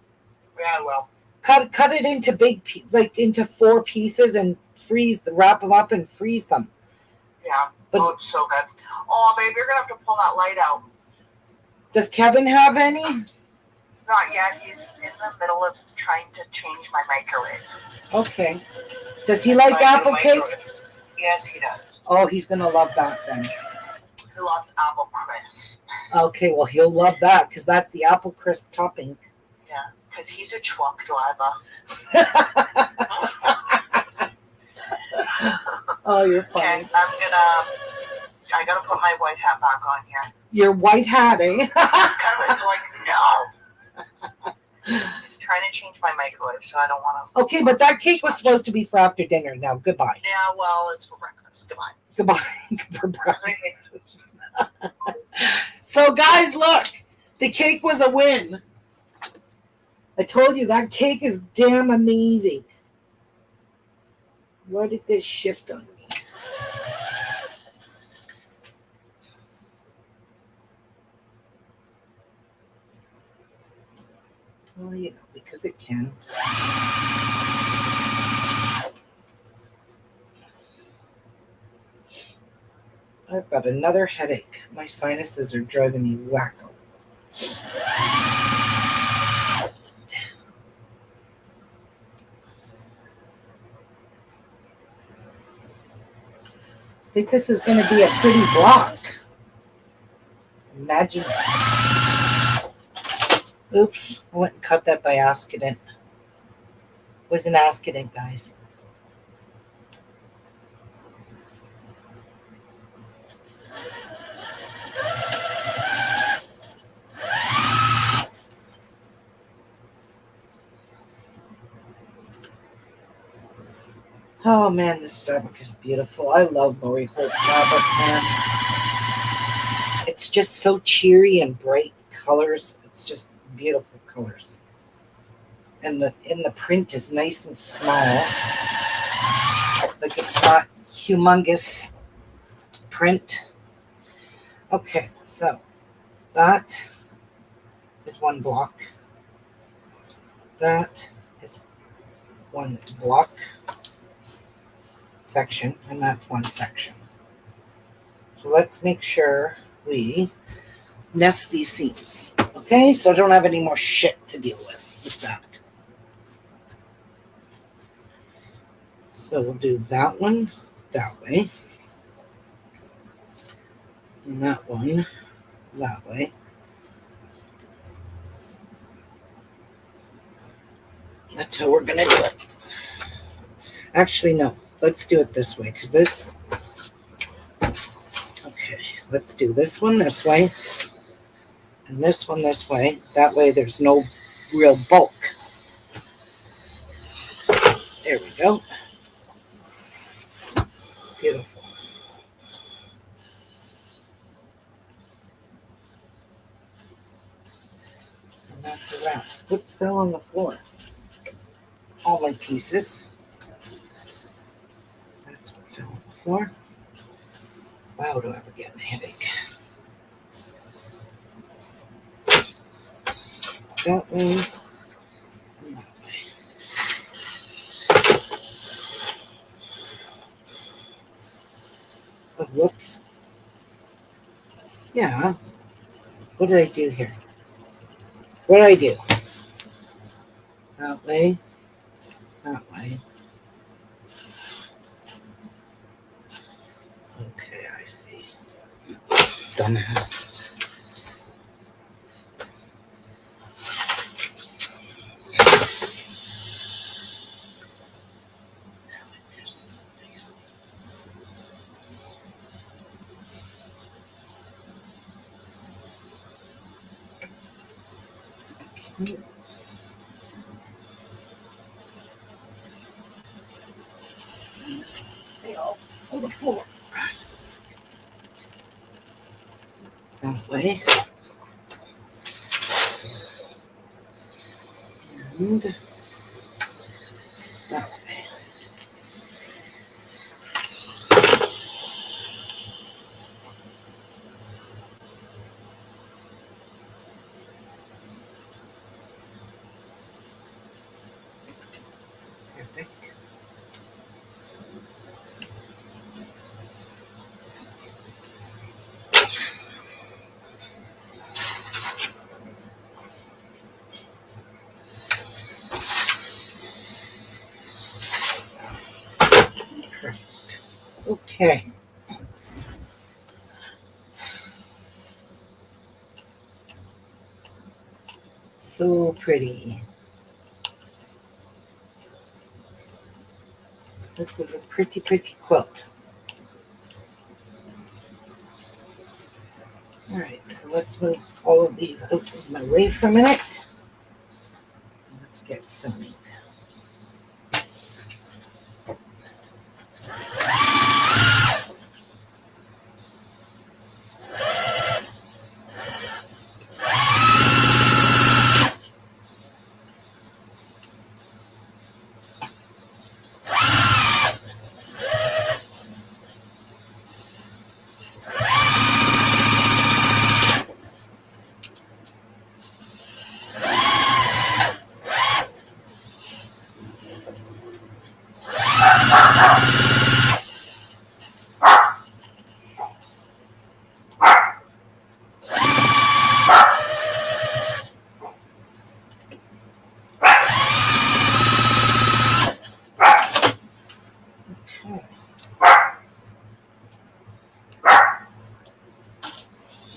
Yeah, I will.
Cut it into into 4 pieces and wrap them up and freeze them.
Yeah.
But-
It's so good. Oh, babe, you're gonna have to pull that light out.
Does Kevin have any?
Not yet. He's in the middle of trying to change my microwave.
Okay. Does he like apple cake?
Yes, he does.
Oh, he's gonna love that then.
He loves apple crisp.
Okay, well he'll love that because that's the apple crisp topping.
Yeah, because he's a truck driver.
Oh, you're
Okay,
funny.
I gotta put my white hat back on here.
Your white hat, eh?
I was like, no. Just trying to change my microwave, so I don't want to.
Okay, but that cake was supposed to be for after dinner. Now, goodbye.
Yeah, well, it's for breakfast. Goodbye.
Goodbye. For breakfast. So, guys, look. The cake was a win. I told you that cake is damn amazing. Why did this shift on me? Well, you know, because it can. I've got another headache. My sinuses are driving me wacko. I think this is going to be a pretty block. Imagine. Oops, I went and cut that by accident. It was an accident, guys. Oh man, this fabric is beautiful. I love Lori Holt fabric, man. It's just so cheery and bright colors. It's just beautiful colors. And the print is nice and small. Like it's not humongous print. Okay, so that is one block. That is one block section, and that's one section. So let's make sure we nest these seams. Okay, so I don't have any more shit to deal with that. So we'll do that one that way. And that one that way. That's how we're gonna do it. Actually, no. Let's do it this way, because this... Okay, let's do this one this way. And this one this way. That way there's no real bulk. There we go. Beautiful. And that's around. What fell on the floor? All my pieces. That's what fell on the floor. Wow, do I ever get a headache? That way. And that way. Oh, whoops. Yeah. What did I do here? What did I do? That way. That way. Okay, I see. Dumbass. Yes, nicely. They all on the floor. That way. And that way. Perfect. Perfect. Okay. So pretty. This is a pretty quilt. All right, so let's move all of these out of my way for a minute. Let's get sewing. Okay.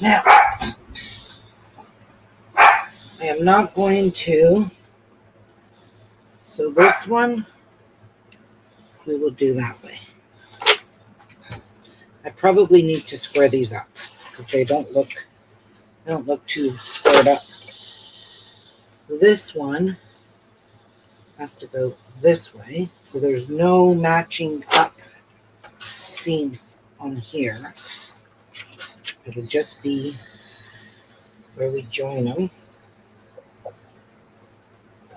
Now, I am not going to, so this one, we will do that way. I probably need to square these up because they don't look too squared up. This one has to go this way, so there's no matching up seams on here. It'll just be where we join them. So,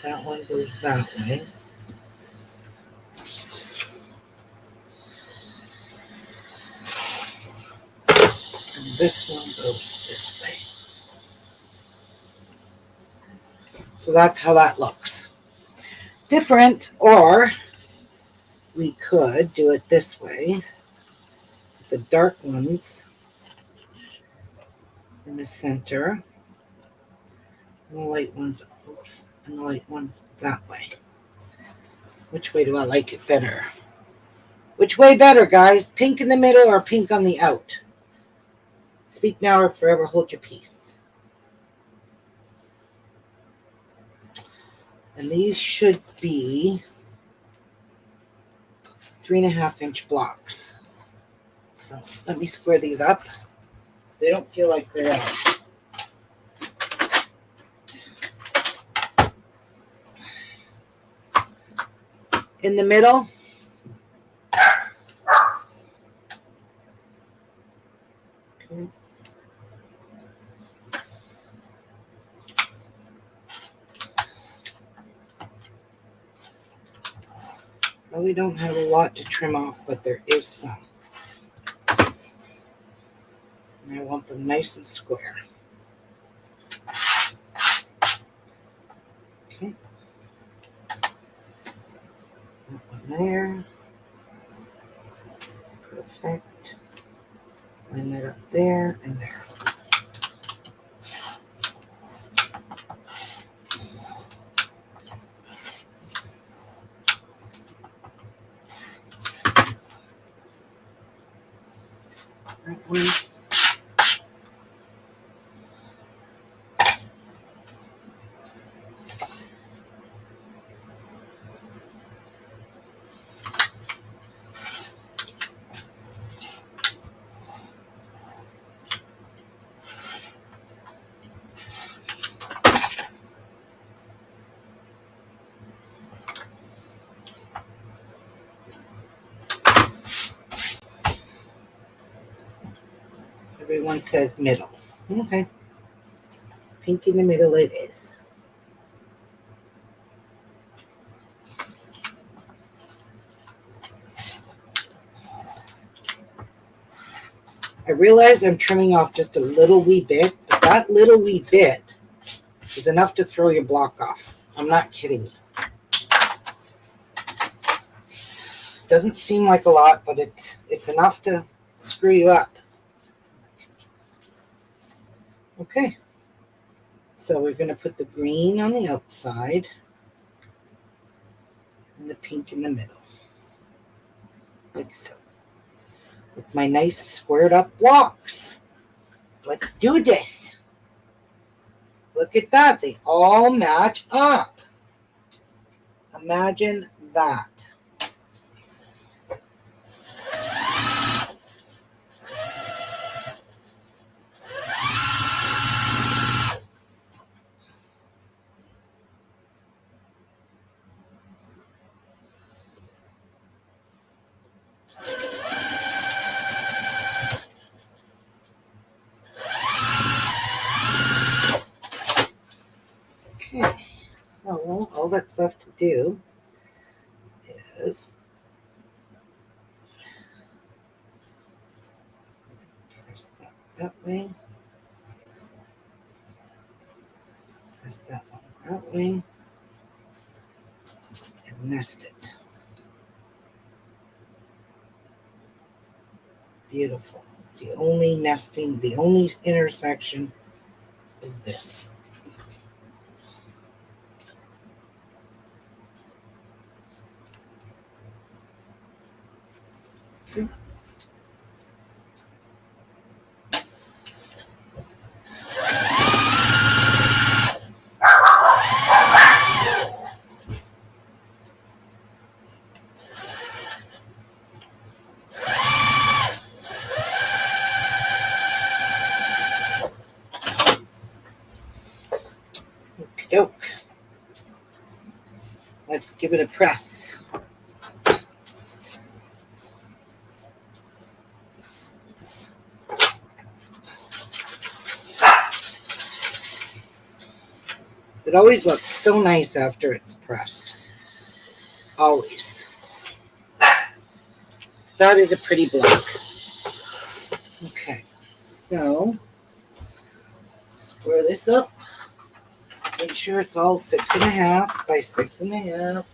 that one goes that way. And this one goes this way. So that's how that looks. Different, or we could do it this way. The dark ones in the center, and the light ones, and the light ones that way. Which way do I like it better? Which way better, guys? Pink in the middle or pink on the out? Speak now or forever hold your peace. And these should be 3.5-inch blocks. So let me square these up. They don't feel like they're in the middle. Okay. Well, we don't have a lot to trim off, but there is some. And I want them nice and square. Okay. That one there. Perfect. Line that up there and there. That one. Everyone says middle. Okay. Pink in the middle it is. I realize I'm trimming off just a little wee bit, but that little wee bit is enough to throw your block off. I'm not kidding you. Doesn't seem like a lot, but it's enough to screw you up. Okay. So we're going to put the green on the outside and the pink in the middle. Like so. With my nice squared up blocks. Let's do this. Look at that. They all match up. Imagine that. So all that's left to do is press that way, press that one that way, and nest it. Beautiful. It's the only nesting, the only intersection is this. Okay. Okie doke. Let's give it a press. It always looks so nice after it's pressed. Always. That is a pretty block. Okay, so square this up. Make sure it's all 6.5 by 6.5.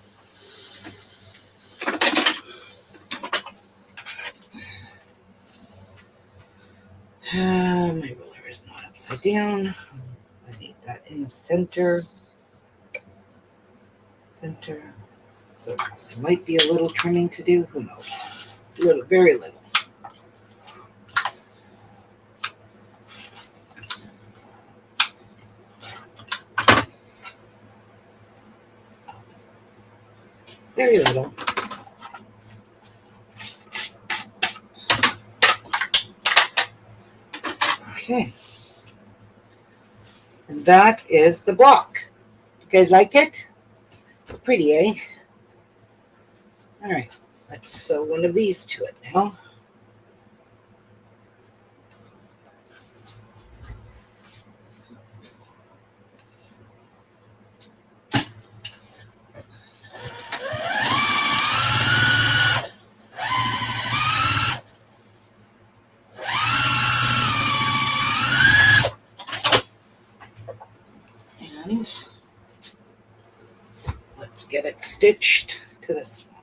My ruler is not upside down. I need that in the center. Center. So there might be a little trimming to do. Who knows? Little, very little. Very little. Okay. And that is the block. You guys like it? It's pretty, eh? All right. Let's sew one of these to it now. And let's get it stitched to this one.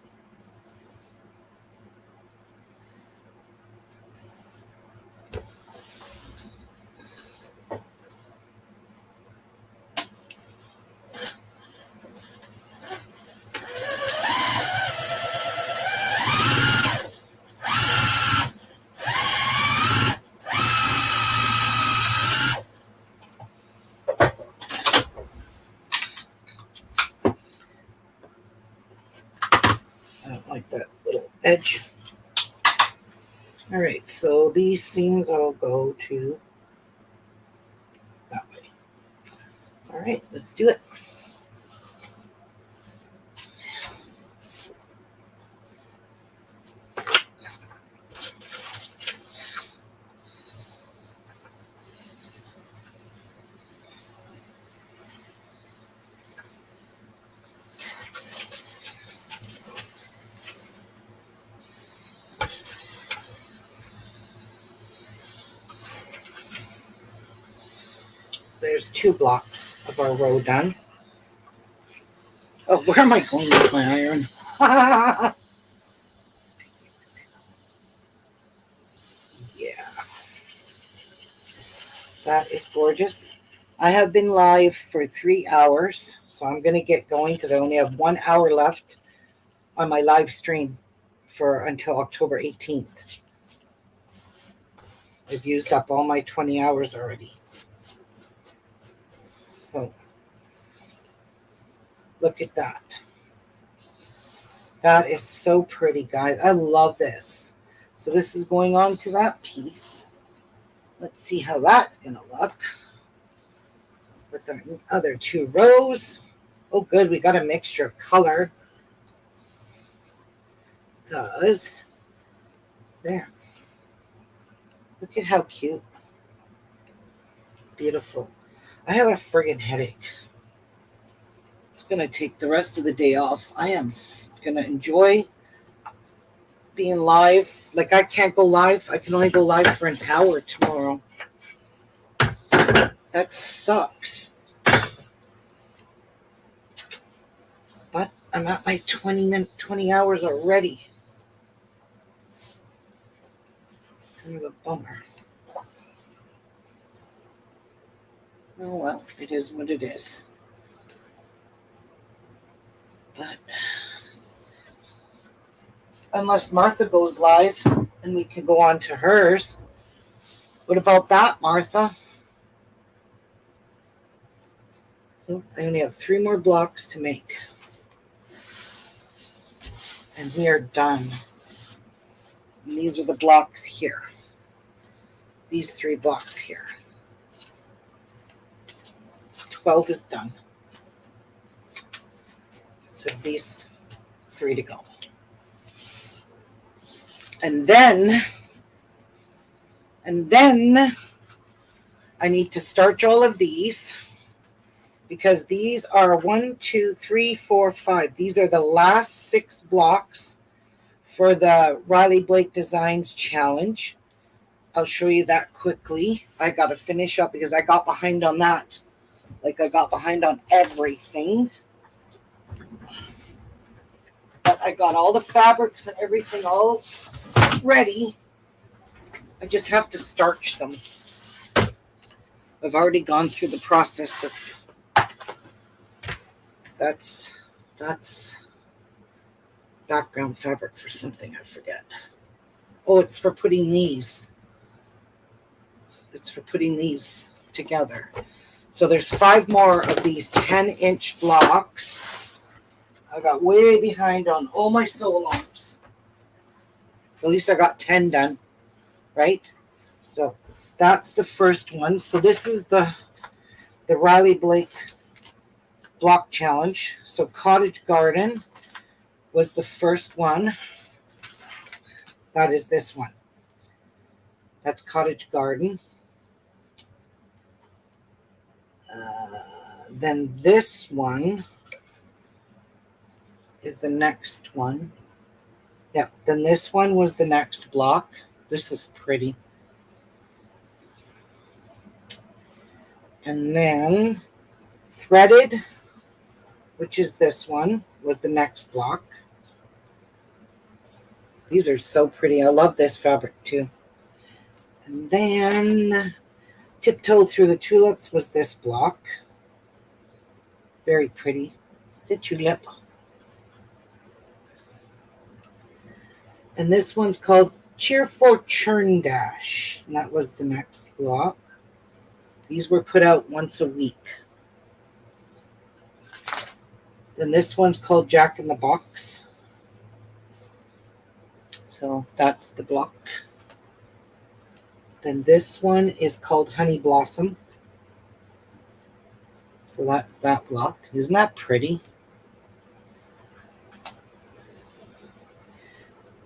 I don't like that little edge. All right, so these seams all go to that way. All right, let's do it. There's 2 blocks of our row done. Oh, where am I going with my iron? Yeah. That is gorgeous. I have been live for 3 hours, so I'm going to get going because I only have 1 hour left on my live stream for until October 18th. I've used up all my 20 hours already. So look at that. That is so pretty, guys. I love this. So this is going on to that piece. Let's see how that's going to look with the other 2 rows. Oh, good. We got a mixture of color. Because there. Look at how cute. Beautiful. I have a friggin' headache. Just gonna take the rest of the day off. I am gonna enjoy being live. Like I can't go live. I can only go live for an hour tomorrow. That sucks. But I'm at my 20 hours already. Kind of a bummer. Oh well, it is what it is. But unless Martha goes live and we can go on to hers. What about that, Martha? So I only have 3 more blocks to make. And we are done. And these are the blocks here. These 3 blocks here. 12 is done. So these 3 to go. And then I need to starch all of these because these are 1, 2, 3, 4, 5. These are the last 6 blocks for the Riley Blake Designs Challenge. I'll show you that quickly. I got to finish up because I got behind on that. Like I got behind on everything. But I got all the fabrics and everything all ready. I just have to starch them. I've already gone through the process of that's background fabric for something I forget. Oh, it's for putting these. It's for putting these together. So there's 5 more of these 10-inch blocks. I got way behind on all my sew alongs. At least I got 10 done, right? So that's the first one. So this is the Riley Blake block challenge. So Cottage Garden was the first one. That is this one. That's Cottage Garden. Then this one is the next one. Yeah, then this one was the next block. This is pretty. And then Threaded, which is this one, was the next block. These are so pretty. I love this fabric too. And then Tiptoe Through the Tulips was this block. Very pretty. The tulip. And this one's called Cheer for Churn Dash. And that was the next block. These were put out once a week. Then this one's called Jack in the Box. So that's the block. Then this one is called Honey Blossom. So that's that block. Isn't that pretty?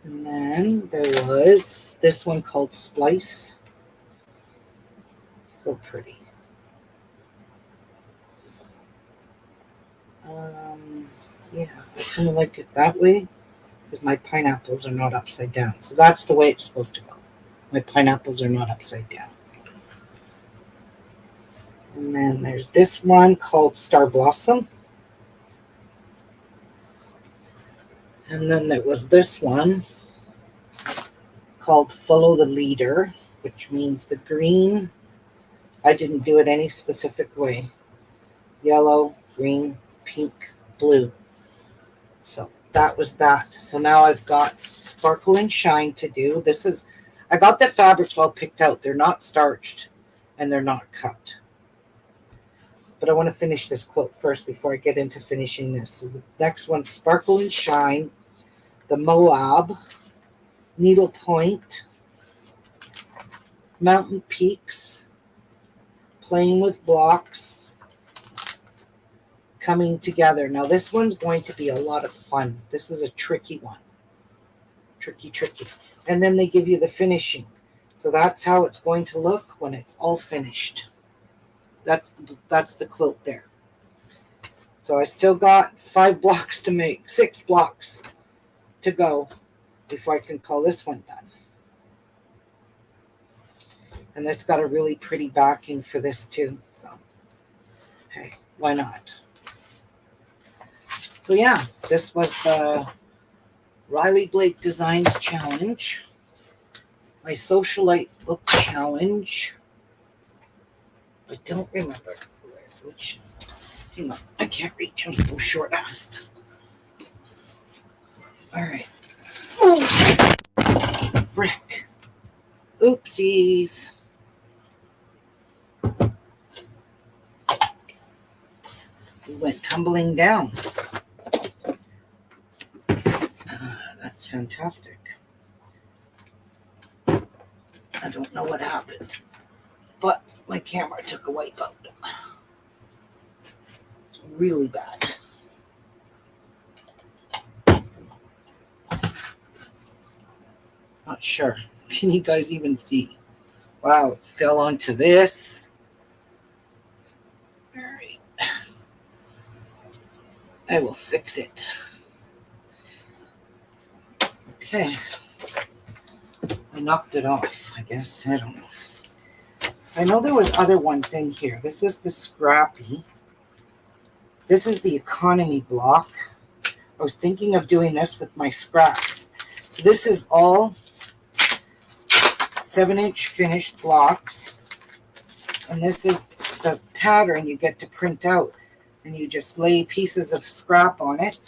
And then there was this one called Splice. So pretty. Yeah, I kind of like it that way because my pineapples are not upside down. So that's the way it's supposed to go. My pineapples are not upside down. And then there's this one called Star Blossom. And then there was this one called Follow the Leader, which means the green. I didn't do it any specific way. Yellow, green, pink, blue. So that was that. So now I've got Sparkle and Shine to do. I got the fabrics all picked out. They're not starched and they're not cut. But I want to finish this quilt first before I get into finishing this. So the next one's Sparkle and Shine, the Moab, Needle Point, Mountain Peaks, Playing with Blocks, Coming Together. Now this one's going to be a lot of fun. This is a tricky one. Tricky. And then they give you the finishing. So that's how it's going to look when it's all finished. That's the quilt there. So I still got 5 blocks to make, 6 blocks to go before I can call this one done. And it's got a really pretty backing for this too. So, hey, why not? So yeah, this was the Riley Blake Designs Challenge. My Socialites Book Challenge. I don't remember which. Hang on, I can't reach. I'm so short-assed. All right. Oh, frick. Oopsies. We went tumbling down. That's fantastic. I don't know what happened, but my camera took a wipe out. It's really bad. Not sure. Can you guys even see? Wow, it fell onto this. All right. I will fix it. Okay. I knocked it off, I guess. I don't know. I know there was other ones in here. This is the Scrappy. This is the Economy block. I was thinking of doing this with my scraps. So this is all 7-inch finished blocks. And this is the pattern you get to print out. And you just lay pieces of scrap on it.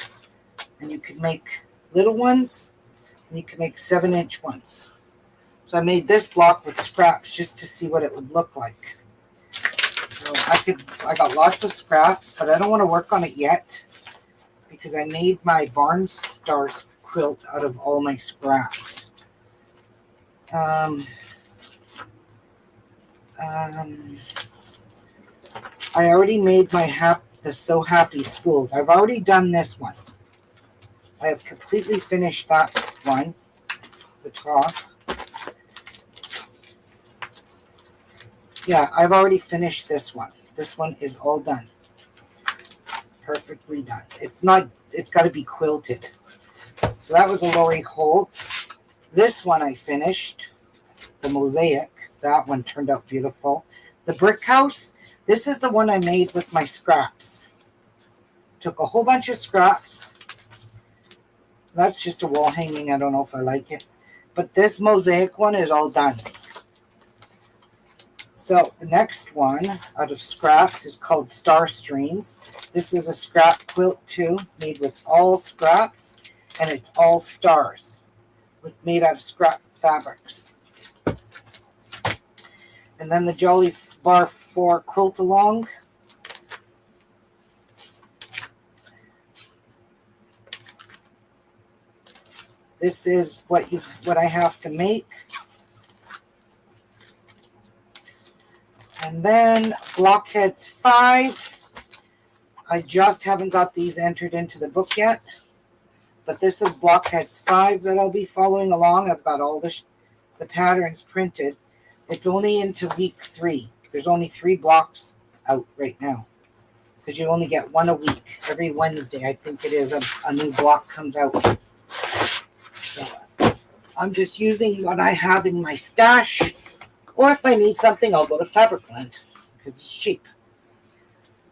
And you can make little ones. And you can make 7-inch ones. So I made this block with scraps just to see what it would look like. So I got lots of scraps, but I don't want to work on it yet because I made my Barn Stars quilt out of all my scraps. I already made my the So Happy spools. I've already done this one. I have completely finished that one, the top. Yeah, I've already finished this one. This one is all done. Perfectly done. It's got to be quilted. So that was a Lori Holt. This one I finished. The mosaic. That one turned out beautiful. The brick house. This is the one I made with my scraps. Took a whole bunch of scraps. That's just a wall hanging. I don't know if I like it. But this mosaic one is all done. So the next one out of scraps is called Star Streams. This is a scrap quilt too, made with all scraps, and it's all stars, made out of scrap fabrics. And then the Jolly Bar 4 quilt along. This is what I have to make. And then Blockheads 5. I just haven't got these entered into the book yet. But this is Blockheads 5 that I'll be following along. I've got all the patterns printed. It's only into week 3. There's only 3 blocks out right now. Because you only get one a week. Every Wednesday, I think it is, a new block comes out. So I'm just using what I have in my stash. Or if I need something, I'll go to Fabricland because it's cheap.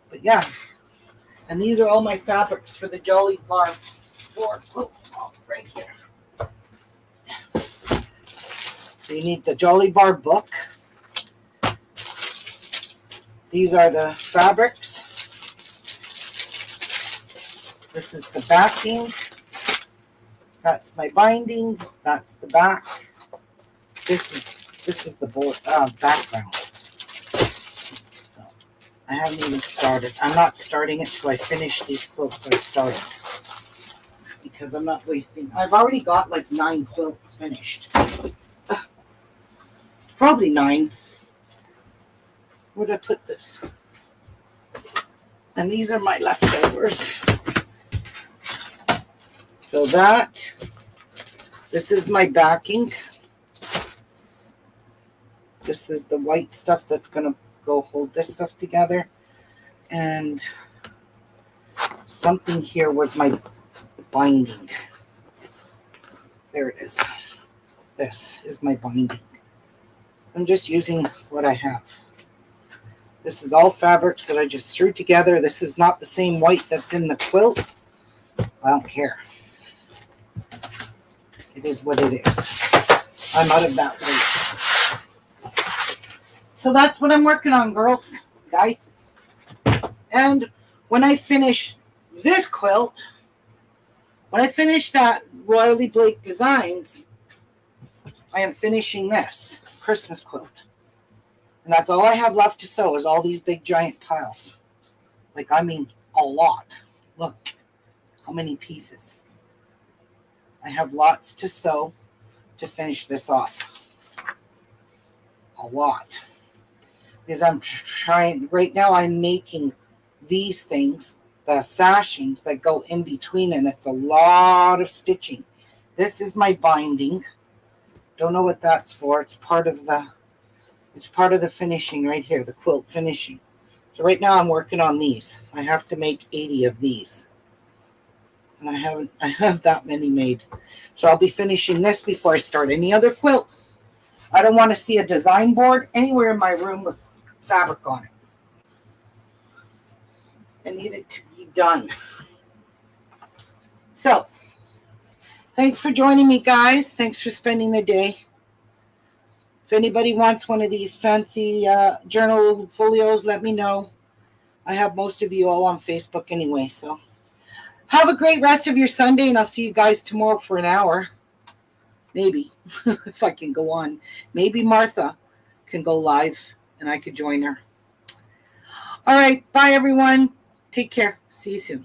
But yeah, and these are all my fabrics for the Jolly Bar 4. Oh, right here. So you need the Jolly Bar book. These are the fabrics. This is the backing. That's my binding. That's the back. This is the background. So I haven't even started. I'm not starting it till I finish these quilts I started. Because I'm not wasting. I've already got like 9 quilts finished. Probably 9. Where did I put this? And these are my leftovers. So this is my backing. This is the white stuff that's going to go hold this stuff together. And something here was my binding. There it is. This is my binding. I'm just using what I have. This is all fabrics that I just threw together. This is not the same white that's in the quilt. I don't care. It is what it is. I'm out of that white. So that's what I'm working on, girls, guys. And when I finish this quilt, when I finish that Royally Blake Designs, I am finishing this Christmas quilt. And that's all I have left to sew is all these big giant piles. Like, I mean, a lot. Look, how many pieces. I have lots to sew to finish this off. A lot. Because I'm trying, right now I'm making these things, the sashings that go in between, and it's a lot of stitching. This is my binding. Don't know what that's for. It's part of the finishing right here, the quilt finishing. So right now I'm working on these. I have to make 80 of these. And I have that many made. So I'll be finishing this before I start any other quilt. I don't want to see a design board anywhere in my room with fabric on it. I need it to be done. So, thanks for joining me, guys. Thanks for spending the day. If anybody wants one of these fancy journal folios, let me know. I have most of you all on Facebook anyway, so have a great rest of your Sunday, and I'll see you guys tomorrow for an hour. Maybe, if I can go on. Maybe Martha can go live, and I could join her. All right, bye, everyone. Take care. See you soon.